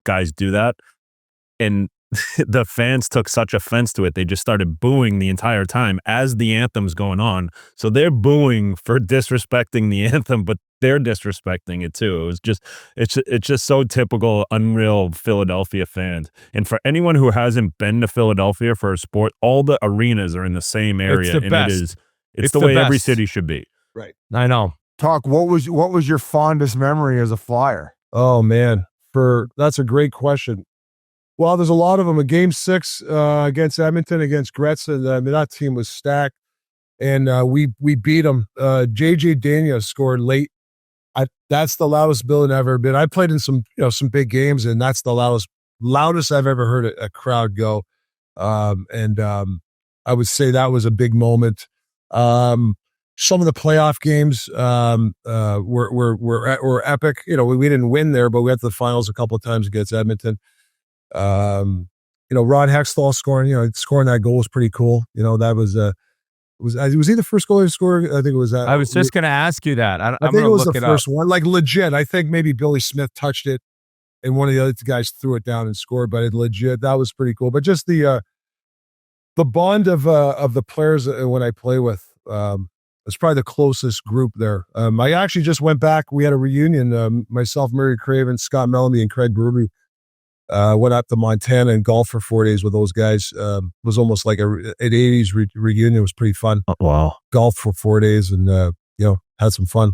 guys do that. And the fans took such offense to it. They just started booing the entire time as the anthem's going on. So they're booing for disrespecting the anthem, but they're disrespecting it too. It was just, it's just so typical, unreal Philadelphia fans. And for anyone who hasn't been to Philadelphia for a sport, all the arenas are in the same area. It's the best. It's the way every city should be. Right. I know. Talk. What was your fondest memory as a Flyer? Oh man, that's a great question. Well, there's a lot of them. A game 6 against Edmonton, against Gretzky. I mean, that team was stacked, and we beat them. JJ Dania scored late. That's the loudest building I've ever been. I played in some big games, and that's the loudest I've ever heard a crowd go. I would say that was a big moment. Some of the playoff games were epic. We didn't win there, but we got to the finals a couple of times against Edmonton. Rod Hextall scoring that goal was pretty cool. That was he the first goal he scored? I think it was that. I was just going to ask you that. I think it was the first one, like legit. I think maybe Billy Smith touched it and one of the other guys threw it down and scored, but it legit, that was pretty cool. But just the bond of the players when I play with, it's probably the closest group there. I actually just went back. We had a reunion, myself, Murray Craven, Scott Mellamy, and Craig Berube. Went up to Montana and golfed for 4 days with those guys. Was almost like an 80s reunion. It was pretty fun. Oh, wow. Golfed for 4 days and, had some fun.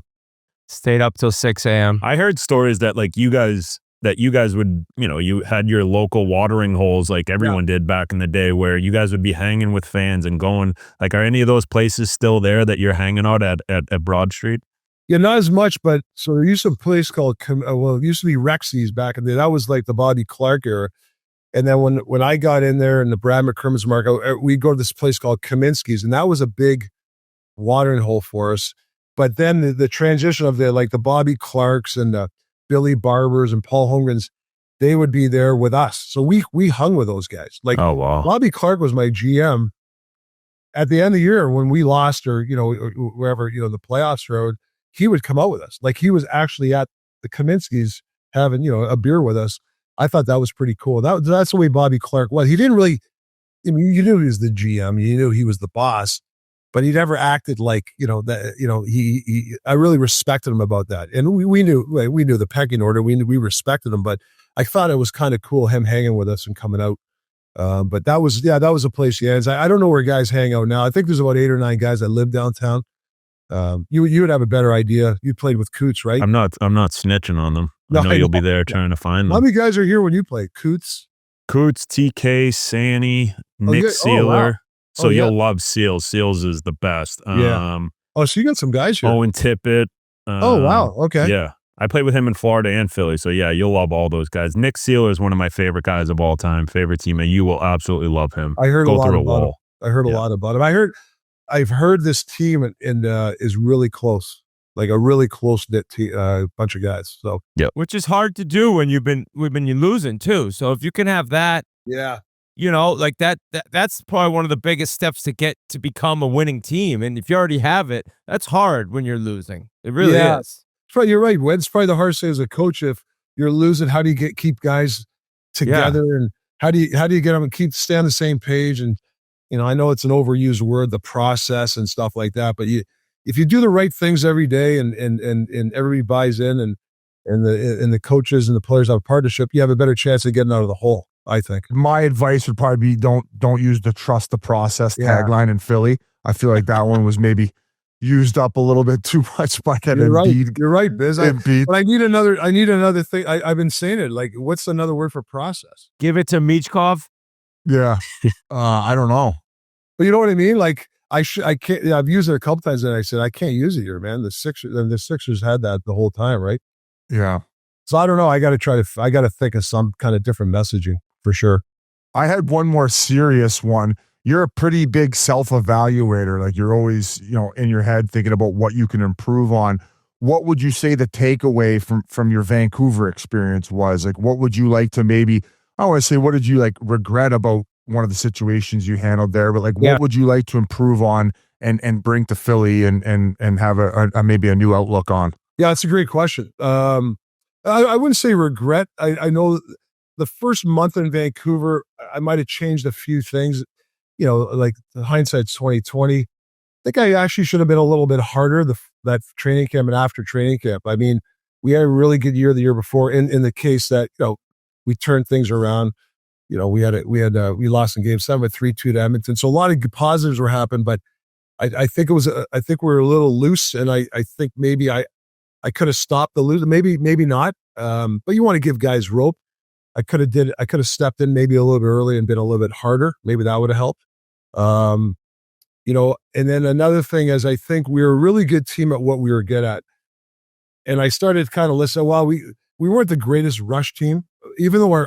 Stayed up till 6 a.m. I heard stories that like you guys would, you had your local watering holes like everyone did back in the day where you guys would be hanging with fans and going, like, are any of those places still there that you're hanging out at Broad Street? Yeah, not as much, but so there used to be a place called, it used to be Rexy's back in the day. That was like the Bobby Clark era. And then when I got in there in the Brad McCrimmons market, we'd go to this place called Kaminsky's, and that was a big watering hole for us. But then the transition of the Bobby Clarks and the Billy Barbers and Paul Holmgrens, they would be there with us. So we hung with those guys. Like, oh, wow. Bobby Clark was my GM. At the end of the year when we lost or wherever, the playoffs road, he would come out with us. Like he was actually at the Kaminsky's having, a beer with us. I thought that was pretty cool. That's the way Bobby Clark was. He didn't really, you knew he was the GM, you knew he was the boss, but he never acted like, I really respected him about that. And we knew the pecking order. We respected him, but I thought it was kind of cool him hanging with us and coming out. But that was a place. Yeah. I don't know where guys hang out now. I think there's about 8 or 9 guys that live downtown. You would have a better idea. You played with Coots, right? I'm not snitching on them. No, I know you'll be there trying to find them. How many guys are here when you play? Coots, TK, Sanny, Nick Sealer. Wow. So you'll love Seals. Seals is the best. Yeah. So you got some guys here. Owen Tippett. Oh, wow. Okay. Yeah. I played with him in Florida and Philly. So yeah, you'll love all those guys. Nick Sealer is one of my favorite guys of all time. Favorite teammate. You will absolutely love him. I heard Go a lot through about him. I heard a lot about him. I've heard this team and is really close, like a really close knit bunch of guys. So yeah, which is hard to do when you're losing too. So if you can have that, like that's probably one of the biggest steps to get to become a winning team. And if you already have it, that's hard when you're losing. It really is. You're right, Whit. It's probably the hardest thing as a coach. If you're losing, how do you keep guys together, and how do you get them and stay on the same page? And I know it's an overused word, the process and stuff like that, but if you do the right things every day and everybody buys in and the coaches and the players have a partnership, you have a better chance of getting out of the hole, I think. My advice would probably be don't use the trust the process tagline in Philly. I feel like that one was maybe used up a little bit too much by that Embiid. You're right, Biz. Embiid. But I need another thing. I've been saying it. Like, what's another word for process? Give it to Michkov. Yeah. I don't know. But you know what I mean? Like, I can't. Yeah, I've used it a couple times, and I said I can't use it here, man. The Sixers had that the whole time, right? Yeah. So I don't know. I got to think of some kind of different messaging for sure. I had one more serious one. You're a pretty big self-evaluator. Like, you're always, in your head thinking about what you can improve on. What would you say the takeaway from your Vancouver experience was? Like, what would you like to maybe, I want to say, what did you like regret about one of the situations you handled there? But like, what would you like to improve on and bring to Philly and have a maybe a new outlook on? Yeah, that's a great question. I wouldn't say regret. I know the first month in Vancouver, I might have changed a few things. Like the hindsight's 2020. I think I actually should have been a little bit harder that training camp and after training camp. I mean, we had a really good year the year before in the case that, we turned things around. We lost in game 7 with 3-2 to Edmonton. So a lot of good positives were happening, but I think I think we were a little loose, and I think maybe I could have stopped the lose. Maybe not. But you want to give guys rope. I could have stepped in maybe a little bit early and been a little bit harder. Maybe that would have helped. And then another thing is, I think we were a really good team at what we were good at. And I started kind of listening. Well, we weren't the greatest rush team, even though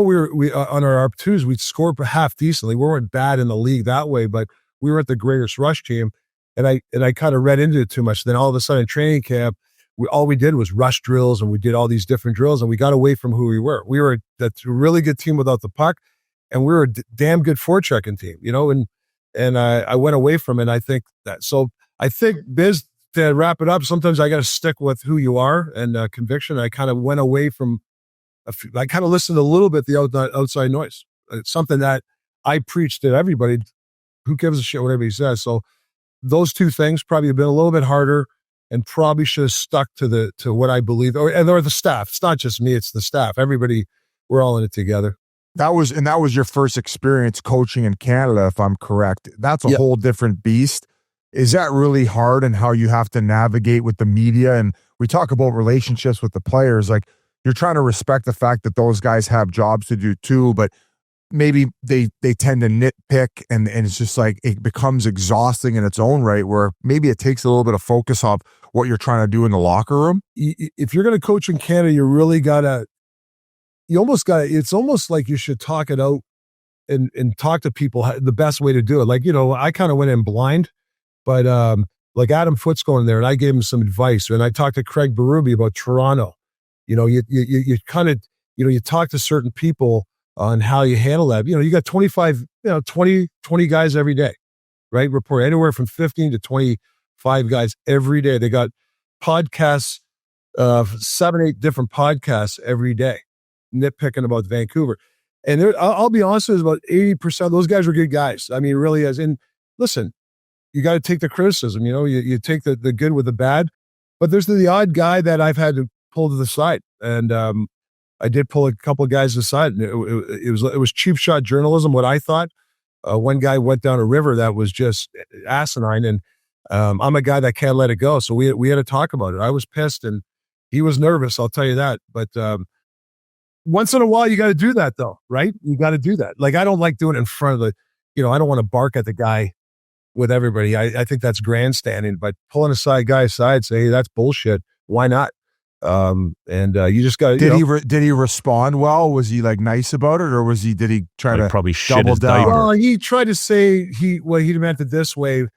we on our opportunities, we'd score half decently. We weren't bad in the league that way, but we weren't the greatest rush team. And I kind of read into it too much. Then all of a sudden in training camp, all we did was rush drills, and we did all these different drills, and we got away from who we were. We were a really good team without the puck, and we were a damn good forechecking team, and I went away from it. I think that, so I think, Biz, to wrap it up, sometimes I got to stick with who you are and conviction. I kind of went away from, I kind of listened a little bit the outside noise. It's something that I preach to everybody. Who gives a shit what everybody says? So those two things probably have been a little bit harder, and probably should have stuck to what I believe, or the staff. It's not just me; it's the staff. Everybody, we're all in it together. That was your first experience coaching in Canada, if I'm correct. That's a whole different beast. Is that really hard, and how you have to navigate with the media? And we talk about relationships with the players. Like, you're trying to respect the fact that those guys have jobs to do too, but maybe they tend to nitpick, and it's just like, it becomes exhausting in its own right, where maybe it takes a little bit of focus off what you're trying to do in the locker room. If you're going to coach in Canada, you really it's almost like you should talk it out and talk to people the best way to do it. Like, I kind of went in blind, but like Adam Foote's going there, and I gave him some advice, and I talked to Craig Berube about Toronto. You kind of, you talk to certain people on how you handle that. You got 25, 20 guys every day, right? Report anywhere from 15 to 25 guys every day. They got podcasts, 7-8 different podcasts every day, nitpicking about Vancouver. And I'll be honest with you, about 80% of those guys are good guys. I mean, really, as in, listen, you got to take the criticism, you take the good with the bad, but there's the odd guy that I've had to pull to the side. And, I did pull a couple of guys aside. And it was cheap shot journalism, what I thought. One guy went down a river that was just asinine, and I'm a guy that can't let it go. So we had to talk about it. I was pissed, and he was nervous, I'll tell you that. But once in a while, you got to do that, though, right? You got to do that. Like, I don't like doing it in front of the, I don't want to bark at the guy with everybody. I think that's grandstanding. But pulling guy aside, say, hey, that's bullshit. Why not? You just got. Did he respond well? Was he like nice about it, or did he try to probably double down? Well, he tried to say he meant it this way.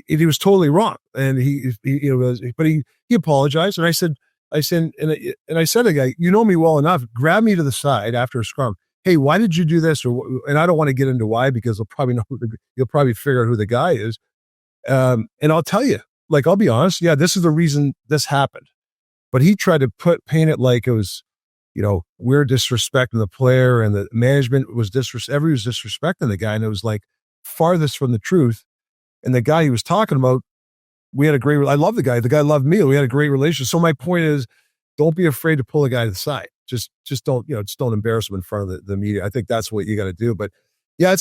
He was totally wrong, and but he apologized, and I said, and I said to the guy, you know me well enough. Grab me to the side after a scrum. Hey, why did you do this? And I don't want to get into why, because you'll probably figure out who the guy is. And I'll tell you, like, I'll be honest. Yeah, this is the reason this happened. But he tried to paint it like it was, we're disrespecting the player, and the management was everybody was disrespecting the guy, and it was like farthest from the truth. And the guy he was talking about, we had I love the guy. The guy loved me. We had a great relationship. So my point is, don't be afraid to pull a guy to the side. Just don't, just don't embarrass him in front of the media. I think that's what you got to do. But Yeah,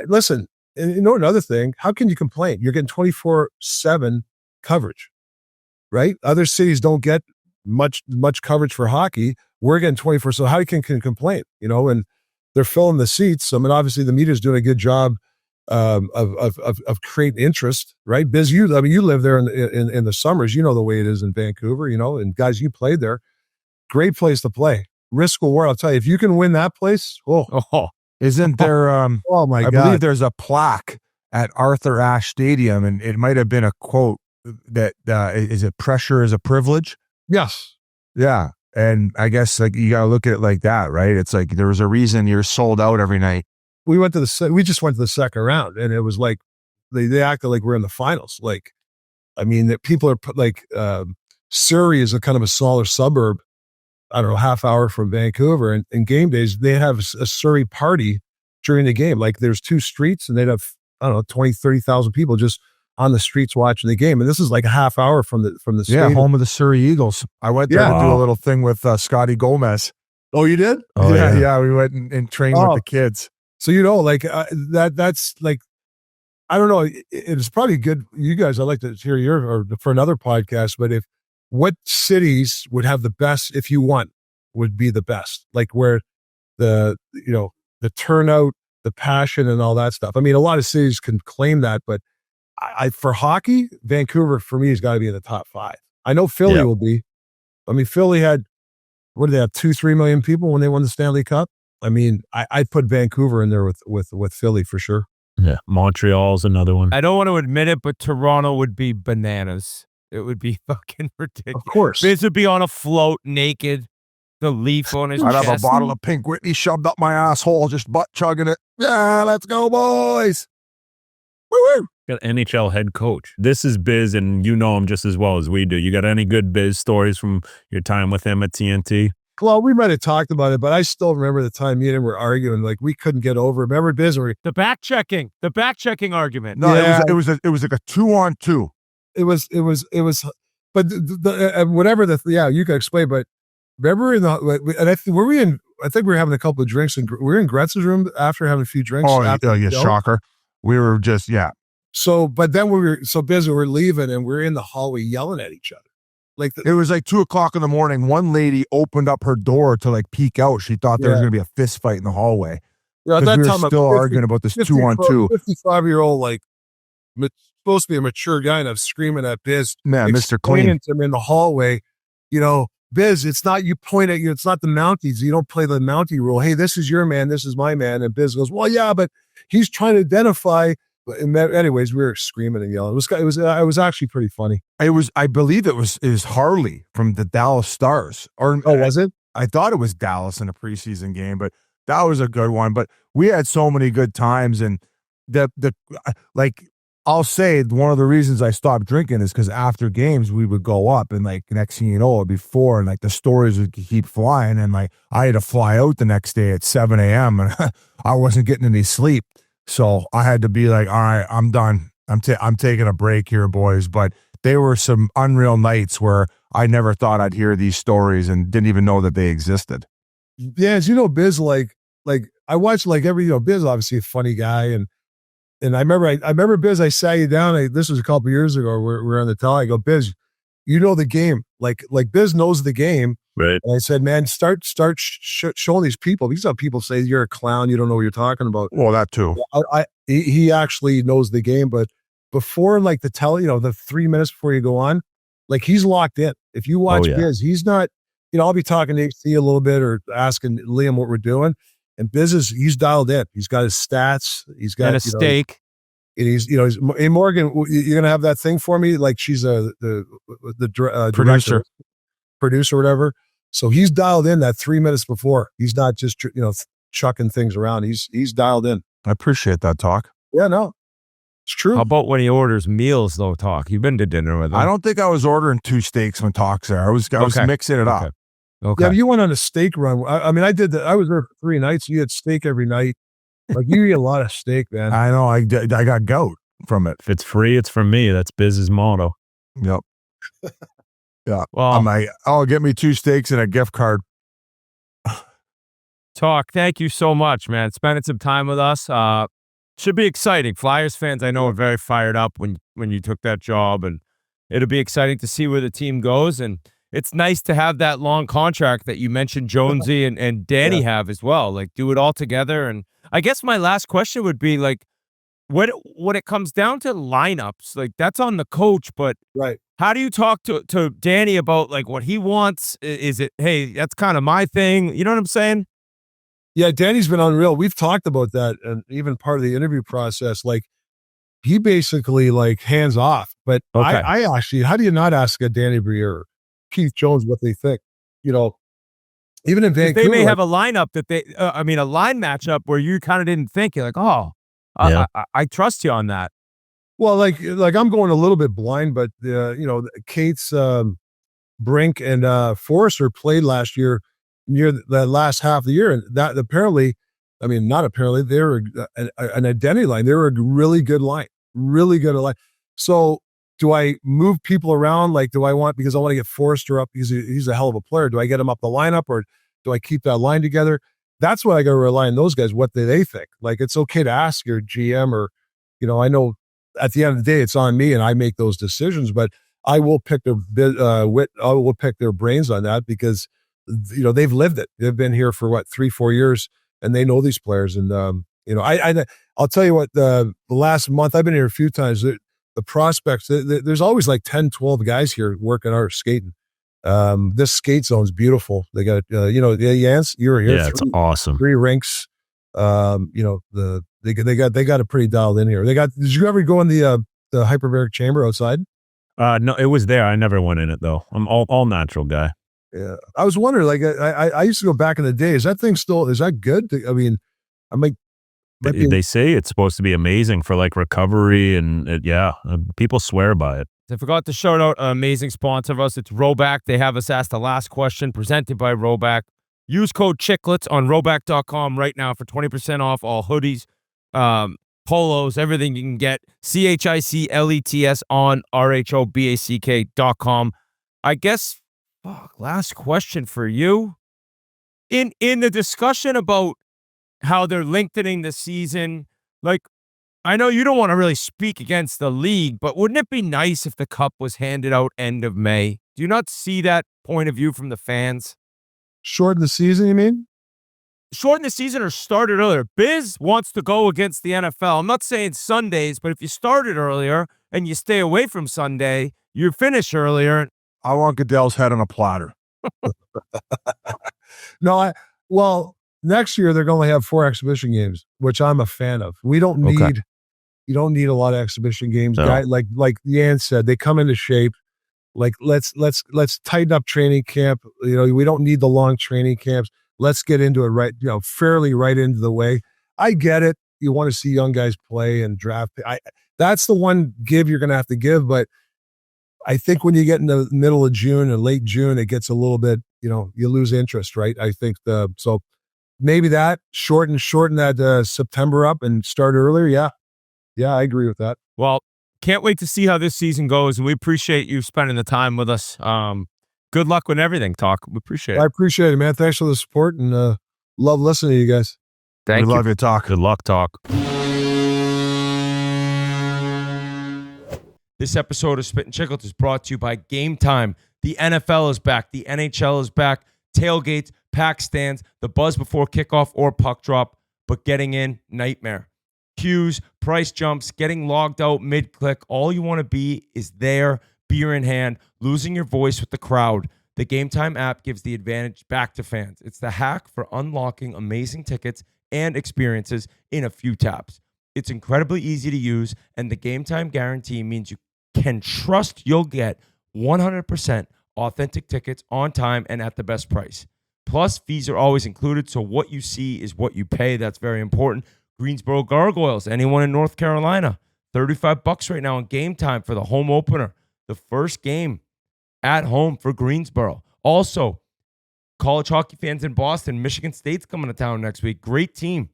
listen, and another thing, how can you complain? You're getting 24/7 coverage, right? Other cities don't get much coverage for hockey. We're getting 24. So how can complain? And they're filling the seats. I mean, obviously the media's doing a good job of creating interest, right? Biz, you live there in the summers. You know the way it is in Vancouver. And guys, you played there. Great place to play. Risk reward. I'll tell you, if you can win that place, isn't there? Oh my I God! believe there's a plaque at Arthur Ashe Stadium, and it might have been a quote that is it pressure is a privilege? Yes. Yeah. And I guess like you gotta look at it like that, right? It's like there was a reason you're sold out every night. We just went to the second round, and it was like they acted like we're in the finals. Like, I mean, that people are like Surrey is a kind of a smaller suburb. I don't know, half hour from Vancouver, and in game days they have a Surrey party during the game. Like there's 2 streets, and they'd have 20,000-30,000 people just on the streets watching the game. And this is like a half hour from the stadium. Yeah, home of the Surrey Eagles. I went there to do a little thing with Scotty Gomez. Oh, you did? Oh, yeah. We went and trained with the kids. So that's like, I don't know. It's probably good. You guys, I'd like to hear or for another podcast. But what cities would have the best if you won would be the best, like where the turnout, the passion, and all that stuff. I mean, a lot of cities can claim that, but for hockey, Vancouver for me has got to be in the top 5. I know Philly will be. I mean, Philly had, what did they have, 2-3 million people when they won the Stanley Cup? I mean, I'd put Vancouver in there with Philly for sure. Yeah, Montreal's another one. I don't want to admit it, but Toronto would be bananas. It would be fucking ridiculous. Of course. Biz would be on a float naked, the leaf on his chest. I'd have a bottle of Pink Whitney shoved up my asshole, just butt chugging it. Yeah, let's go, boys. Woo-woo. Got NHL head coach. This is Biz, and you know him just as well as we do. You got any good Biz stories from your time with him at TNT? Well, we might have talked about it, but I still remember the time me and him were arguing, like we couldn't get over. Remember, Biz? The back checking argument. No, it was like a 2-on-2. It was, but whatever you can explain. But remember I think we were having a couple of drinks, and we were in Gretz's room after having a few drinks. Oh, yeah, shocker. We were just So, but then we were so busy, we're leaving, and we're in the hallway yelling at each other. Like it was like 2:00 in the morning. One lady opened up her door to like peek out. She thought there was going to be a fist fight in the hallway. Yeah, at that we were time, still arguing about this 2-on-2. 55-year-old, like supposed to be a mature guy, and I'm screaming at Biz. Man, Mr. Clean. To him in the hallway, Biz, it's not you point at you. It's not the Mounties. You don't play the Mountie rule. Hey, this is your man. This is my man. And Biz goes, well, yeah, but he's trying to identify. Anyways, we were screaming and yelling. It was actually pretty funny. I believe it was Harley from the Dallas Stars. Was it? I thought it was Dallas in a preseason game, but that was a good one. But we had so many good times, and I'll say one of the reasons I stopped drinking is because after games we would go up, and like next thing you know, it'd be 4, and like the stories would keep flying, and like I had to fly out the next day at 7 a.m. and I wasn't getting any sleep. So I had to be like, all right, I'm done. I'm taking a break here, boys. But they were some unreal nights where I never thought I'd hear these stories and didn't even know that they existed. Yeah, as you know, Biz, like I watched like every, Biz obviously a funny guy, and I remember Biz, I sat you down. This was a couple years ago. We're on the tele. I go, Biz, you know the game. Like Biz knows the game. Right. And I said, man, start showing these people. These are people say you're a clown. You don't know what you're talking about. Well, that too. He actually knows the game, but before like the tele, the 3 minutes before you go on, like he's locked in. If you watch Biz, he's not, I'll be talking to you a little bit or asking Liam what we're doing. And Biz he's dialed in. He's got his stats. He's got a steak. And he's, hey, Morgan, you're going to have that thing for me? Like she's the Producer. Producer, whatever. So he's dialed in that 3 minutes before. He's not just, chucking things around. He's dialed in. I appreciate that talk. Yeah, no, it's true. How about when he orders meals though, Talk? You've been to dinner with him. I don't think I was ordering 2 steaks when Talk's there. I was mixing it up. Okay. Yeah, but you went on a steak run. I mean, I did that. I was there for 3 nights. You had steak every night. Like you eat a lot of steak, man. I know. I got gout from it. If it's free, it's for me. That's Biz's motto. Yep. Yeah. Well, I'm like, get me 2 steaks and a gift card. Talk, thank you so much, man. Spending some time with us. Should be exciting. Flyers fans, I know, are very fired up when you took that job, and it'll be exciting to see where the team goes. And it's nice to have that long contract that you mentioned Jonesy and Danny have as well. Like, do it all together. And I guess my last question would be, like, when it comes down to lineups, like, that's on the coach, but Right. how do you talk to Danny about, like, what he wants? Is it, hey, that's kind of my thing? You know what I'm saying? Yeah, Danny's been unreal. We've talked about that, and even part of the interview process. Like, he basically, like, hands off. But Okay. I actually, how do you not ask a Danny Briere, Keith Jones, what they think? You know, even in Vancouver, They may have a lineup that a line matchup where you kind of didn't think. You're like, oh, I trust you on that. well, like I'm going a little bit blind, but you know, Kate's Brink and Forrester played last year near the last half of the year, and that apparently, I mean, not apparently, they were an identity line. They were a really good line. So do I move people around? Like, do I want, because I want to get Forrester up because he's a hell of a player. Do I get him up the lineup, or do I keep that line together? That's what I got to rely on those guys. What do they think? Like, it's okay to ask your GM, or, you know, I know at the end of the day, it's on me and I make those decisions, but I will pick their Whit. I will pick their brains on that because, you know, they've lived it. They've been here for 3-4 years, and they know these players. And you know, I'll tell you what. The last month, I've been here a few times. The prospects, there's always like 10, 12 guys here working or skating. This skate zone's beautiful. They got, you know, Jans, you're here. Yeah, it's awesome. 3 rinks. You know, they got it pretty dialed in here. Did you ever go in the hyperbaric chamber outside? No, it was there. I never went in it though. I'm all natural guy. Yeah, I was wondering. Like, I used to go back in the day. Is that thing still? Is that good? I mean, I might They say it's supposed to be amazing for like recovery, and people swear by it. I forgot to shout out an amazing sponsor of us. It's Roback. They have us ask the last question, presented by Roback. Use code Chiclets on roback.com right now for 20% off all hoodies, polos, everything you can get. CHICLETS on RHOBACK.com. I guess, last question for you. In the discussion about how they're lengthening the season, like, I know you don't want to really speak against the league, but wouldn't it be nice if the cup was handed out end of May? Do you not see that point of view from the fans? shorten the season, you mean? Shorten the season or start it earlier. Biz wants to go against the NFL. I'm not saying Sundays, but if you start it earlier and you stay away from Sunday, you finish earlier. I want Goodell's head on a platter. Well, next year they're going to have 4 exhibition games, which I'm a fan of. We don't need, you don't need a lot of exhibition games. No. Like Yan said, they come into shape. Like, let's tighten up training camp. You know, we don't need the long training camps. Let's get into it fairly right into the way. I get it. You want to see young guys play and draft. That's the one give you're going to have to give. But I think when you get in the middle of June and late June, it gets a little bit, you lose interest, right? I think so maybe that shorten that September up and start earlier. Yeah, I agree with that. Well, can't wait to see how this season goes, and we appreciate you spending the time with us. Good luck with everything, Talk. We appreciate it. I appreciate it, man. Thanks for the support, and love listening to you guys. We love you, Talk. Good luck, Talk. This episode of Spittin Chiclets is brought to you by Game Time. The NFL is back. The NHL is back. Tailgates, pack stands, the buzz before kickoff or puck drop, but getting in, nightmare. Queues, price jumps, getting logged out mid-click. All you want to be is there, beer in hand, losing your voice with the crowd. The Game Time app gives the advantage back to fans. It's the hack for unlocking amazing tickets and experiences in a few taps. It's incredibly easy to use, and the Game Time guarantee means you can trust you'll get 100% authentic tickets on time and at the best price. Plus, fees are always included, so what you see is what you pay. That's very important. Greensboro Gargoyles, anyone in North Carolina, $35 right now on Game Time for the home opener. The first game at home for Greensboro. Also, college hockey fans in Boston, Michigan State's coming to town next week. Great team.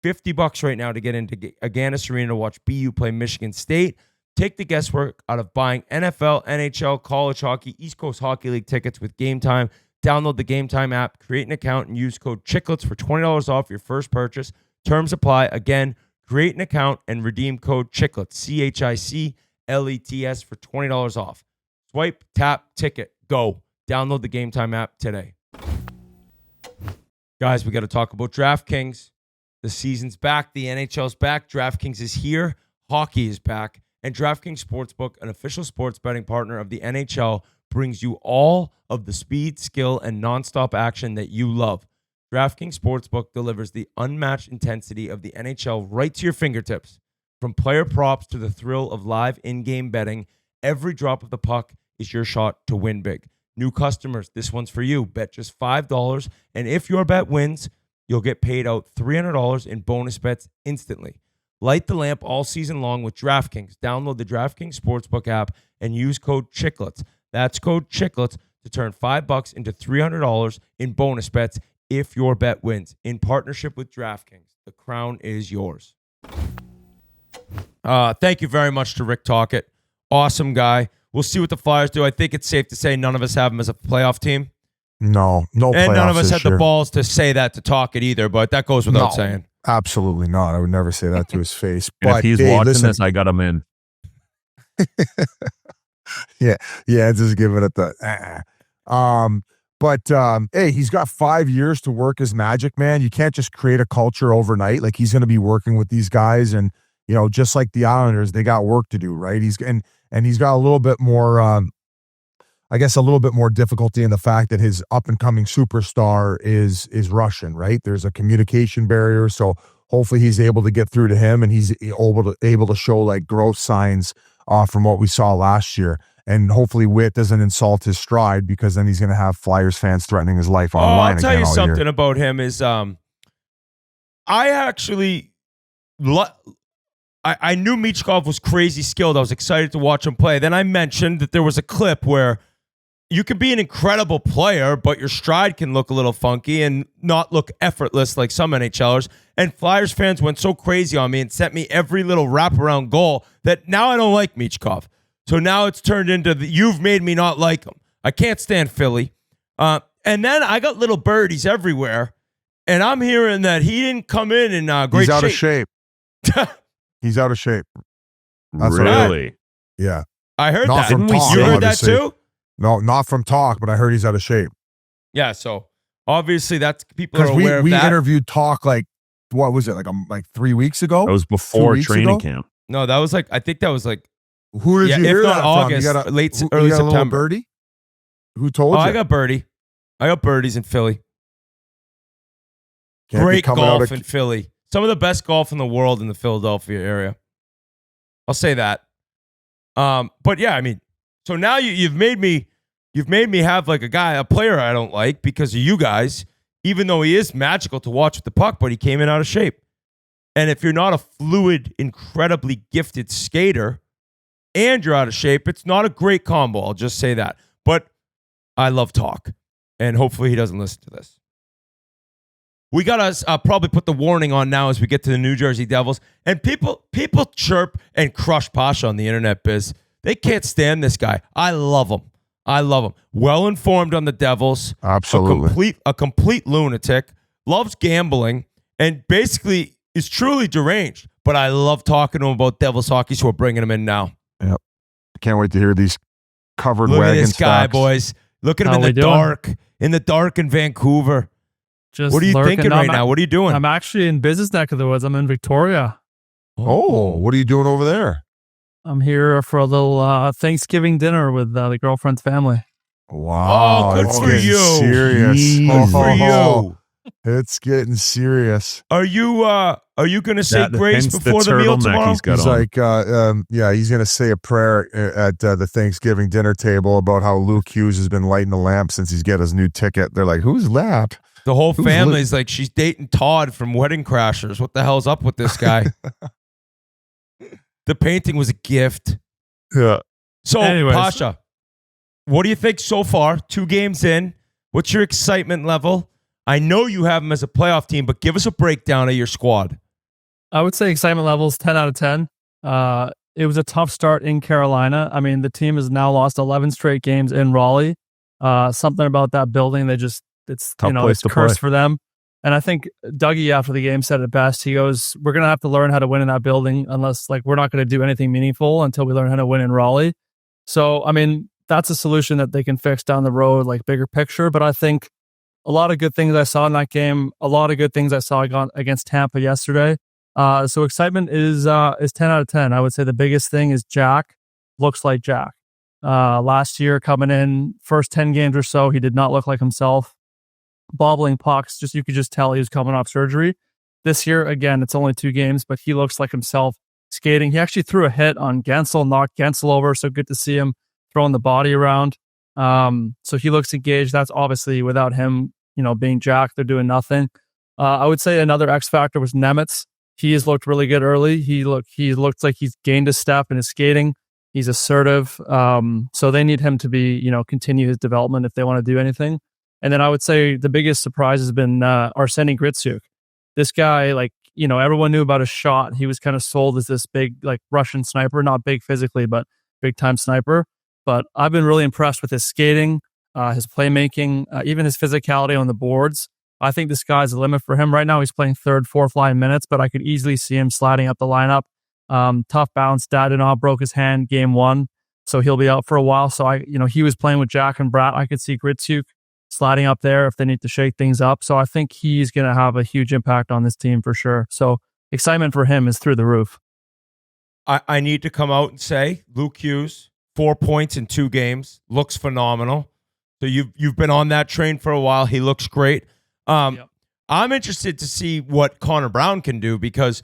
$50 right now to get into Agganis Arena to watch BU play Michigan State. Take the guesswork out of buying NFL, NHL, college hockey, East Coast Hockey League tickets with Game Time. Download the Game Time app, create an account, and use code Chiclets for $20 off your first purchase. Terms apply. Again, create an account and redeem code Chiclets, CHICLETS, for $20 off. Swipe, tap, ticket, go. Download the Game Time app today. Guys, we got to talk about DraftKings. The season's back. The NHL's back. DraftKings is here. Hockey is back. And DraftKings Sportsbook, an official sports betting partner of the NHL, brings you all of the speed, skill, and nonstop action that you love. DraftKings Sportsbook delivers the unmatched intensity of the NHL right to your fingertips. From player props to the thrill of live in-game betting, every drop of the puck is your shot to win big. New customers, this one's for you. Bet just $5, and if your bet wins, you'll get paid out $300 in bonus bets instantly. Light the lamp all season long with DraftKings. Download the DraftKings Sportsbook app and use code Chiclets. That's code Chiclets to turn $5 into $300 in bonus bets if your bet wins. In partnership with DraftKings, the crown is yours. Thank you very much to Rick Tocchet. Awesome guy. We'll see what the Flyers do. I think it's safe to say none of us have them as a playoff team. No And none of us had year. the balls to say that to Tocchet either, but that goes without saying. Absolutely not. I would never say that to his face. And But if he's Dave, watching listen, this, I got him in. yeah, just give it at the. Hey, he's got 5 years to work his magic, man. You can't just create a culture overnight. Like, he's going to be working with these guys, and just like the Islanders, they got work to do, right? He's got a little bit more, I guess, a little bit more difficulty in the fact that his up and coming superstar is Russian, right? There's a communication barrier, so hopefully he's able to get through to him, and he's able to show like growth signs from what we saw last year. And hopefully Whit doesn't insult his stride, because then he's going to have Flyers fans threatening his life online. I'll tell you something about him is I actually I knew Michkov was crazy skilled. I was excited to watch him play. Then I mentioned that there was a clip where you can be an incredible player, but your stride can look a little funky and not look effortless like some NHLers. And Flyers fans went so crazy on me and sent me every little wraparound goal that now I don't like Michkov. So now it's turned into you've made me not like him. I can't stand Philly. And then I got little birdies everywhere, and I'm hearing that he didn't come in great shape. He's out of shape. He's out of shape. That's Really? Yeah. I heard Not that. from talk, You heard that obviously. too? No, not from talk, but I heard he's out of shape. Yeah, so obviously that's people are Because aware of we that. interviewed Talk like 3 weeks ago. That was before 2 weeks training ago? camp. No, that was I think that was Who did you hear if not that August, from? You got early you got a little September. birdie? Who told you? I got birdie. I got birdies in Philly. Can't be Great coming out golf of- in Philly. Some of the best golf in the world in the Philadelphia area. I'll say that. But yeah, I mean, so now you've made me have like a player I don't like because of you guys, even though he is magical to watch with the puck, but he came in out of shape. And if you're not a fluid, incredibly gifted skater and you're out of shape, it's not a great combo. I'll just say that. But I love Talk, and hopefully he doesn't listen to this. We got to probably put the warning on now as we get to the New Jersey Devils. And people chirp and crush Pasha on the internet, Biz. They can't stand this guy. I love him. Well informed on the Devils. Absolutely. A complete lunatic. Loves gambling. And basically is truly deranged. But I love talking to him about Devils hockey, so we're bringing him in now. Yep. Can't wait to hear these covered Look at wagon this guy, stacks. boys. Look at him How in the we doing? dark. In the dark in Vancouver. Just What are you lurking. thinking No, right now? What are you doing? I'm actually in business neck of the woods. I'm in Victoria. Oh, what are you doing over there? I'm here for a little Thanksgiving dinner with the girlfriend's family. Wow. Oh, good it's for getting you. Serious. Good for you. It's getting serious. Are you going to say That- grace hence the before the meal turtleneck tomorrow? he's got He's on. like, he's going to say a prayer at the Thanksgiving dinner table about how Luke Hughes has been lighting the lamp since he's got his new ticket. They're like, who's that? The whole Who's family's like, she's dating Todd from Wedding Crashers. What the hell's up with this guy? The painting was a gift. Yeah. So, Anyways. Pasha, what do you think so far? 2 games in. What's your excitement level? I know you have them as a playoff team, but give us a breakdown of your squad. I would say excitement levels 10 out of 10. It was a tough start in Carolina. I mean, the team has now lost 11 straight games in Raleigh. Something about that building, it's Tough place it's to cursed play. for them. And I think Dougie after the game said it best. He goes, "We're gonna have to learn how to win in that building, unless like we're not going to do anything meaningful until we learn how to win in Raleigh." So I mean, that's a solution that they can fix down the road, like bigger picture. But I think a lot of good things I saw in that game, a lot of good things I saw against Tampa yesterday. So excitement is 10 out of 10. I would say the biggest thing is Jack looks like Jack. Last year coming in, first 10 games or so, he did not look like himself. Bobbling pucks, you could just tell he was coming off surgery. This year, again, it's only 2 games, but he looks like himself skating. He actually threw a hit on Gensel, knocked Gensel over, so good to see him throwing the body around. So he looks engaged. That's obviously without him, being Jack, they're doing nothing. I would say another X factor was Nemitz. He has looked really good early. He looks like he's gained a step in his skating. He's assertive. So they need him to be, continue his development if they want to do anything. And then I would say the biggest surprise has been Arseny Gritsuk. This guy, everyone knew about his shot. He was kind of sold as this big, Russian sniper, not big physically, but big time sniper. But I've been really impressed with his skating, his playmaking, even his physicality on the boards. I think the sky's the limit for him. Right now, he's playing third, fourth line minutes, but I could easily see him sliding up the lineup. Tough bounce. Dadonov broke his hand game 1, so he'll be out for a while. So he was playing with Jack and Bratt. I could see Gritsuk sliding up there if they need to shake things up. So I think he's going to have a huge impact on this team for sure. So excitement for him is through the roof. I need to come out and say Luke Hughes, 4 points in 2 games, looks phenomenal. So you've been on that train for a while. He looks great. Yep. I'm interested to see what Connor Brown can do, because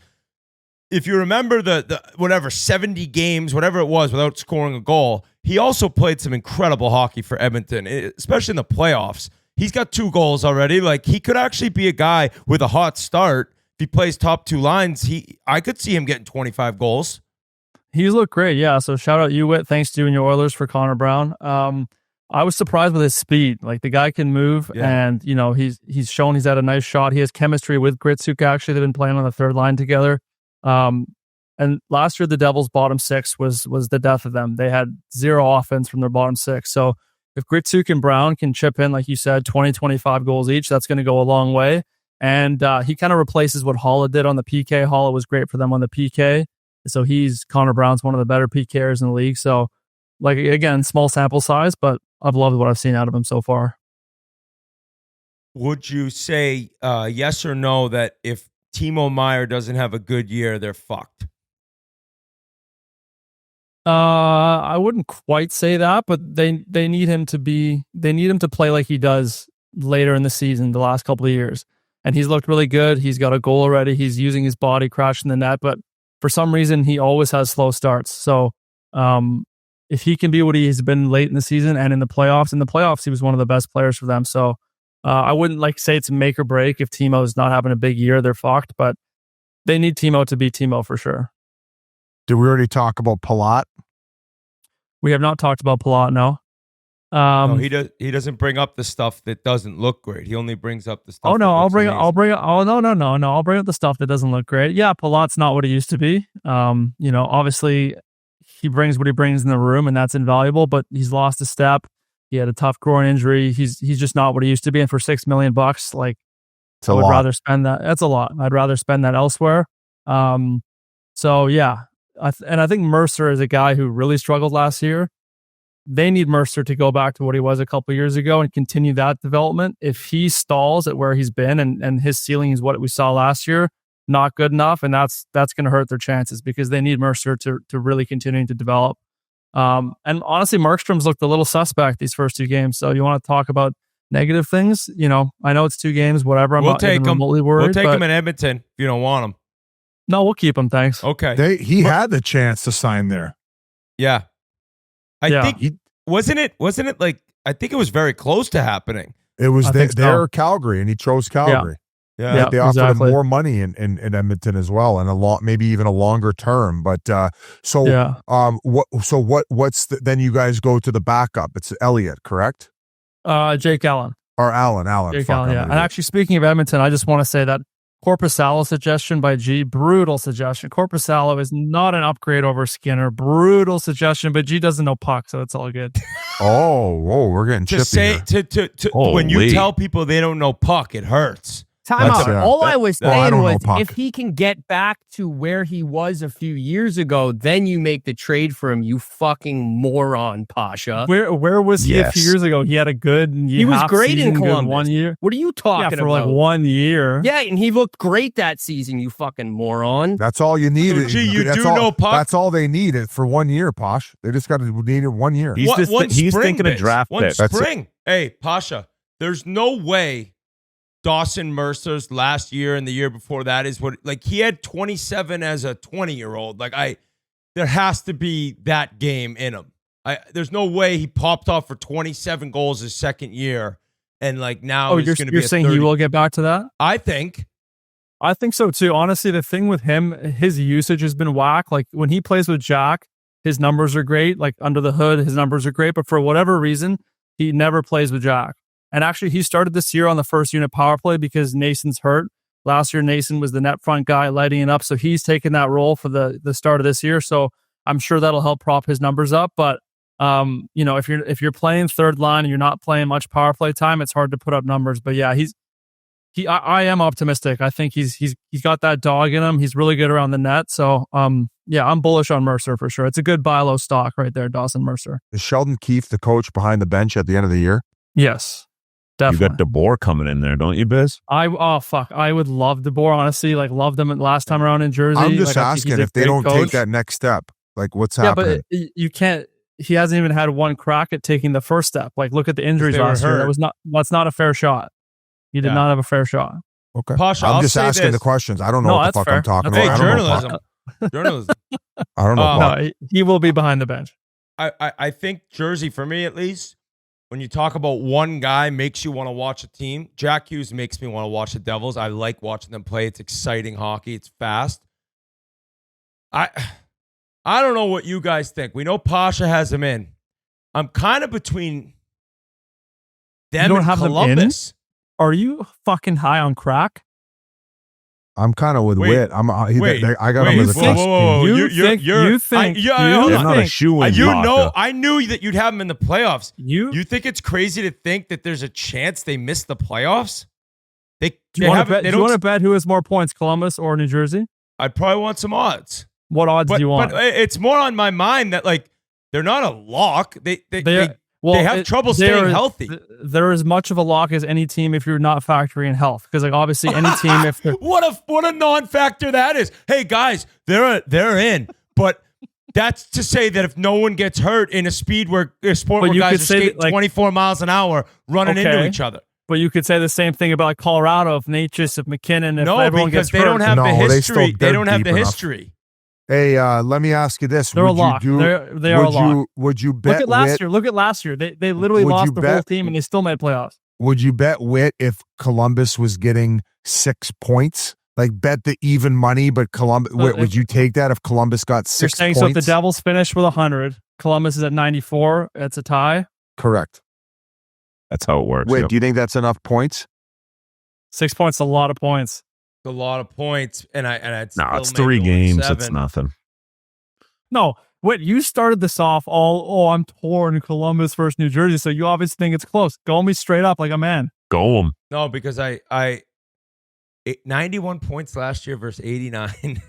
if you remember the 70 games, whatever it was, without scoring a goal, he also played some incredible hockey for Edmonton, especially in the playoffs. He's got 2 goals already. He could actually be a guy with a hot start. If he plays top 2 lines, I could see him getting 25 goals. He's looked great, yeah. So shout out you, Whit. Thanks to you and your Oilers for Connor Brown. I was surprised with his speed. The guy can move, and he's shown he's had a nice shot. He has chemistry with Gritsuk. Actually, they've been playing on the third line together. And last year, the Devils' bottom 6 was the death of them. They had 0 offense from their bottom 6. So if Gritsuk and Brown can chip in, like you said, 20, 25 goals each, that's going to go a long way. And he kind of replaces what Holla did on the PK. Holla was great for them on the PK. So Connor Brown's one of the better PKers in the league. So, again, small sample size, but I've loved what I've seen out of him so far. Would you say yes or no that if Timo Meier doesn't have a good year, they're fucked? I wouldn't quite say that, but they need him to play like he does later in the season, the last couple of years. And he's looked really good. He's got a goal already. He's using his body, crashing the net, but for some reason he always has slow starts. So if he can be what he's been late in the season and in the playoffs he was one of the best players for them. So I wouldn't say it's make or break. If Timo's not having a big year, they're fucked, but they need Timo to be Timo for sure. Did we already talk about Palat? We have not talked about Palat, no. No, he doesn't bring up the stuff that doesn't look great. He only brings up the stuff. Oh no, I'll bring up the stuff that doesn't look great. Yeah, Palat's not what he used to be. Obviously he brings what he brings in the room, and that's invaluable, but he's lost a step. He had a tough groin injury. He's just not what he used to be. And for $6 million, I would rather spend that. That's a lot. I'd rather spend that elsewhere. So yeah. I think Mercer is a guy who really struggled last year. They need Mercer to go back to what he was a couple years ago and continue that development. If he stalls at where he's been and his ceiling is what we saw last year, not good enough, and that's going to hurt their chances, because they need Mercer to really continue to develop. And honestly, Markstrom's looked a little suspect these first 2 games. So you want to talk about negative things? I know it's 2 games, whatever. I'm not even remotely worried. We'll take him in Edmonton if you don't want him. No, we'll keep him. Thanks. Okay. He had the chance to sign there. Yeah. I think wasn't it I think it was very close to happening. It was there or Calgary, and he chose Calgary. Yeah. They offered him more money in Edmonton as well, and maybe even a longer term. But then you guys go to the backup. It's Elliott, correct? Jake Allen. Or Allen. Jake Allen, yeah. And actually, speaking of Edmonton, I just want to say that Corpusalo suggestion by G. Brutal suggestion. Corpusalo is not an upgrade over Skinner. Brutal suggestion, but G doesn't know puck, so it's all good. We're getting To chippy say here. to when you tell people they don't know puck, it hurts. Time That's- out. All I was I saying don't know was puck. if he can get back to where he was a few years ago, then you make the trade for him, you fucking moron, Pasha. Where was he a few Yes. years ago? He had a good He was half great in season, good Columbus. 1 year. What are you talking Yeah, for about? like 1 year. Yeah, and he looked great that season, you fucking moron. That's all you need. So, gee, you That's do all, know puck? That's all they need it for 1 year, Posh. They just got to need it 1 year. He's just he's thinking of draft One picks. spring. Hey, Pasha, there's no way Dawson Mercer's last year and the year before that is what, like, he had 27 as a 20-year-old. Like, there has to be that game in him. There's no way he popped off for 27 goals his second year and, like, now he's going to be you're saying he will get back to that? I think so too. Honestly, the thing with him, his usage has been whack. Like when he plays with Jack, his numbers are great. Like under the hood, his numbers are great. But for whatever reason, he never plays with Jack. And actually, he started this year on the first unit power play because Nason's hurt. Last year, Nason was the net front guy lighting it up. So he's taken that role for the start of this year. So I'm sure that'll help prop his numbers up. But if you're playing third line and you're not playing much power play time, it's hard to put up numbers. But yeah, I am optimistic. I think he's got that dog in him. He's really good around the net. So yeah, I'm bullish on Mercer for sure. It's a good buy low stock right there, Dawson Mercer. Is Sheldon Keefe the coach behind the bench at the end of the year? Yes. You Definitely. got DeBoer coming in there, don't you, Biz? I would love DeBoer, honestly. Like loved him last time around in Jersey. I'm just Like, I think he's asking a if they great don't coach. take that next step. Like what's Yeah, happening? but you can't. He hasn't even had one crack at taking the first step. Like look at the injuries They were last year. hurt. That's not a fair shot. He did Yeah. not have a fair shot. Okay. Pasha, I'm I'll just say asking this. the questions. I don't know No, what the that's fuck fair. I'm talking That's about. Hey, I don't know journalism. puck. Journalism. I don't know puck. No, he will be behind the bench. I think Jersey, for me at least, when you talk about one guy makes you want to watch a team, Jack Hughes makes me want to watch the Devils. I like watching them play. It's exciting hockey. It's fast. I don't know what you guys think. We know Pasha has him in. I'm kind of between them You don't and have them in? Columbus. Are you fucking high on crack? I'm kind of with Wait, Whit. I got him as a whoa, first whoa, team. You think- You're not a think- shoe-in, You Pasha. know, I knew that you'd have them in the playoffs. You You think it's crazy to think that there's a chance they miss the playoffs? do you want to bet who has more points, Columbus or New Jersey? I'd probably want some odds. What odds But, do you want? but it's more on my mind that, like, they're not a lock. They have trouble staying healthy. They're as much of a lock as any team if you're not factoring in health. Because like obviously any team if they're what a non-factor that is. Hey guys, they're in, but that's to say that if no one gets hurt in a sport where But guys you are could say skating that, like- 24 miles an hour running into Okay. each other. but you could say the same thing about like Colorado, if Natchez, if McKinnon, if No, everyone because gets they don't hurt. have No, the they history. They they're don't have deep the enough. history. Hey, let me ask you this: They're a would lock. you do? They are a lock. Would you bet Look at last Whit? year. Look at last year. They literally Would lost you the whole bet- team and they still made playoffs. Would you bet Whit if Columbus was getting 6 points? Like bet the even money, but Columbus. So Would you take that if Columbus got 6 You're saying points? so if the Devils finish with 100, Columbus is at 94, it's a tie. Correct. That's how it works. Wait, yep. do you think that's enough points? 6 points is a lot of points. A lot of points, and it's No, it's 3 games. It's nothing. No, Whit, you started this off I'm torn Columbus versus New Jersey, so you obviously think it's close. Go me straight up like a man. Go 'em. No, because 91 points last year versus 89.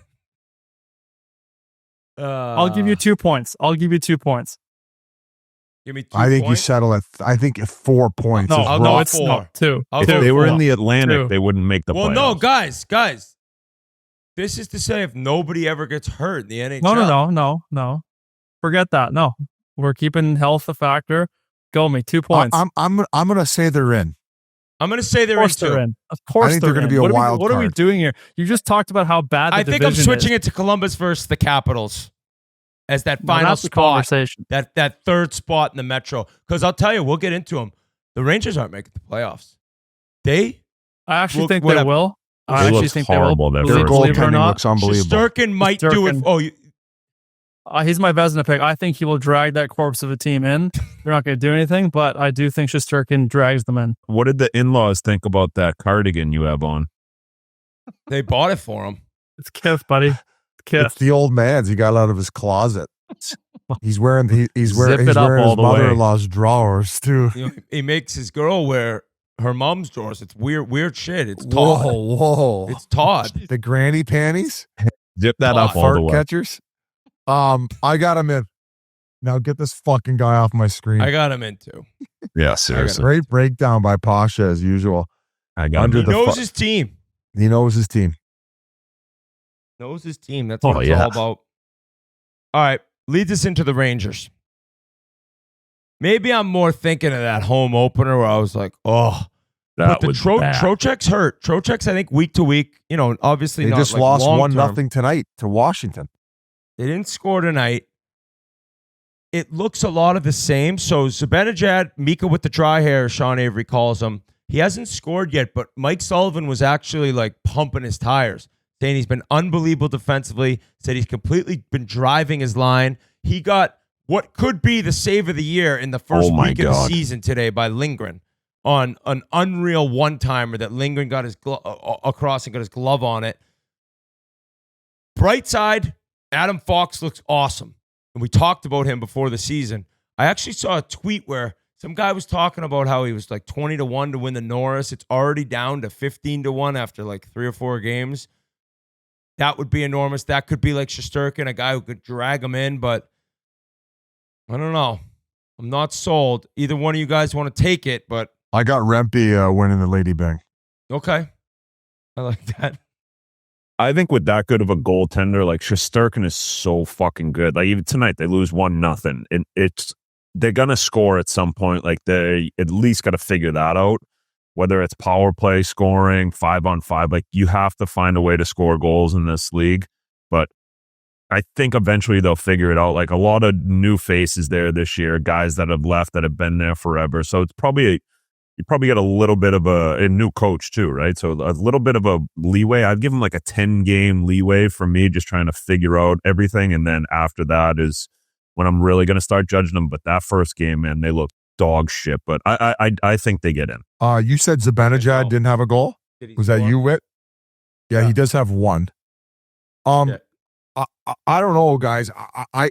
I'll give you 2 points. Give me 2 I think points. you settle at. I think 4 points. No, is I'll rough. go it's 4. no, 2. I'll If go they were 4. in the Atlantic, Two. they wouldn't make the Well, playoffs. no, guys. This is to say if nobody ever gets hurt in the NHL. No. Forget that. No. We're keeping health a factor. Go me 2 points. I'm gonna say they're in. I'm going to say Of they're in course too. they're in. Of course I think they're going gonna to be a wild What are we card. doing here? You just talked about how bad the I think I'm division switching is. it to Columbus versus the Capitals as that No, final that's the spot. conversation. That third spot in the Metro. Because I'll tell you, we'll get into them. The Rangers aren't making the playoffs. I I actually think they whatever. will. They I actually looked think horrible they that will. Their first Believe it or goaltending not, looks unbelievable. Shesterkin might do it. Shesterkin. Oh, he's my Vezina pick. I think he will drag that corpse of a team in. They're not going to do anything, but I do think Shesterkin drags them in. What did the in-laws think about that cardigan you have on? They bought it for him. It's Kith, buddy. Kith. It's the old man's. He got out of his closet. He's wearing he's Zip wearing it up his all the way. mother-in-law's drawers too. You know, he makes his girl wear her mom's drawers. It's weird shit. It's Todd. Whoa. It's Todd. The granny panties? Zip that up all Fart the way. catchers? I got him in. Now get this fucking guy off my screen. I got him in too. Yeah, seriously. Great breakdown by Pasha as usual. I got Under him. He the knows his team. He knows his team. Knows his team. That's what Oh, it's yeah. all about. All right. Leads us into the Rangers. Maybe I'm more thinking of that home opener where I was like, oh. That But the was bad. Trocheck's hurt. Trocheck's, I think, week to week, obviously They not just like lost long-term. 1-0 tonight to Washington. They didn't score tonight. It looks a lot of the same. So Zibanejad, Mika with the dry hair, Sean Avery calls him. He hasn't scored yet, but Mike Sullivan was actually like pumping his tires, saying he's been unbelievable defensively, said he's completely been driving his line. He got what could be the save of the year in the first Oh my week of the God. season today by Lindgren on an unreal one-timer that Lindgren got his across and got his glove on it. Bright side, Adam Fox looks awesome. And we talked about him before the season. I actually saw a tweet where some guy was talking about how he was like 20-1 to win the Norris. It's already down to 15-1 after like 3 or 4 games. That would be enormous. That could be like Shesterkin, a guy who could drag him in, but I don't know. I'm not sold. Either one of you guys want to take it, but I got Rempe winning the Lady Bang. okay. I like that. I think with that good of a goaltender, like Shesterkin is so fucking good. Like even tonight, they lose 1-0, and they're gonna score at some point. Like they at least got to figure that out. Whether it's power play scoring, 5-on-5, like you have to find a way to score goals in this league. But I think eventually they'll figure it out. Like a lot of new faces there this year, guys that have left that have been there forever. So it's probably you probably get a little bit of a new coach too, right? So a little bit of a leeway. I'd give him like a 10-game leeway for me, just trying to figure out everything. And then after that is when I'm really going to start judging them. But that first game, man, they look dog shit. But I think they get in. You said Zibanejad didn't have a goal? Was that you, Whit? Yeah, he does have one. Yeah. I don't know, guys. I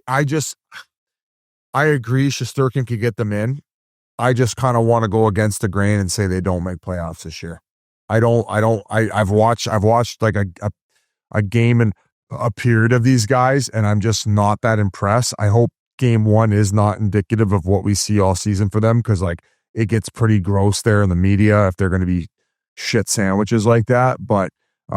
agree Shesterkin could get them in. I just kind of want to go against the grain and say they don't make playoffs this year. I've watched like a game and a period of these guys, and I'm just not that impressed. I hope game 1 is not indicative of what we see all season for them, because like it gets pretty gross there in the media if they're going to be shit sandwiches like that. But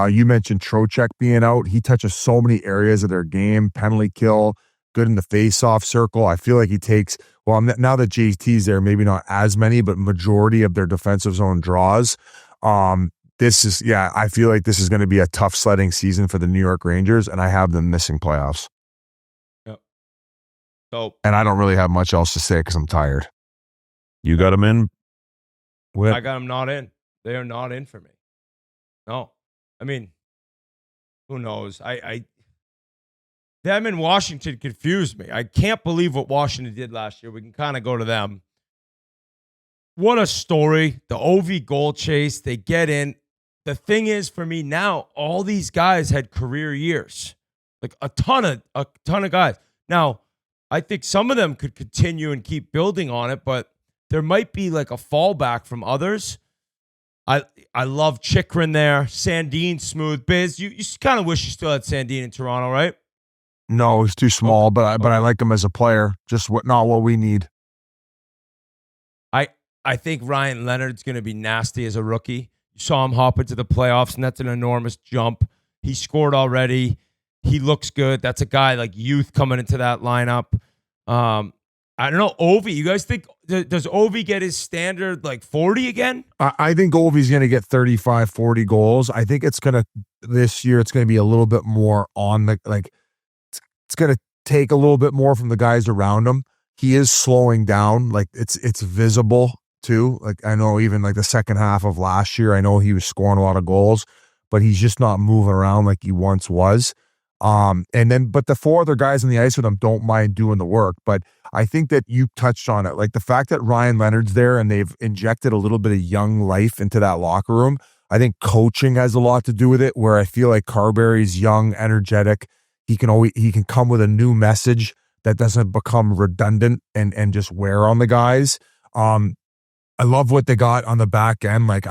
you mentioned Trocheck being out. He touches so many areas of their game, penalty kill, good in the face-off circle. I feel like he takes, well, now that JT's there, maybe not as many, but majority of their defensive zone draws. I feel like this is going to be a tough sledding season for the New York Rangers, and I have them missing playoffs. Yep. So, and I don't really have much else to say because I'm tired. You got them in? I got them not in. They are not in for me. No. I mean, who knows? Them in Washington confused me. I can't believe what Washington did last year. We can kind of go to them. What a story. The OV goal chase. They get in. The thing is, for me now, all these guys had career years. Like a ton of guys. Now, I think some of them could continue and keep building on it, but there might be like a fallback from others. I love Chikrin there. Sandin, smooth. Biz, you kind of wish you still had Sandin in Toronto, right? No, he's too small, but I like him as a player. Just not what we need. I think Ryan Leonard's going to be nasty as a rookie. You saw him hop into the playoffs, and that's an enormous jump. He scored already. He looks good. That's a guy like youth coming into that lineup. I don't know, Ovi. You guys think, does Ovi get his standard like 40 again? I think Ovi's going to get 35, 40 goals. I think this year it's going to be a little bit more on the, like, it's going to take a little bit more from the guys around him. He is slowing down. Like it's visible too. Like I know even like the second half of last year, I know he was scoring a lot of goals, but he's just not moving around like he once was. But the 4 other guys on the ice with him don't mind doing the work. But I think that you touched on it. Like the fact that Ryan Leonard's there and they've injected a little bit of young life into that locker room. I think coaching has a lot to do with it, where I feel like Carberry's young, energetic. He can come with a new message that doesn't become redundant and just wear on the guys. I love what they got on the back end. Like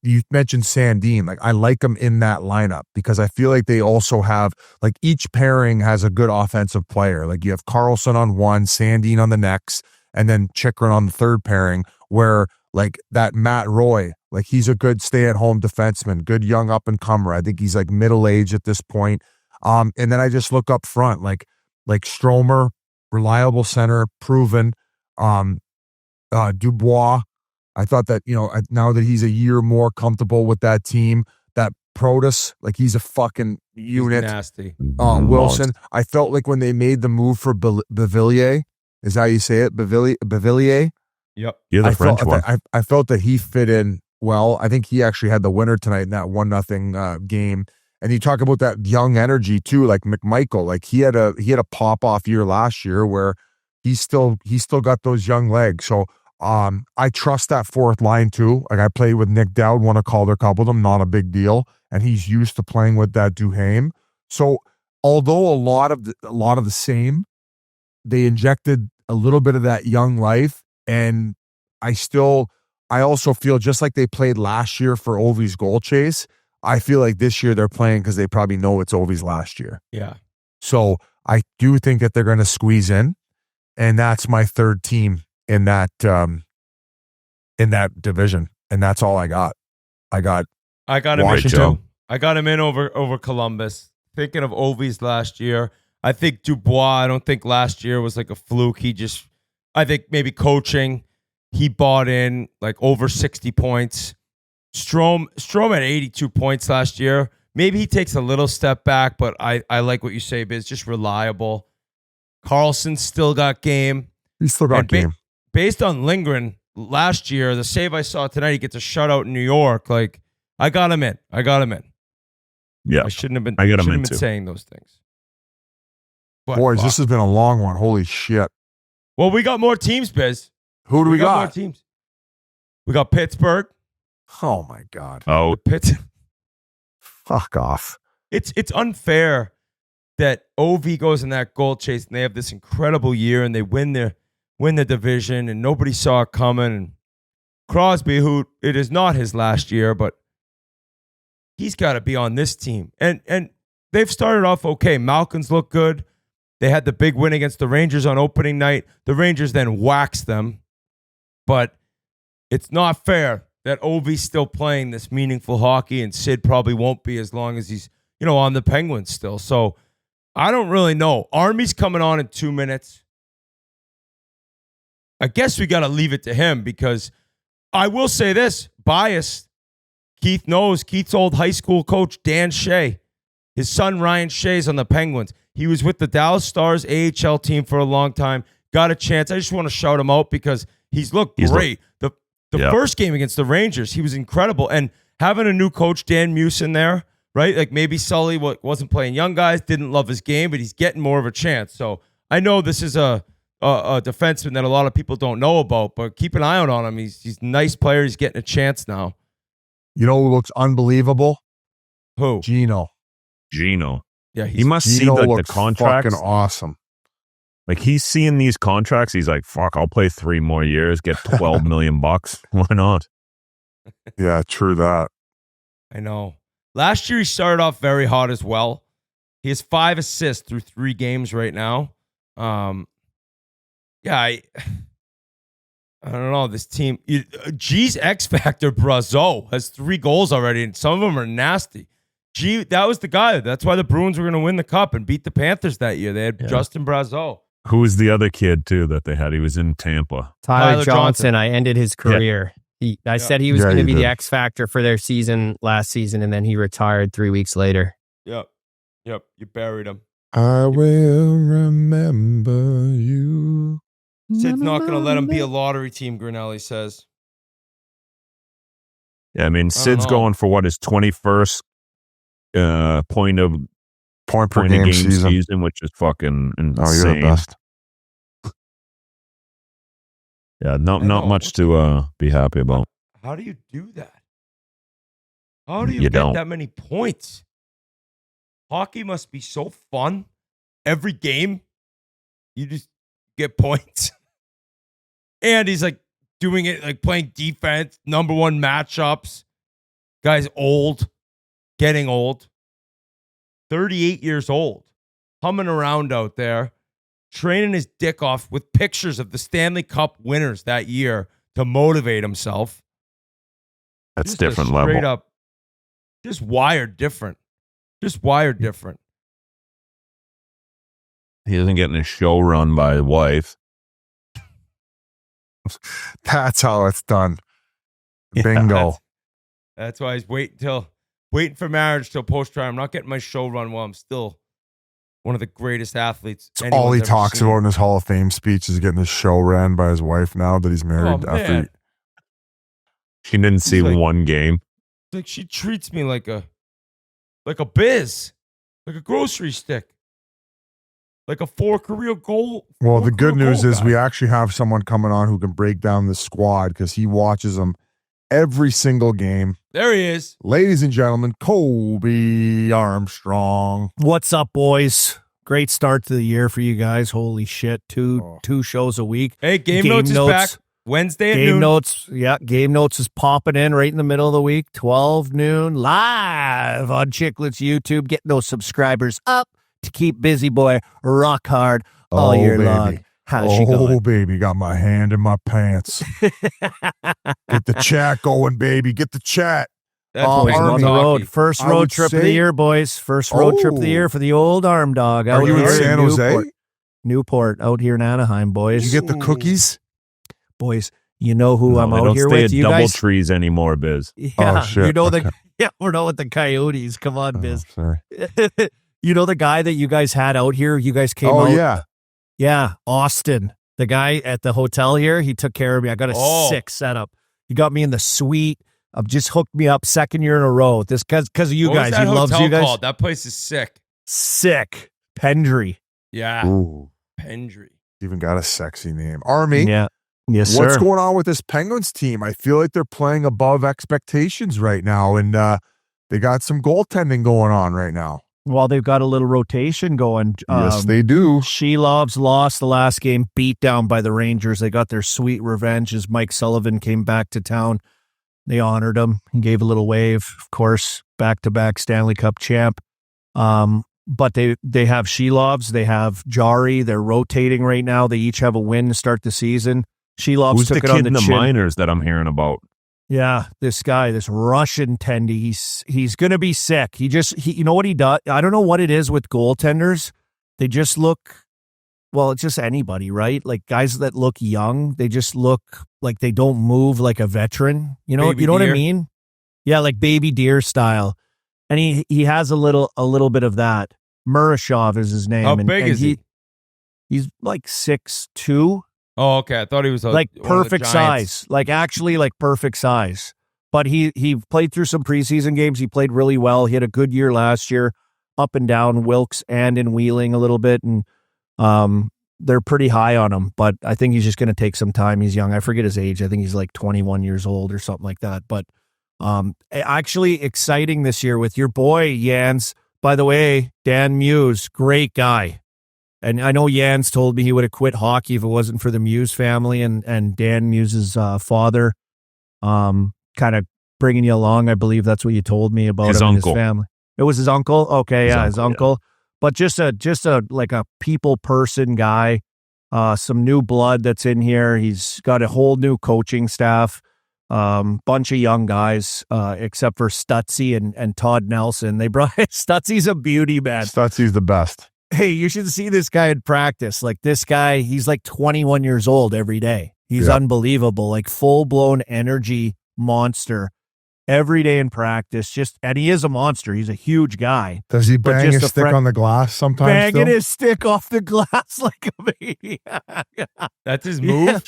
you mentioned Sandin. Like I like them in that lineup because I feel like they also have like each pairing has a good offensive player. Like you have Carlson on one, Sandin on the next, and then Chychrun on the third pairing. Where like that Matt Roy, like he's a good stay-at-home defenseman, good young up-and-comer. I think he's like middle-aged at this point. And then I just look up front, like Stromer, reliable center, proven. Dubois, I thought that, now that he's a year more comfortable with that team, that Protas, like he's a fucking unit. He's nasty. Wilson, I felt like when they made the move for Bavillier, is that how you say it? Bavillier? Yep. You're the French one. I felt that he fit in well. I think he actually had the winner tonight in that 1-0 game. And you talk about that young energy too, like McMichael. Like he had a pop off year last year where he's still got those young legs. So I trust that fourth line too. Like I played with Nick Dowd, won a Calder Cup with him, not a big deal, and he's used to playing with that Duhaime. So although a lot of the same, they injected a little bit of that young life, and I also feel just like they played last year for Ovi's goal chase. I feel like this year they're playing because they probably know it's Ovi's last year. Yeah. So I do think that they're going to squeeze in, and that's my third team in that division, and that's all I got. I got him Washington. in too. I got him in over Columbus. Thinking of Ovi's last year, I think Dubois. I don't think last year was like a fluke. I think maybe coaching. He bought in like over 60 points. Strome had 82 points last year. Maybe he takes a little step back, but I like what you say, Biz. Just reliable. Carlson still got game. He still got game. Based on Lindgren last year, the save I saw tonight, he gets a shutout in New York. Like, I got him in. Yeah. I shouldn't have been, I got him shouldn't in have been saying those things. But, Boys, this has been a long one. Holy shit. Well, we got more teams, Biz. Who do we got? More teams. We got Pittsburgh. Oh, my God. Oh, Fuck off. It's unfair that OV goes in that goal chase and they have this incredible year and they win the division and nobody saw it coming. And Crosby, who it is not his last year, but he's got to be on this team. And they've started off okay. Malkin's look good. They had the big win against the Rangers on opening night. The Rangers then waxed them. But it's not fair that OV's still playing this meaningful hockey and Sid probably won't be as long as he's, on the Penguins still. So I don't really know. Army's coming on in 2 minutes. I guess we got to leave it to him because I will say this, biased. Keith knows. Keith's old high school coach, Dan Shea. His son, Ryan Shea's on the Penguins. He was with the Dallas Stars AHL team for a long time. Got a chance. I just want to shout him out because he's looked great. The first game against the Rangers, he was incredible. And having a new coach, Dan Musin there, right? Like maybe Sully wasn't playing young guys, didn't love his game, but he's getting more of a chance. So I know this is a defenseman that a lot of people don't know about, but keep an eye out on him. He's a nice player. He's getting a chance now. You know who looks unbelievable? Who? Gino. Yeah, he must Gino see like the looks contracts. fucking awesome. Like he's seeing these contracts. He's like, fuck, I'll play 3 more years, get $12 million. Why not? Yeah, true that. I know. Last year, he started off very hot as well. He has 5 assists through 3 games right now. I don't know. This team, G's X Factor, Brazeau, has 3 goals already, and some of them are nasty. G, that was the guy. That's why the Bruins were going to win the Cup and beat the Panthers that year. They had Justin Brazeau. Who was the other kid, too, that they had? He was in Tampa. Tyler Johnson. I ended his career. I said he was going to be the X Factor for their season last season, and then he retired 3 weeks later. Yep. You buried him. I will remember you. Sid's not going to let him be a lottery team, Grinelli says. Yeah, I mean, Sid's going for his 21st point per game season, which is fucking insane. Oh, you're the best. Yeah, not much to be happy about. How do you do that? How do you get that many points? Hockey must be so fun. Every game, you just get points. And he's like doing it, like playing defense, number one matchups. Guy's old, getting old. 38 years old, humming around out there, training his dick off with pictures of the Stanley Cup winners that year to motivate himself. That's Just different a level. straight up, just wired different. Just wired different. He isn't getting his show run by his wife. That's how it's done. Yeah, Bingo. That's why he's waiting for marriage till post-trial. I'm not getting my show run while I'm still one of the greatest athletes. It's all he talks about in his Hall of Fame speech is getting his show ran by his wife now that he's married. Man. She didn't see one game. Like she treats me like a biz, like a grocery stick, like a four-career goal. Well, the good news is guy. we actually have someone coming on who can break down the squad because he watches them every single game. There he is. Ladies and gentlemen, Colby Armstrong. What's up, boys? Great start to the year for you guys. Holy shit. Two shows a week. Hey, Game Notes is back Wednesday at Game noon. Notes, yeah, Game Notes is popping in right in the middle of the week, 12 noon, live on Chiclets YouTube. Getting those subscribers up to keep Busy Boy rock hard all year long. How's she going? Oh, baby, got my hand in my pants. Get the chat going, baby. Get the chat. That's Oh, big on the hockey. road. First I road would trip of say- the year, boys. First road trip of the year for the old Arm Dog. Are Out you in here San Jose? Newport. Newport, out here in Anaheim, boys. Did you get the cookies? Boys, you know who No, I'm they out don't here stay with? at You double guys? trees anymore, Biz. Yeah, Oh, shit. you know Okay. we're not with the Coyotes. Come on, Biz. Sorry. You know the guy that you guys had out here? You guys came Oh, out? yeah. Yeah, Austin. The guy at the hotel here, he took care of me. I got a sick setup. He got me in the suite. Just hooked me up second year in a row. This because of you What was guys. that He loves hotel you guys. called? That place is sick. Sick. Pendry. Yeah. Ooh, Pendry. even got a sexy name. Army. Yeah. Yes, What's sir. going on with this Penguins team? I feel like they're playing above expectations right now, and they got some goaltending going on right now. Well, they've got a little rotation going. Yes, they do. She-Loves lost the last game, beat down by the Rangers. They got their sweet revenge as Mike Sullivan came back to town. They honored him and gave a little wave. Of course, back-to-back Stanley Cup champ. But they have She-Loves. They have Jari. They're rotating right now. They each have a win to start the season. She-Loves Who's took the it on kid the in the chin. minors that I'm hearing about? Yeah, this guy, this Russian tendy, he's going to be sick. He you know what he does? I don't know what it is with goaltenders. They just look, well, it's just anybody, right? Like guys that look young, they just look like they don't move like a veteran. You know what I mean? Yeah, like baby deer style. And he has a little bit of that. Murashov is his name. How and, big and is he? He's like 6'2". Oh, okay. I thought he was Like one of the perfect Giants. size, like actually like perfect size. But he played through some preseason games. He played really well. He had a good year last year, up and down Wilkes and in Wheeling a little bit. And they're pretty high on him, but I think he's just going to take some time. He's young. I forget his age. I think he's like 21 years old or something like that. But actually exciting this year with your boy, Jans. By the way, Dan Muse, great guy. And I know Jans told me he would have quit hockey if it wasn't for the Muse family and Dan Muse's father kind of bringing you along. I believe that's what you told me about His him and uncle. his family. It was his uncle? Okay, his uncle. But just a like a people person guy, some new blood that's in here. He's got a whole new coaching staff, bunch of young guys, except for Stutzy and Todd Nelson. They brought Stutzy's a beauty, man. Stutzy's the best. Hey, you should see this guy in practice. Like this guy, he's like 21 years old every day. He's unbelievable, like full-blown energy monster every day in practice. And he is a monster. He's a huge guy. Does he But bang just his a stick friend- on the glass sometimes? Banging still? his stick off the glass like a maniac. That's his move?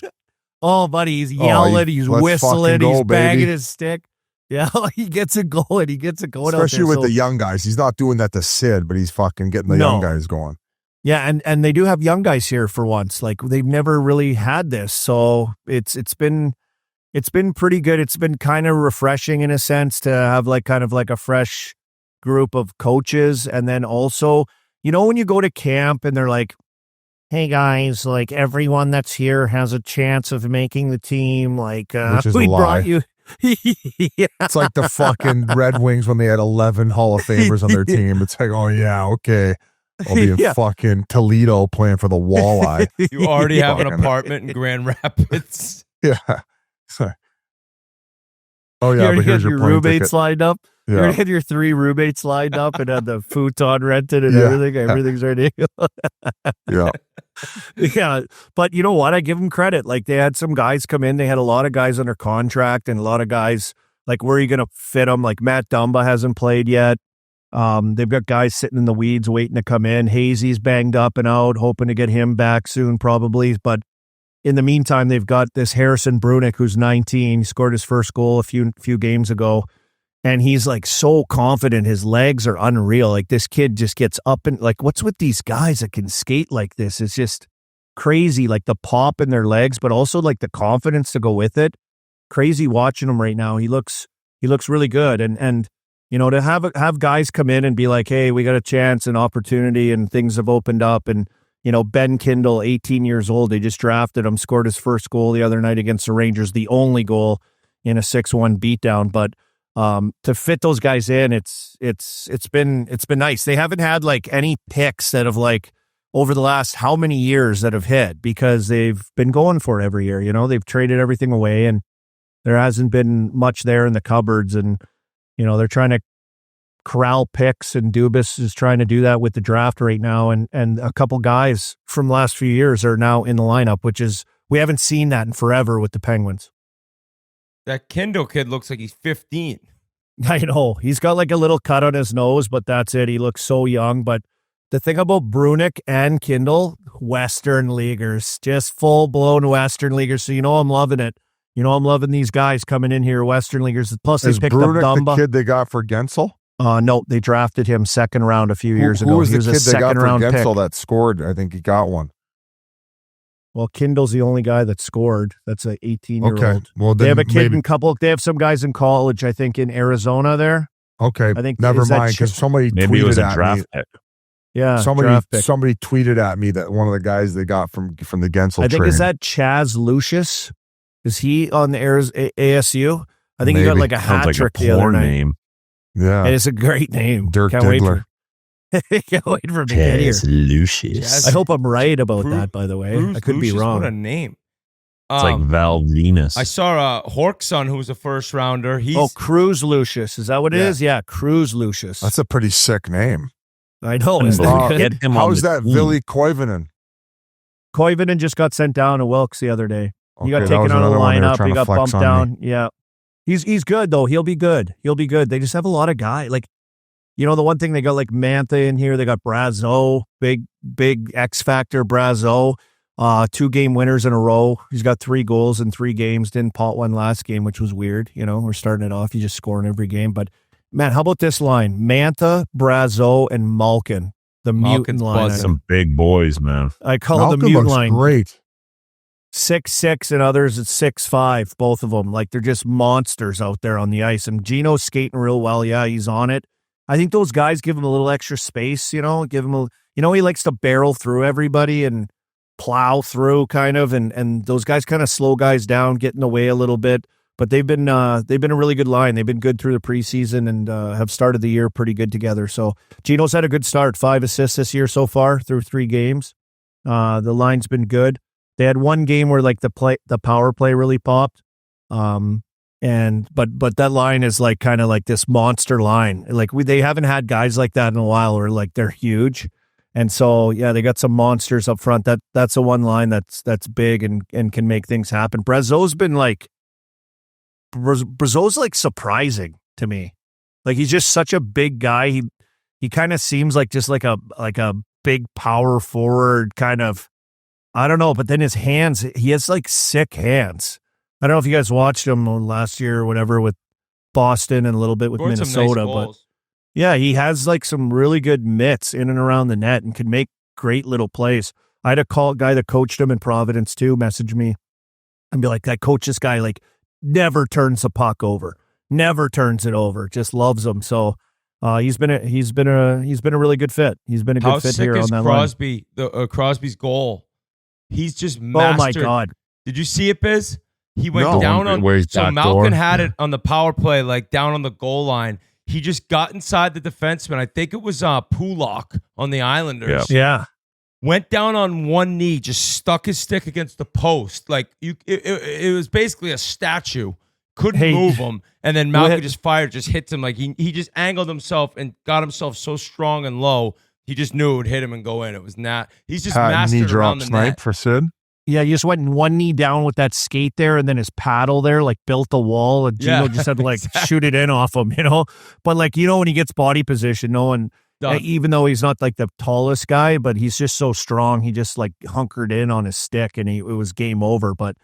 Oh, buddy, he's Oh, yelling, he's let's whistling, fucking go, he's banging baby. his stick. Yeah, he gets it going. He gets it going out Especially there. with So- the young guys. He's not doing that to Sid, but he's fucking getting the young No. guys going. Yeah, and they do have young guys here for once. Like they've never really had this, so it's been it's been pretty good. It's been kind of refreshing in a sense to have like kind of like a fresh group of coaches. And then also, when you go to camp and they're like, hey guys, like everyone that's here has a chance of making the team. Like, Which is we a lie. brought you. Yeah. It's like the fucking Red Wings when they had 11 Hall of Famers on their team. It's like, oh yeah, okay. I'll be in fucking Toledo playing for the Walleye. You already have an apartment in Grand Rapids. Yeah. Sorry. Oh You yeah, already but here's had your your plane roommates ticket. lined up. You Yeah. already had your 3 roommates lined up and had the futon rented and Yeah. everything. Everything's ready. Yeah. Yeah. But you know what? I give them credit. Like they had some guys come in. They had a lot of guys under contract and a lot of guys like, where are you going to fit them? Like Matt Dumba hasn't played yet. They've got guys sitting in the weeds waiting to come in. Hazy's banged up and out, hoping to get him back soon probably. But in the meantime, they've got this Harrison Brunick, who's 19. He scored his first goal a few games ago. And he's like so confident. His legs are unreal. Like this kid just gets up and like, what's with these guys that can skate like this? It's just crazy. Like the pop in their legs, but also like the confidence to go with it. Crazy watching him right now. He looks really good. And to have guys come in and be like, hey, we got a chance and opportunity and things have opened up. And, Ben Kindle, 18 years old, they just drafted him, scored his first goal the other night against the Rangers, the only goal in a 6-1 beatdown. But to fit those guys in, it's been nice. They haven't had like any picks that have like over the last how many years that have hit because they've been going for it every year. They've traded everything away and there hasn't been much there in the cupboards. And, they're trying to corral picks and Dubas is trying to do that with the draft right now. And a couple guys from the last few years are now in the lineup, which is, we haven't seen that in forever with the Penguins. That Kendall kid looks like he's 15. I know. He's got like a little cut on his nose, but that's it. He looks so young. But the thing about Brunick and Kindle, Western Leaguers, just full-blown Western Leaguers. So I'm loving it. I'm loving these guys coming in here, Western Leaguers. Plus, Is they picked Brunick up Dumba. the kid they got for Gensel? No, they drafted him second round a few years ago. Who was He the was kid a they got second for round pick. Gensel that scored? I think he got one. Well, Kindle's the only guy that scored. That's an 18-year-old. Okay. Well, They then have a kid maybe, and couple. They have some guys in college, I think, in Arizona there. okay. I think Never is that mind, because somebody Maybe it was tweeted a at draft me. pick. Yeah, Somebody draft pick. tweeted at me that one of the guys they got from the Gensel I think trade. is that Chaz Lucius? Is he on the ASU? I think he got Maybe. like a hat Sounds like a trick the other porn night. name. Yeah. It is a great name. Dirk Can't wait Diggler. Can't wait for him to get here. Lucius. I hope I'm right about Bruce- that, by the way. Bruce I could Lucius, be wrong. What a name. It's like Val Venus. I saw Hork's son, who was a first rounder. He's Cruz Lucius. Is that what it Yeah. is? Yeah, Cruz Lucius. That's a pretty sick name. I know. Isn't Wow. it? Get him on How's the that team. Ville Koivunen? Koivunen just got sent down to Wilkes the other day. He got Okay, that taken was out of the another one they were lineup. trying He to got flex bumped on down. me. Yeah. He's good though. He'll be good. They just have a lot of guys. Like, the one thing they got like Mantha in here. They got Brazeau, big X factor Brazeau. 2-game winners in a row. He's got 3 goals in 3 games. Didn't pot one last game, which was weird. We're starting it off. You just score in every game. But man, how about this line? Mantha, Brazeau, and Malkin. The mutant Malkin's line. buzzing. Some big boys, man. I call Malcolm it the mutant looks line. great. 6'6", and others at 6'5", both of them. Like, they're just monsters out there on the ice. And Gino's skating real well. Yeah, he's on it. I think those guys give him a little extra space, give him a, he likes to barrel through everybody and plow through kind of. And those guys kind of slow guys down, get in the way a little bit. But they've been a really good line. They've been good through the preseason and have started the year pretty good together. So Gino's had a good start. 5 assists this year so far through 3 games. The line's been good. They had one game where like the power play really popped. But that line is like kind of like this monster line. Like they haven't had guys like that in a while where like they're huge. And so yeah, they got some monsters up front. That's a one line that's big and can make things happen. Brazeau's been like Brazeau's like surprising to me. Like he's just such a big guy. He kind of seems like just like a big power forward kind of, I don't know, but then his hands, he has like sick hands. I don't know if you guys watched him last year or whatever with Boston and a little bit with scored some Minnesota, nice but goals. yeah, he has like some really good mitts in and around the net and can make great little plays. I had a guy that coached him in Providence too, message me and be like, I coach this guy, like, never turns the puck over, never turns it over, just loves them. So he's been a really good fit. He's been a good fit here on that Crosby, line. Crosby's goal. He's just Oh mastered. my God. Did you see it, Biz? He went down on where he's so back Malkin door. had it on the power play, like down on the goal line. He just got inside the defenseman. I think it was Pulak on the Islanders. Yeah. Went down on one knee, just stuck his stick against the post. Like it was basically a statue. Couldn't move him. And then Malkin just hits him. Like he just angled himself and got himself so strong and low. He just knew it would hit him and go in. It was not. He's just mastered knee around drop the snipe net. for Sid. Yeah, he just went one knee down with that skate there, and then his paddle there, like built the wall, and Gino just had to like shoot it in off him, But like when he gets body position, even though he's not like the tallest guy, but he's just so strong, he just like hunkered in on his stick, and it was game over. But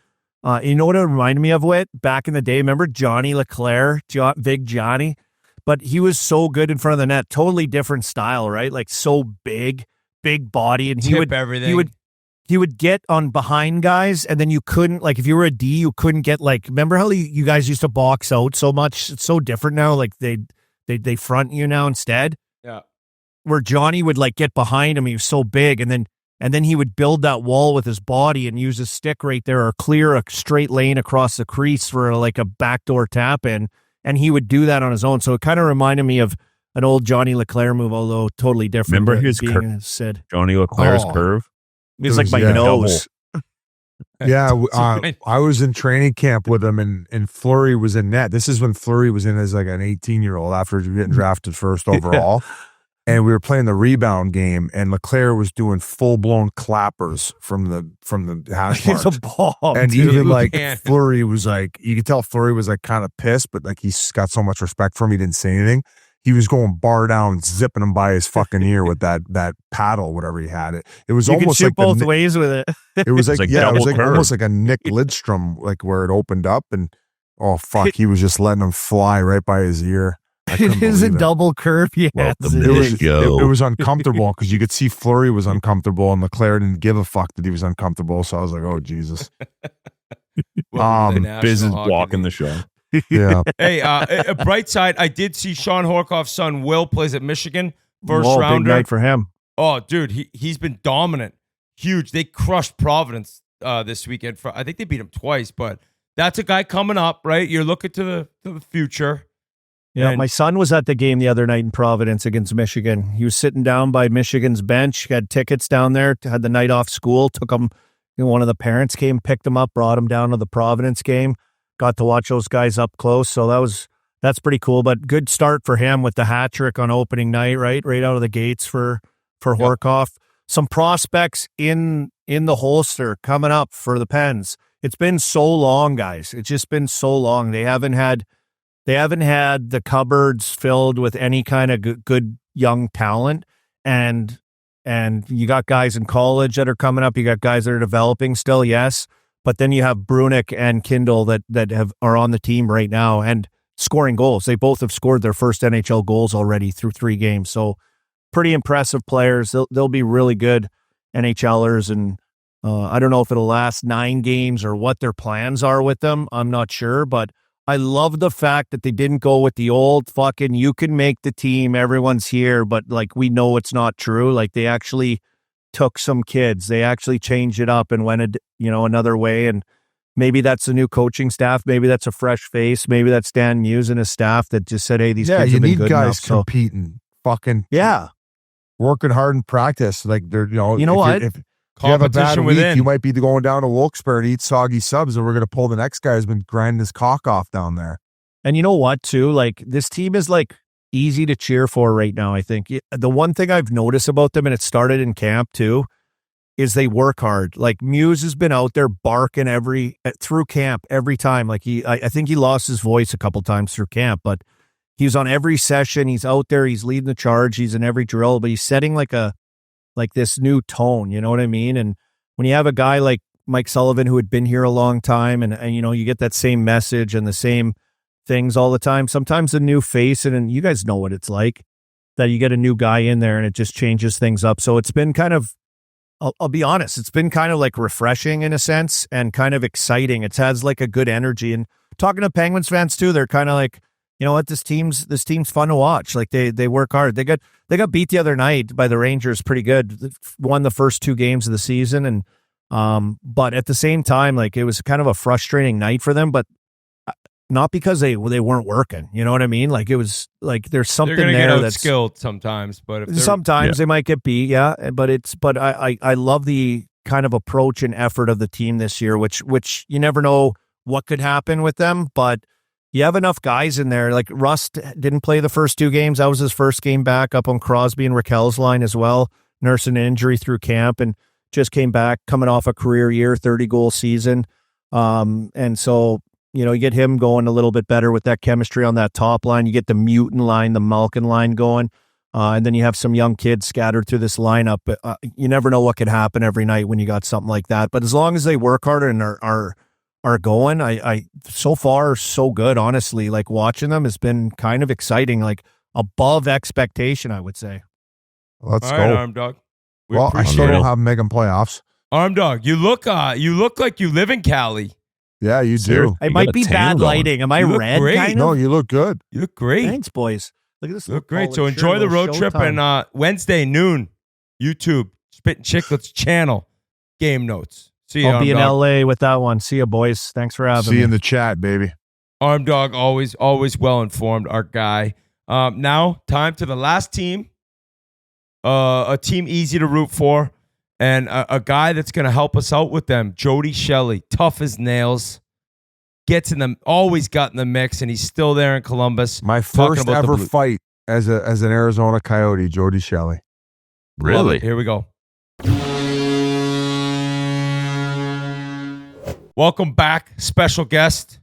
you know what it reminded me of, Whit? Back in the day, remember Johnny Leclerc, Big Johnny? But he was so good in front of the net, totally different style, right? Like so big body, and he would get on behind guys, and then you couldn't, like, if you were a D, you couldn't get, like, remember how you guys used to box out so much? It's so different now. Like, they front you now instead. Yeah. Where Johnny would, like, get behind him. He was so big, and then he would build that wall with his body and use his stick right there or clear a straight lane across the crease for, like, a backdoor tap in, and he would do that on his own. So it kind of reminded me of an old Johnny Leclerc move, although totally different. Remember his Sid. Johnny Leclerc's curve? It was like my nose. Yeah, I was in training camp with him, and Fleury was in net. This is when Fleury was in as like an 18-year-old after getting drafted first overall. And we were playing the rebound game, and Leclerc was doing full-blown clappers from the hash marks. He's a ball, and dude. even like Fleury was like, you could tell Fleury was like kind of pissed, but like he's got so much respect for him, he didn't say anything. He was going bar down, zipping him by his fucking ear with that paddle, whatever he had. It was you almost could shoot like both ways with it. It was like, it was like almost like a Nick Lidstrom, like where it opened up, and oh fuck, he was just letting him fly right by his ear. It is a double curve. Yeah, it was uncomfortable because you could see Fleury was uncomfortable, and Leclerc didn't give a fuck that he was uncomfortable. So I was like, oh Jesus. Biz is blocking the show. Yeah. Hey, a bright side, I did see Sean Horkoff's son Will plays at Michigan, first rounder. Big night for him. Oh, dude, he's been dominant, huge. They crushed Providence this weekend. I think they beat him twice, but that's a guy coming up, right? You're looking to the future. Yeah, my son was at the game the other night in Providence against Michigan. He was sitting down by Michigan's bench, had tickets down there, had the night off school, took him. One of the parents came, picked him up, brought him down to the Providence game. Got to watch those guys up close, so that's pretty cool. But good start for him with the hat trick on opening night, right out of the gates for Horkoff. Some prospects in the holster coming up for the Pens. It's been so long, guys. It's just been so long. They haven't had the cupboards filled with any kind of good young talent, and you got guys in college that are coming up. You got guys that are developing still, yes. But then you have Brunick and Kindle that are on the team right now and scoring goals. They both have scored their first NHL goals already through 3 games. So pretty impressive players. They'll be really good NHLers. And I don't know if it'll last 9 games or what their plans are with them. I'm not sure. But I love the fact that they didn't go with the old fucking, you can make the team, everyone's here. But like, we know it's not true. Like they actually took some kids. They actually changed it up and went another way. And maybe that's a new coaching staff. Maybe that's a fresh face. Maybe that's Dan Muse and his staff that just said, hey, these kids have been good enough. Yeah, you need guys competing, fucking working hard in practice. Like they're, you know what? If you have a bad week, you might be going down to Wilkes-Barre to eat soggy subs, and we're going to pull the next guy who's been grinding his cock off down there. And you know what, too? Like, this team is, like, easy to cheer for right now, I think. The one thing I've noticed about them, and it started in camp, too, is they work hard. Like, Muse has been out there barking through camp every time. Like, I think he lost his voice a couple times through camp, but he's on every session. He's out there. He's leading the charge. He's in every drill, but he's setting, like this new tone, you know what I mean? And when you have a guy like Mike Sullivan who had been here a long time and you get that same message and the same things all the time, sometimes a new face, and you guys know what it's like, that you get a new guy in there and it just changes things up. So it's been kind of, I'll be honest, it's been kind of like refreshing in a sense and kind of exciting. It has like a good energy. And talking to Penguins fans too, they're kind of like, you know what, this team's fun to watch. Like they work hard. They got beat the other night by the Rangers pretty good. Won the first 2 games of the season, and but at the same time, like it was kind of a frustrating night for them, but not because they weren't working. You know what I mean? Like it was like there's something They're there get that's skilled sometimes, but if sometimes they might get beat, yeah. But I love the kind of approach and effort of the team this year, which you never know what could happen with them, but you have enough guys in there. Like Rust didn't play the first 2 games. That was his first game back up on Crosby and Raquel's line as well, nursing an injury through camp and just came back coming off a career year, 30-goal season. And so, you know, you get him going a little bit better with that chemistry on that top line. You get the Mutant line, the Malkin line going. And then you have some young kids scattered through this lineup. You never know what could happen every night when you got something like that. But as long as they work hard and are going, I so far so good. Honestly, like watching them has been kind of exciting, like above expectation, I would say. Let's All go, right, Arm Dog. Well, I still don't have them making playoffs. Arm Dog, you look like you live in Cali. Yeah, you do. It might be bad lighting. Am I red? Kind of? No, you look good. You look great. Thanks, boys. Look at this. You look great. So enjoy the road trip and Wednesday noon, YouTube, Spittin Chiclets channel, game notes. See you, I'll be in Arm Dog. LA with that one. See you, boys. Thanks for having me. See you in the chat, baby. Arm Dog, always well informed, our guy. Now, time to the last team. A team easy to root for, and a guy that's going to help us out with them, Jody Shelley, tough as nails, always got in the mix, and he's still there in Columbus. My first ever fight as an Arizona Coyote, Jody Shelley. Really? Here we go. Welcome back, special guest,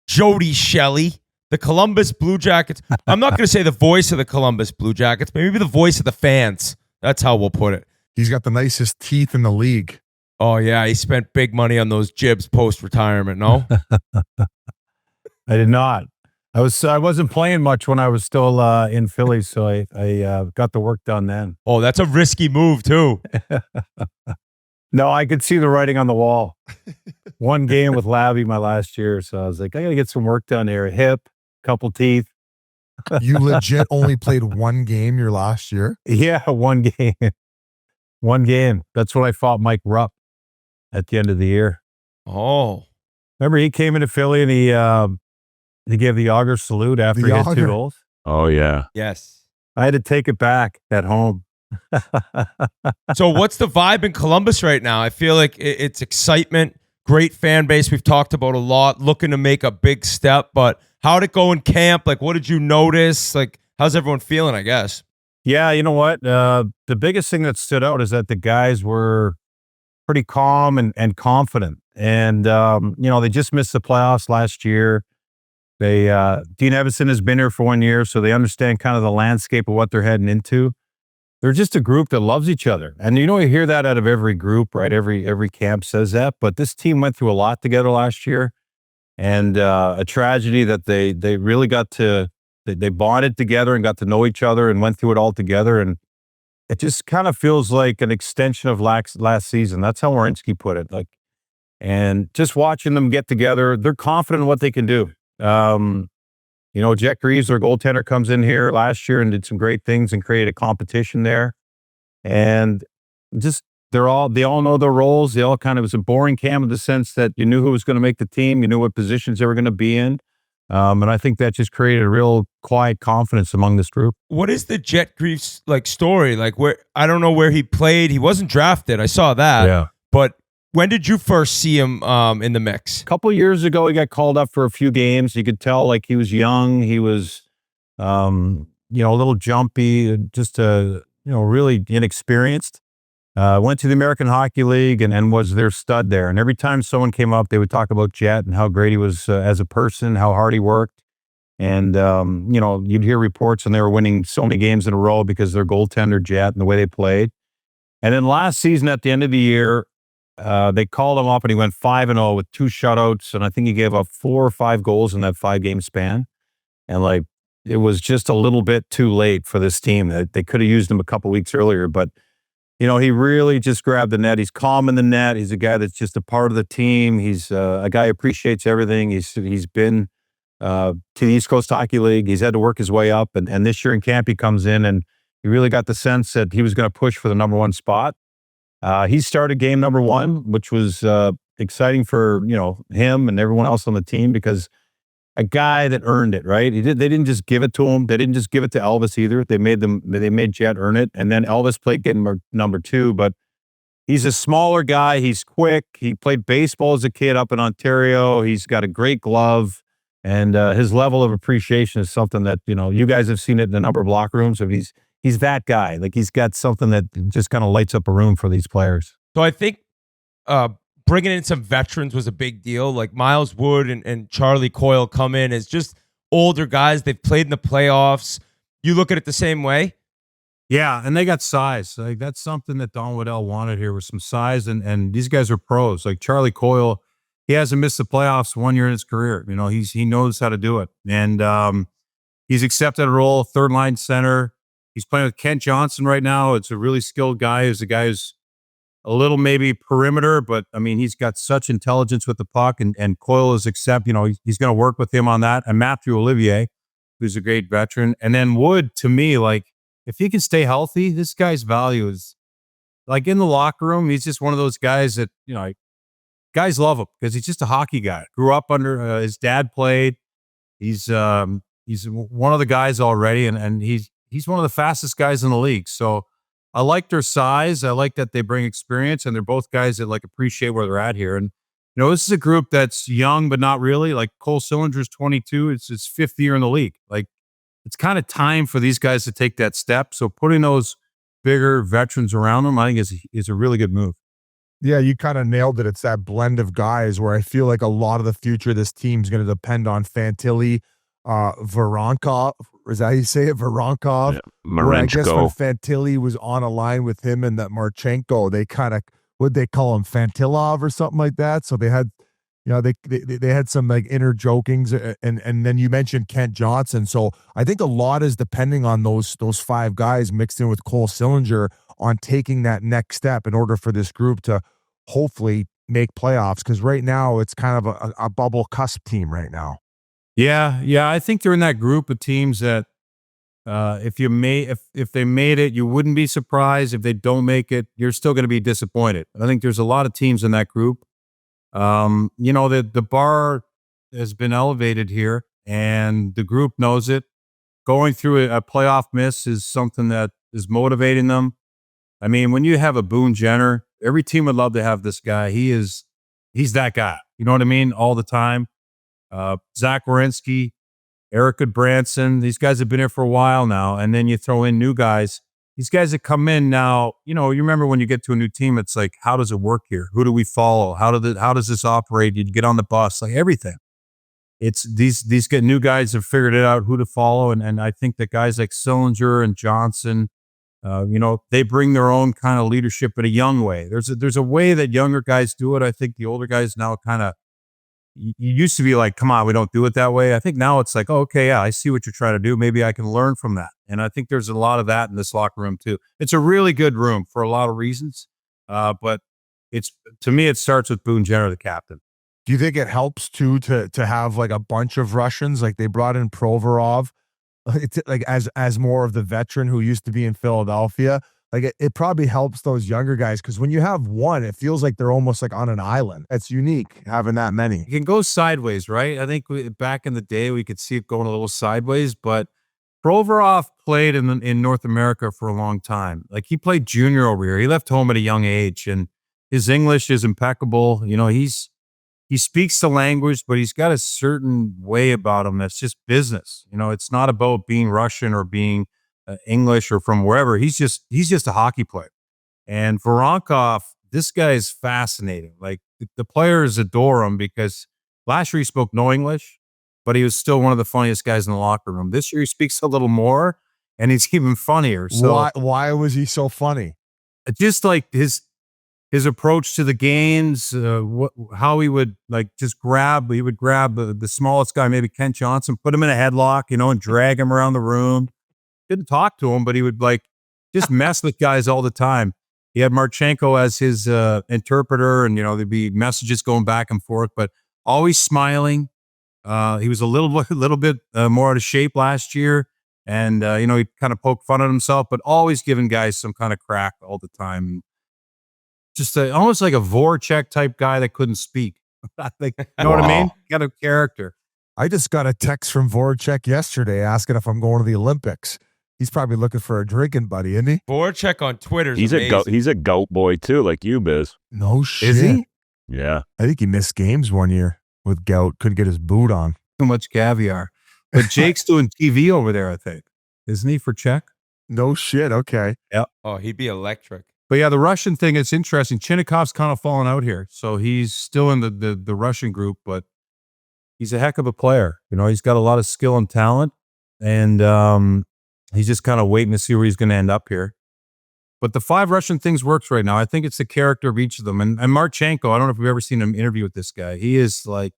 Jody Shelley, the Columbus Blue Jackets. I'm not going to say the voice of the Columbus Blue Jackets, but maybe the voice of the fans. That's how we'll put it. He's got the nicest teeth in the league. Oh, yeah. He spent big money on those jibs post-retirement, no? I did not. I wasn't playing much when I was still in Philly, so I got the work done then. Oh, that's a risky move, too. No, I could see the writing on the wall. One game with Labby my last year, so I was like, I got to get some work done here. A hip, couple teeth. You legit only played one game your last year? Yeah, one game. One game. That's when I fought Mike Rupp at the end of the year. Oh. Remember, he came into Philly and he gave the auger salute after he hit 2 goals? Oh, yeah. Yes. I had to take it back at home. So what's the vibe in Columbus right now? I feel like it's excitement, great fan base we've talked about a lot, looking to make a big step, but how'd it go in camp? Like, what did you notice? Like, how's everyone feeling, I guess? Yeah, you know what? The biggest thing that stood out is that the guys were pretty calm and confident. And, they just missed the playoffs last year. Dean Evason has been here for 1 year, so they understand kind of the landscape of what they're heading into. They're just a group that loves each other. And you hear that out of every group, right? Every camp says that. But this team went through a lot together last year. And a tragedy that they really they bonded together and got to know each other and went through it all together. And it just kind of feels like an extension of last season. That's how Werenski put it. And just watching them get together, they're confident in what they can do. Jack Greaves, their goaltender, comes in here last year and did some great things and created a competition there. And just they all know their roles. They all kind of, it was a boring camp in the sense that you knew who was going to make the team, you knew what positions they were going to be in. And I think that just created a real quiet confidence among this group. What is the Jet Greaves story? Where I don't know where he played. He wasn't drafted. I saw that. Yeah. But when did you first see him in the mix? A couple of years ago, he got called up for a few games. You could tell he was young. He was, a little jumpy, just really inexperienced. Went to the American Hockey League and was their stud there. And every time someone came up, they would talk about Jet and how great he was as a person, how hard he worked. And, you'd hear reports and they were winning so many games in a row because their goaltender, Jet, and the way they played. And then last season, at the end of the year, they called him up and he went 5-0 with 2 shutouts. And I think he gave up 4 or 5 goals in that 5-game span. And it was just a little bit too late for this team. They could have used him a couple weeks earlier, but he really just grabbed the net. He's calm in the net. He's a guy that's just a part of the team. He's a guy who appreciates everything. He's been to the East Coast Hockey League. He's had to work his way up, and this year in camp he comes in, and he really got the sense that he was going to push for the number one spot. He started game number one, which was exciting for him and everyone else on the team, because a guy that earned it, right? They didn't just give it to him. They didn't just give it to Elvis either. They made Jet earn it, and then Elvis played game number two. But he's a smaller guy. He's quick. He played baseball as a kid up in Ontario. He's got a great glove, and his level of appreciation is something that you guys have seen it in a number of locker rooms. So he's that guy. Like, he's got something that just kind of lights up a room for these players. So I think bringing in some veterans was a big deal. Like Miles Wood and Charlie Coyle come in as just older guys. They've played in the playoffs. You look at it the same way? Yeah, and they got size. Like, that's something that Don Waddell wanted here, was some size, and these guys are pros. Like Charlie Coyle, he hasn't missed the playoffs 1 year in his career. He knows how to do it. And he's accepted a role, third line center. He's playing with Kent Johnson right now. It's a really skilled guy. He's a guy who's a little maybe perimeter, but I mean, he's got such intelligence with the puck, and Coyle is he's going to work with him on that. And Matthew Olivier, who's a great veteran. And then Wood, to me, like, if he can stay healthy, this guy's value is, like, in the locker room, he's just one of those guys that, guys love him because he's just a hockey guy. Grew up under his dad played. He's one of the guys already, and he's one of the fastest guys in the league. So I like their size. I like that they bring experience, and they're both guys that appreciate where they're at here. And this is a group that's young, but not really. Like Cole Sillinger's 22. It's his fifth year in the league. Like, it's kind of time for these guys to take that step. So putting those bigger veterans around them, I think is a really good move. Yeah, you kind of nailed it. It's that blend of guys where I feel like a lot of the future of this team is going to depend on Fantilli, Voronkov. Is that how you say it? Voronkov? Yeah. Where I guess when Marenchko. Fantilli was on a line with him and that Marchenko, they kind of, would they call him Fantilov or something like that? So they had, they had some like inner jokings, and then you mentioned Kent Johnson. So I think a lot is depending on those five guys mixed in with Cole Sillinger on taking that next step in order for this group to hopefully make playoffs. Because right now it's kind of a bubble cusp team right now. Yeah, I think they're in that group of teams that if they made it, you wouldn't be surprised. If they don't make it, you're still going to be disappointed. I think there's a lot of teams in that group. The bar has been elevated here, and the group knows it. Going through a playoff miss is something that is motivating them. I mean, when you have a Boone Jenner, every team would love to have this guy. He's that guy. You know what I mean? All the time. Zach Werenski, Eric Goodbranson, these guys have been here for a while now. And then you throw in new guys. These guys that come in now, you remember when you get to a new team, it's like, how does it work here? Who do we follow? How does this operate? You get on the bus, like everything. It's these new guys have figured it out who to follow. And I think that guys like Sillinger and Johnson, they bring their own kind of leadership in a young way. There's a way that younger guys do it. I think the older guys now kind of, you used to be like, come on, we don't do it that way. I think now it's like, oh, okay, yeah, I see what you're trying to do. Maybe I can learn from that. And I think there's a lot of that in this locker room too. It's a really good room for a lot of reasons. But to me, it starts with Boone Jenner, the captain. Do you think it helps too to have like a bunch of Russians? Like they brought in Provorov, like as more of the veteran who used to be in Philadelphia. Like it probably helps those younger guys, because when you have one, it feels like they're almost like on an island. It's unique having that many. It can go sideways, right? I think back in the day we could see it going a little sideways, but Provorov played in North America for a long time. Like he played junior over here. He left home at a young age, and his English is impeccable. He speaks the language, but he's got a certain way about him that's just business. It's not about being Russian or being English or from wherever. He's just a hockey player. And Voronkov, this guy is fascinating. Like the players adore him because last year he spoke no English, but he was still one of the funniest guys in the locker room. This year he speaks a little more, and he's even funnier. So why was he so funny? Just like his approach to the games, how he would grab the smallest guy, maybe Kent Johnson, put him in a headlock, and drag him around the room. Didn't talk to him, but he would just mess with guys all the time. He had Marchenko as his interpreter, and there'd be messages going back and forth, but always smiling. He was a little bit more out of shape last year, and he kind of poked fun at himself, but always giving guys some kind of crack all the time. Just almost like a Voracek type guy that couldn't speak. Like, you know what I mean? Got a character. I just got a text from Voracek yesterday asking if I'm going to the Olympics. He's probably looking for a drinking buddy, isn't he? Voracek on Twitter. He's a goat boy too, like you, Biz. No shit. Is he? Yeah. I think he missed games one year with gout. Couldn't get his boot on. Too much caviar. But Jake's doing TV over there, I think. Isn't he, for Czech? No shit. Okay. Yeah. Oh, he'd be electric. But yeah, the Russian thing, it's interesting. Chinnikov's kind of fallen out here. So he's still in the Russian group, but he's a heck of a player. He's got a lot of skill and talent, and he's just kind of waiting to see where he's going to end up here. But the 5 Russian things works right now. I think it's the character of each of them. And Marchenko, I don't know if you've ever seen him interview with this guy. He is like,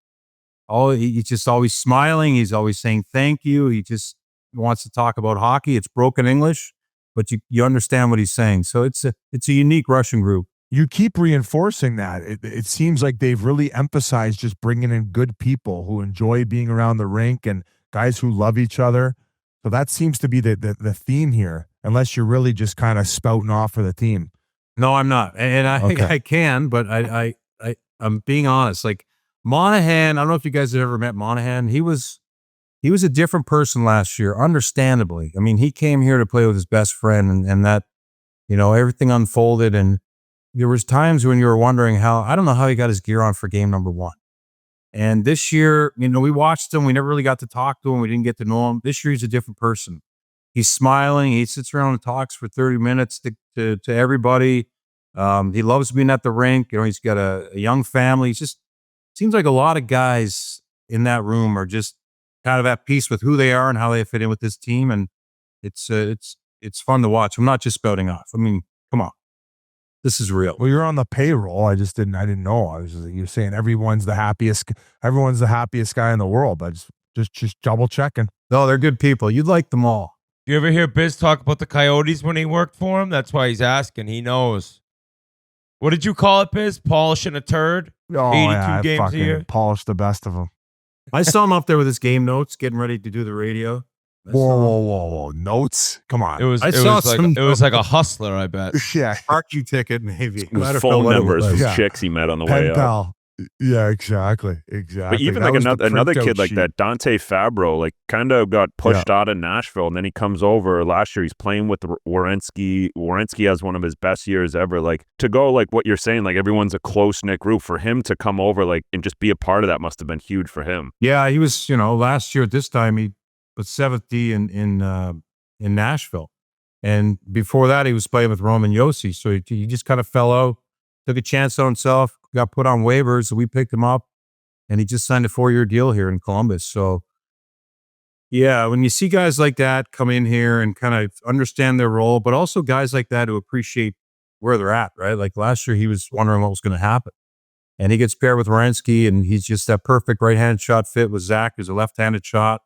he's just always smiling. He's always saying thank you. He just wants to talk about hockey. It's broken English, but you understand what he's saying. So it's a unique Russian group. You keep reinforcing that. It seems like they've really emphasized just bringing in good people who enjoy being around the rink and guys who love each other. So that seems to be the theme here, unless you're really just kind of spouting off for the team. No, I'm not. And I can, but I'm being honest. Like Monahan, I don't know if you guys have ever met Monahan. He was a different person last year, understandably. I mean, he came here to play with his best friend, and that, everything unfolded. And there was times when you were wondering I don't know how he got his gear on for game number 1. And this year, we watched him. We never really got to talk to him. We didn't get to know him. This year, he's a different person. He's smiling. He sits around and talks for 30 minutes to everybody. He loves being at the rink. He's got a young family. He just seems like a lot of guys in that room are just kind of at peace with who they are and how they fit in with this team. And it's fun to watch. I'm not just spouting off. I mean, come on. This is real. Well, you're on the payroll. I didn't know. You're saying everyone's the happiest guy in the world, but just double checking. No, they're good people. You'd like them all. You ever hear Biz talk about the Coyotes when he worked for him? That's why he's asking. He knows. What did you call it, Biz? Polishing a turd? Oh, 82 yeah, I games a year? fucking polished the best of them. I saw him up there with his game notes, getting ready to do the radio. Whoa. Notes? Come on. It was like a hustler, I bet. Yeah. Park-you ticket, maybe. His phone numbers, his chicks he met on the way Pen up. pal. Yeah, exactly. But even like another kid like that, Dante Fabro, like kind of got pushed out of Nashville, and then he comes over. Last year, he's playing with Werenski. Werenski has one of his best years ever. Like to go, like what you're saying, like everyone's a close knit group. For him to come over, like and just be a part of that, must have been huge for him. Yeah, he was. Last year at this time, he was 7th D in Nashville, and before that, he was playing with Roman Josi. So he just kind of fell out, took a chance on himself. Got put on waivers, so we picked him up, and he just signed a 4-year deal here in Columbus. So, yeah, when you see guys like that come in here and kind of understand their role, but also guys like that who appreciate where they're at, right? Like last year, he was wondering what was going to happen, and he gets paired with Werenski, and he's just that perfect right-handed shot fit with Zach, who's a left-handed shot.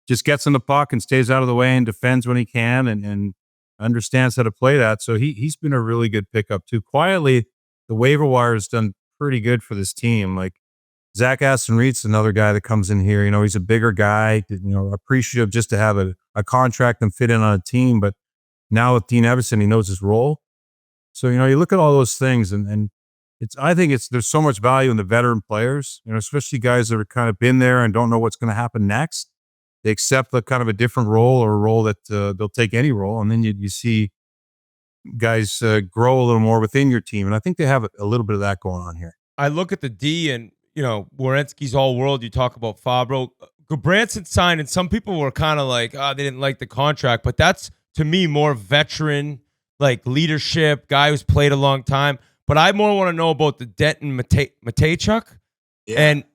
Just gets in the puck and stays out of the way and defends when he can, and understands how to play that. So he's been a really good pickup too. Quietly, the waiver wire has done pretty good for this team. Like Zach Aston-Reed's another guy that comes in here. He's a bigger guy, appreciative just to have a contract and fit in on a team. But now with Dean Evason, he knows his role. So, you look at all those things and I think there's so much value in the veteran players, especially guys that are kind of been there and don't know what's going to happen next. They accept the kind of a different role or a role that they'll take any role. And then you see guys grow a little more within your team. And I think they have a little bit of that going on here. I look at the D and, Werenski's all world. You talk about Fabro. Gudbranson signed, and some people were kind of like, they didn't like the contract. But that's, to me, more veteran, like leadership, guy who's played a long time. But I more want to know about the Denton Mateychuk. Yeah. And,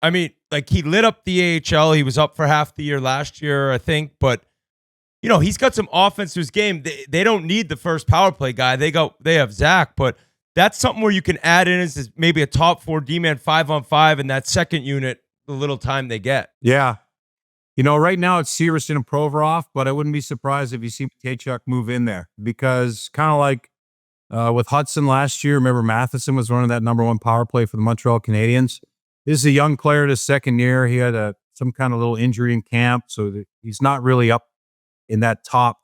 I mean, like he lit up the AHL. He was up for half the year last year, I think. But he's got some offense to his game. They don't need the first power play guy. They have Zach, but that's something where you can add in as maybe a top 4 D-man 5-on-5 in that second unit, the little time they get. Yeah. Right now it's Severson and Provorov, but I wouldn't be surprised if you see Mateychuk move in there because kind of like with Hudson last year. Remember, Matheson was running that number 1 power play for the Montreal Canadiens. This is a young player in his second year. He had some kind of little injury in camp, so he's not really up in that top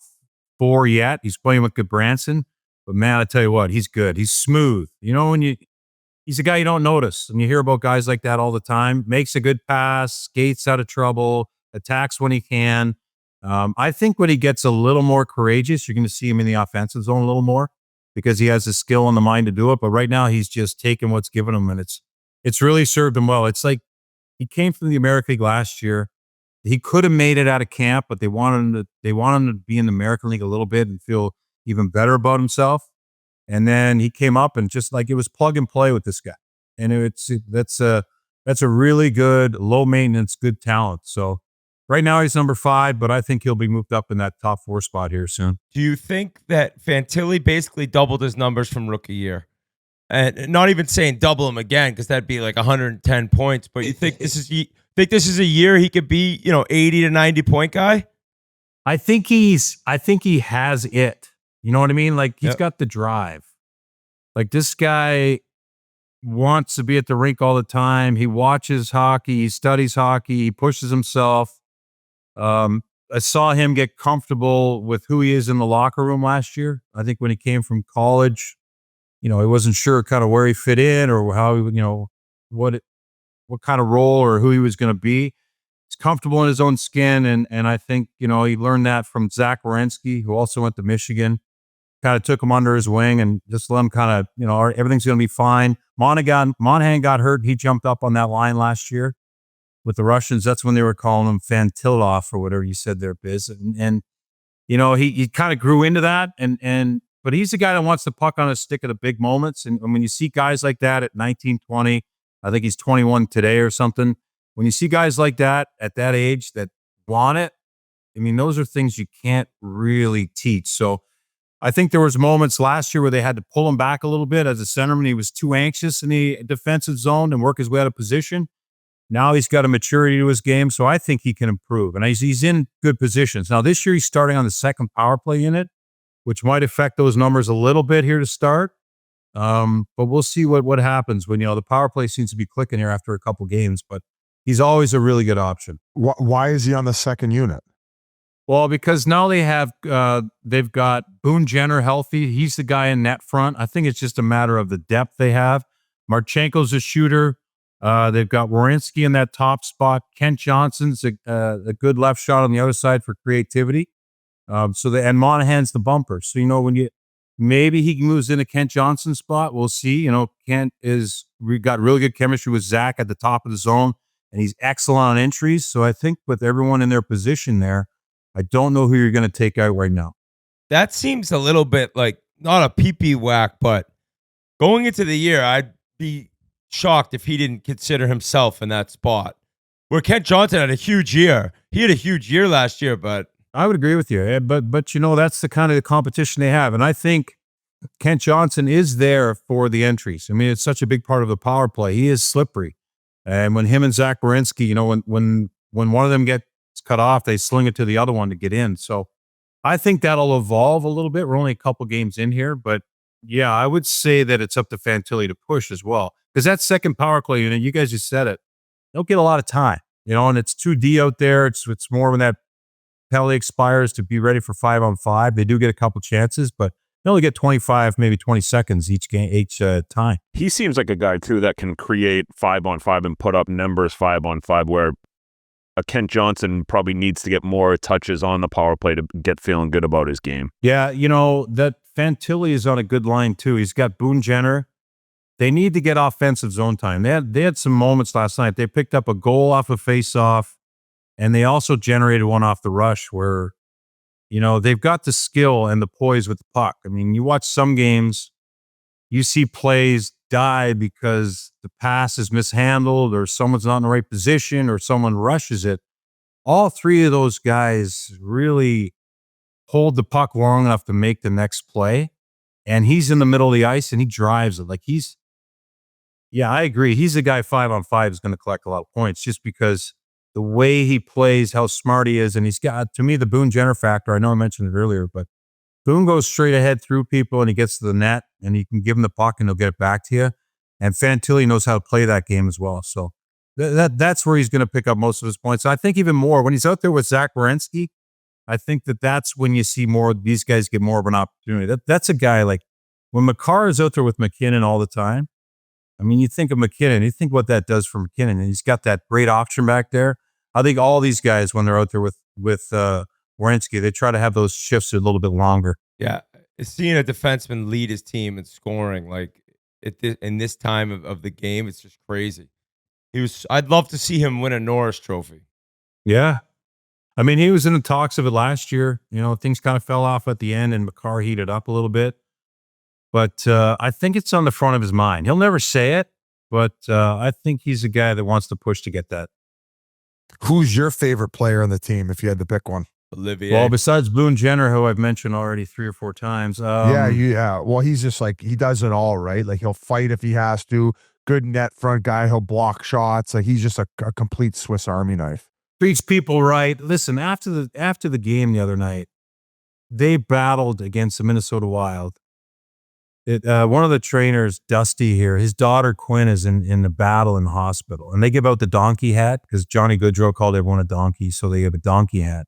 4 yet. He's playing with Goodbranson, but man, I tell you what, he's good. He's smooth. You know, he's a guy you don't notice, and you hear about guys like that all the time. Makes a good pass, skates out of trouble, attacks when he can. I think when he gets a little more courageous, you're going to see him in the offensive zone a little more because he has the skill and the mind to do it. But right now, he's just taking what's given him, and it's really served him well. It's like he came from the American League last year. He could have made it out of camp, but they wanted him to be in the American League a little bit and feel even better about himself. And then he came up and just like it was plug and play with this guy. And that's a really good, low maintenance, good talent. So right now he's number 5, but I think he'll be moved up in that top 4 spot here soon. Do you think that Fantilli basically doubled his numbers from rookie year? And not even saying double him again, because that'd be like 110 points. But you think this is a year he could be, 80 to 90 point guy? I think he has it. You know what I mean? Like he's got the drive. Like this guy wants to be at the rink all the time. He watches hockey. He studies hockey. He pushes himself. I saw him get comfortable with who he is in the locker room last year. I think when he came from college, he wasn't sure kind of where he fit in or how, what kind of role or who he was going to be. He's comfortable in his own skin. And I think, he learned that from Zach Werenski, who also went to Michigan. Kind of took him under his wing and just let him kind of, everything's going to be fine. Monahan got hurt. He jumped up on that line last year with the Russians. That's when they were calling him Fantilov or whatever you said there, Biz. And he kind of grew into that. But he's a guy that wants the puck on his stick at the big moments. And when you see guys like that at 19, 20, I think he's 21 today or something. When you see guys like that at that age that want it, I mean, those are things you can't really teach. So I think there was moments last year where they had to pull him back a little bit as a centerman. He was too anxious in the defensive zone and work his way out of position. Now he's got a maturity to his game, so I think he can improve. And he's in good positions. Now this year he's starting on the second power play unit, which might affect those numbers a little bit here to start. But we'll see what happens when, the power play seems to be clicking here after a couple games. But he's always a really good option. Why is he on the second unit? Well, because now they've got Boone Jenner healthy. He's the guy in net front. I think it's just a matter of the depth they have. Marchenko's a shooter. They've got Werenski in that top spot. Kent Johnson's a good left shot on the other side for creativity. And Monahan's the bumper. So, maybe he moves into Kent Johnson's spot. We'll see. We got really good chemistry with Zach at the top of the zone, and he's excellent on entries. So I think with everyone in their position there, I don't know who you're going to take out right now. That seems a little bit like not a pee-pee whack, but going into the year, I'd be shocked if he didn't consider himself in that spot. Where Kent Johnson had a huge year. He had a huge year last year, but I would agree with you. But that's the kind of the competition they have. And I think Kent Johnson is there for the entries. I mean, it's such a big part of the power play. He is slippery. And when him and Zach Werenski, when one of them gets cut off, they sling it to the other one to get in. So I think that'll evolve a little bit. We're only a couple games in here, but yeah, I would say that it's up to Fantilli to push as well. Because that second power play unit, you guys just said it, they'll get a lot of time, and it's 2D out there. It's more when that penalty expires to be ready for 5-on-5. They do get a couple chances, but they only get 25, maybe 20 seconds each game, each time. He seems like a guy too that can create 5-on-5 and put up numbers 5-on-5, where a Kent Johnson probably needs to get more touches on the power play to get feeling good about his game. Yeah, that Fantilli is on a good line too. He's got Boone Jenner. They need to get offensive zone time. They had some moments last night. They picked up a goal off a face-off, and they also generated one off the rush where, they've got the skill and the poise with the puck. I mean, you watch some games, you see plays die because the pass is mishandled or someone's not in the right position or someone rushes it. All three of those guys really hold the puck long enough to make the next play. And he's in the middle of the ice and he drives it. Yeah, I agree. He's a guy 5-on-5 is going to collect a lot of points just because the way he plays, how smart he is. And he's got, to me, the Boone Jenner factor. I know I mentioned it earlier, but Boone goes straight ahead through people and he gets to the net and you can give him the puck and he'll get it back to you. And Fantilli knows how to play that game as well. So that's where he's going to pick up most of his points. I think even more when he's out there with Zach Werenski, I think that's when you see more, these guys get more of an opportunity. That's a guy like when McCarr is out there with McKinnon all the time. I mean, you think of McKinnon, you think what that does for McKinnon, and he's got that great option back there. I think all these guys, when they're out there with Werenski, they try to have those shifts a little bit longer. Yeah, seeing a defenseman lead his team in scoring, like in this time of the game, it's just crazy. I'd love to see him win a Norris Trophy. Yeah. I mean, he was in the talks of it last year. You know, things kind of fell off at the end and McCarr heated up a little bit. But I think it's on the front of his mind. He'll never say it, but I think he's a guy that wants to push to get that. Who's your favorite player on the team if you had to pick one? Olivier. Well, besides Boone Jenner, who I've mentioned already 3 or 4 times. Yeah. Well, he's just like, he does it all, right? Like he'll fight if he has to. Good net front guy. He'll block shots. Like he's just a complete Swiss Army knife. Treats people right. Listen, after the game the other night, they battled against the Minnesota Wild. One of the trainers, Dusty here, his daughter Quinn is in the battle in the hospital, and they give out the donkey hat because Johnny Goodrow called everyone a donkey, so they give a donkey hat.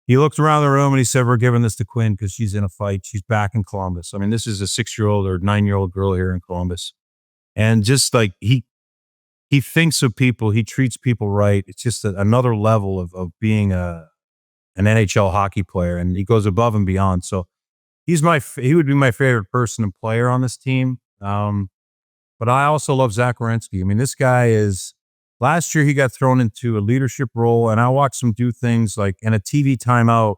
He looked around the room and he said, "We're giving this to Quinn because she's in a fight. She's back in Columbus." I mean, this is a 6-year-old or 9-year-old girl here in Columbus, and just like he thinks of people, he treats people right. It's just another level of being an NHL hockey player, and he goes above and beyond. So. He would be my favorite person and player on this team. But I also love Zach Werenski. I mean, this guy last year he got thrown into a leadership role, and I watched him do things like in a TV timeout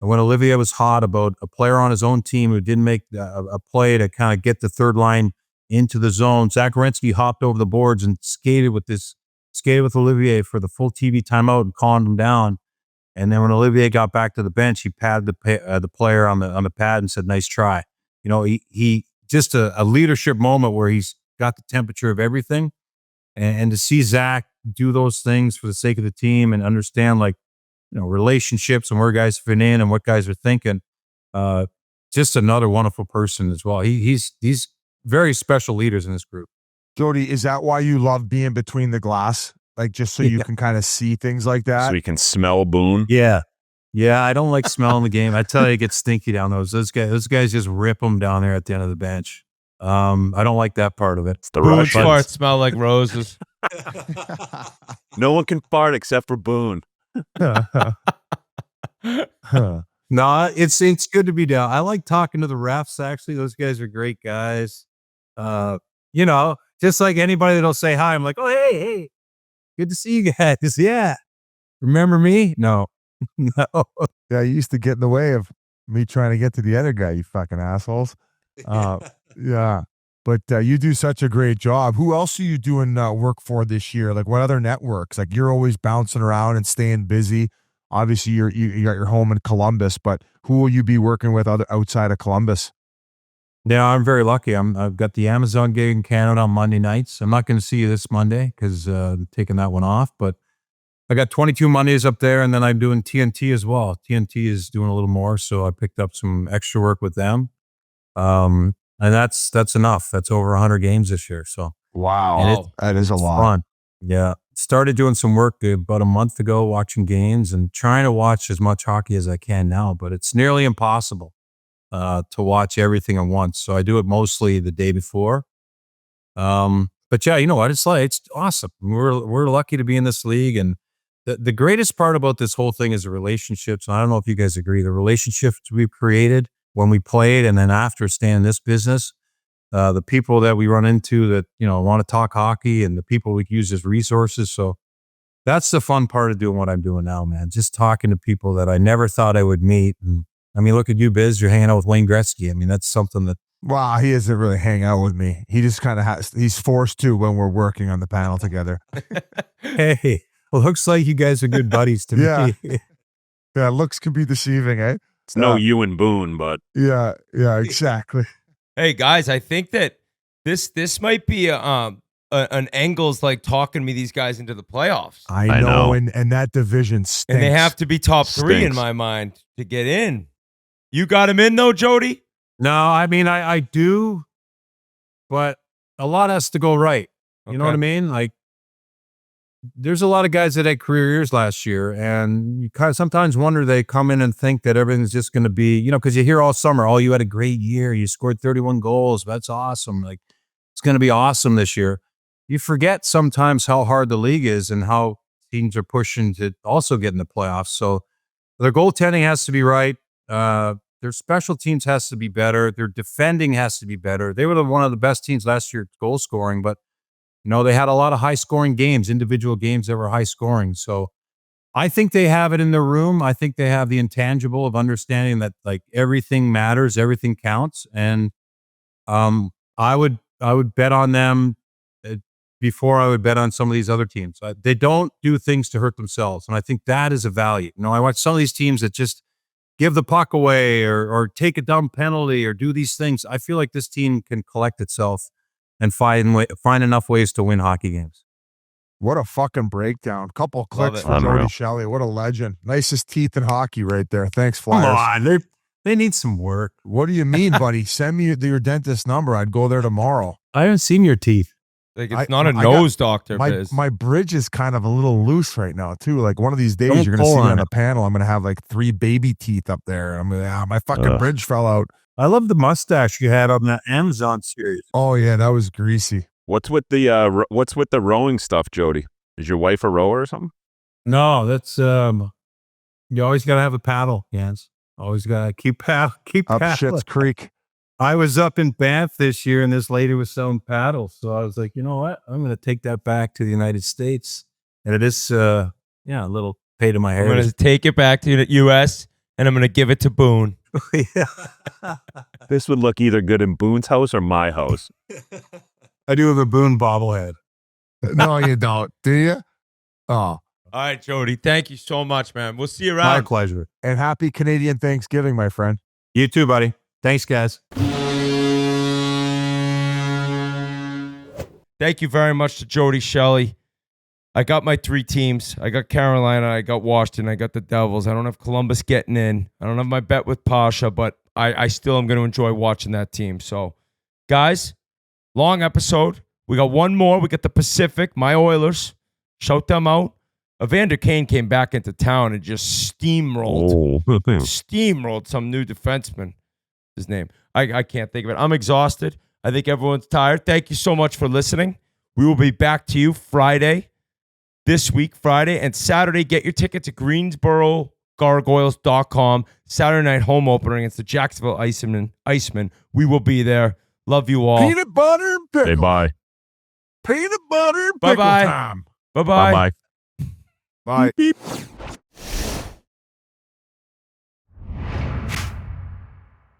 when Olivier was hot about a player on his own team who didn't make a play to kind of get the third line into the zone. Zach Werenski hopped over the boards and skated with Olivier for the full TV timeout and calmed him down. And then when Olivier got back to the bench, he patted the player on the pad and said, "Nice try." You know, he just a leadership moment where he's got the temperature of everything, and to see Zach do those things for the sake of the team and understand relationships and where guys fit in and what guys are thinking. Just another wonderful person as well. He's very special leaders in this group. Jody, is that why you love being between the glass? Like just so you can kind of see things like that. So you can smell Boone. Yeah. I don't like smelling the game. I tell you, it gets stinky down those guys just rip them down there at the end of the bench. I don't like that part of it. It's the Boone's farts smell like roses. No one can fart except for Boone. No, it's good to be down. I like talking to the refs. Actually, those guys are great guys. Just like anybody that'll say hi, I'm like, "Oh, hey. Good to see you guys." Yeah. Remember me? No. No. Yeah, you used to get in the way of me trying to get to the other guy, you fucking assholes. Yeah. But you do such a great job. Who else are you doing work for this year? Like what other networks? Like you're always bouncing around and staying busy. Obviously, you got your home in Columbus, but who will you be working with outside of Columbus? Yeah, I'm very lucky. I've got the Amazon gig in Canada on Monday nights. I'm not going to see you this Monday because I'm taking that one off. But I got 22 Mondays up there, and then I'm doing TNT as well. TNT is doing a little more, so I picked up some extra work with them. And that's enough. That's over 100 games this year. So wow, that is a lot. Fun. Yeah, started doing some work about a month ago, watching games and trying to watch as much hockey as I can now. But it's nearly impossible to watch everything at once. So I do it mostly the day before. But yeah, you know what? It's awesome. We're lucky to be in this league. And the greatest part about this whole thing is the relationships. And I don't know if you guys agree, the relationships we created when we played and then after staying in this business, the people that we run into that, want to talk hockey and the people we use as resources. So that's the fun part of doing what I'm doing now, man. Just talking to people that I never thought I would meet. And I mean, look at you, Biz. You're hanging out with Wayne Gretzky. I mean, that's something that. Wow, he doesn't really hang out with me. He just kind of he's forced to when we're working on the panel together. Hey, well, looks like you guys are good buddies to me. Yeah, looks can be deceiving, eh? It's no you and Boone, but. Yeah, exactly. Hey, guys, I think that this might be an Engels like talking me these guys into the playoffs. I know. And that division stinks. And they have to be top 3 in my mind to get in. You got him in though, Jody? No, I mean I do, but a lot has to go right. You know what I mean? Like, there's a lot of guys that had career years last year, and you kind of sometimes wonder they come in and think that everything's just going to be, because you hear all summer, oh, you had a great year, you scored 31 goals, that's awesome. Like, it's going to be awesome this year. You forget sometimes how hard the league is and how teams are pushing to also get in the playoffs. So their goaltending has to be right. Their special teams has to be better. Their defending has to be better. They were one of the best teams last year at goal scoring, but they had a lot of high scoring games, individual games that were high scoring. So I think they have it in their room. I think they have the intangible of understanding that like everything matters, everything counts. And I would bet on them before I would bet on some of these other teams. They don't do things to hurt themselves. And I think that is a value. I watch some of these teams that just give the puck away or take a dumb penalty or do these things. I feel like this team can collect itself and find enough ways to win hockey games. What a fucking breakdown. Couple clicks for Unreal. Jody Shelley. What a legend. Nicest teeth in hockey right there. Thanks, Flyers. Come on, they need some work. What do you mean, buddy? Send me your dentist number. I'd go there tomorrow. I haven't seen your teeth. Like, it's not a nose doctor. My bridge is kind of a little loose right now, too. Like, one of these days, you're going to see me on the panel. I'm going to have like 3 baby teeth up there. I'm going to, my fucking bridge fell out. I love the mustache you had on that Amazon series. Oh, yeah, that was greasy. What's with the rowing stuff, Jody? Is your wife a rower or something? No, that's you always got to have a paddle, Jens. Always got to keep Up paddling. Schitt's Creek. I was up in Banff this year, and this lady was selling paddles. So I was like, you know what? I'm going to take that back to the United States. And it is, a little pay to my hair. I'm going to take it back to the U.S., and I'm going to give it to Boone. Yeah. This would look either good in Boone's house or my house. I do have a Boone bobblehead. No, you don't. Do you? Oh. All right, Jody. Thank you so much, man. We'll see you My around. pleasure. And happy Canadian Thanksgiving, my friend. You too, buddy. Thanks, guys. Thank you very much to Jody Shelley. I got my 3 teams. I got Carolina. I got Washington. I got the Devils. I don't have Columbus getting in. I don't have my bet with Pasha, but I still am going to enjoy watching that team. So, guys, long episode. We got one more. We got the Pacific, my Oilers. Shout them out. Evander Kane came back into town and just steamrolled some new defenseman. His name. I can't think of it. I'm exhausted. I think everyone's tired. Thank you so much for listening. We will be back to you this week, Friday, and Saturday. Get your tickets at GreensboroGargoyles.com. Saturday night home opener against the Jacksonville Icemen. We will be there. Love you all. Peanut butter and pickle. Say bye. Peanut butter and pickle Bye-bye. time. Bye-bye. Bye-bye. Bye. Beep.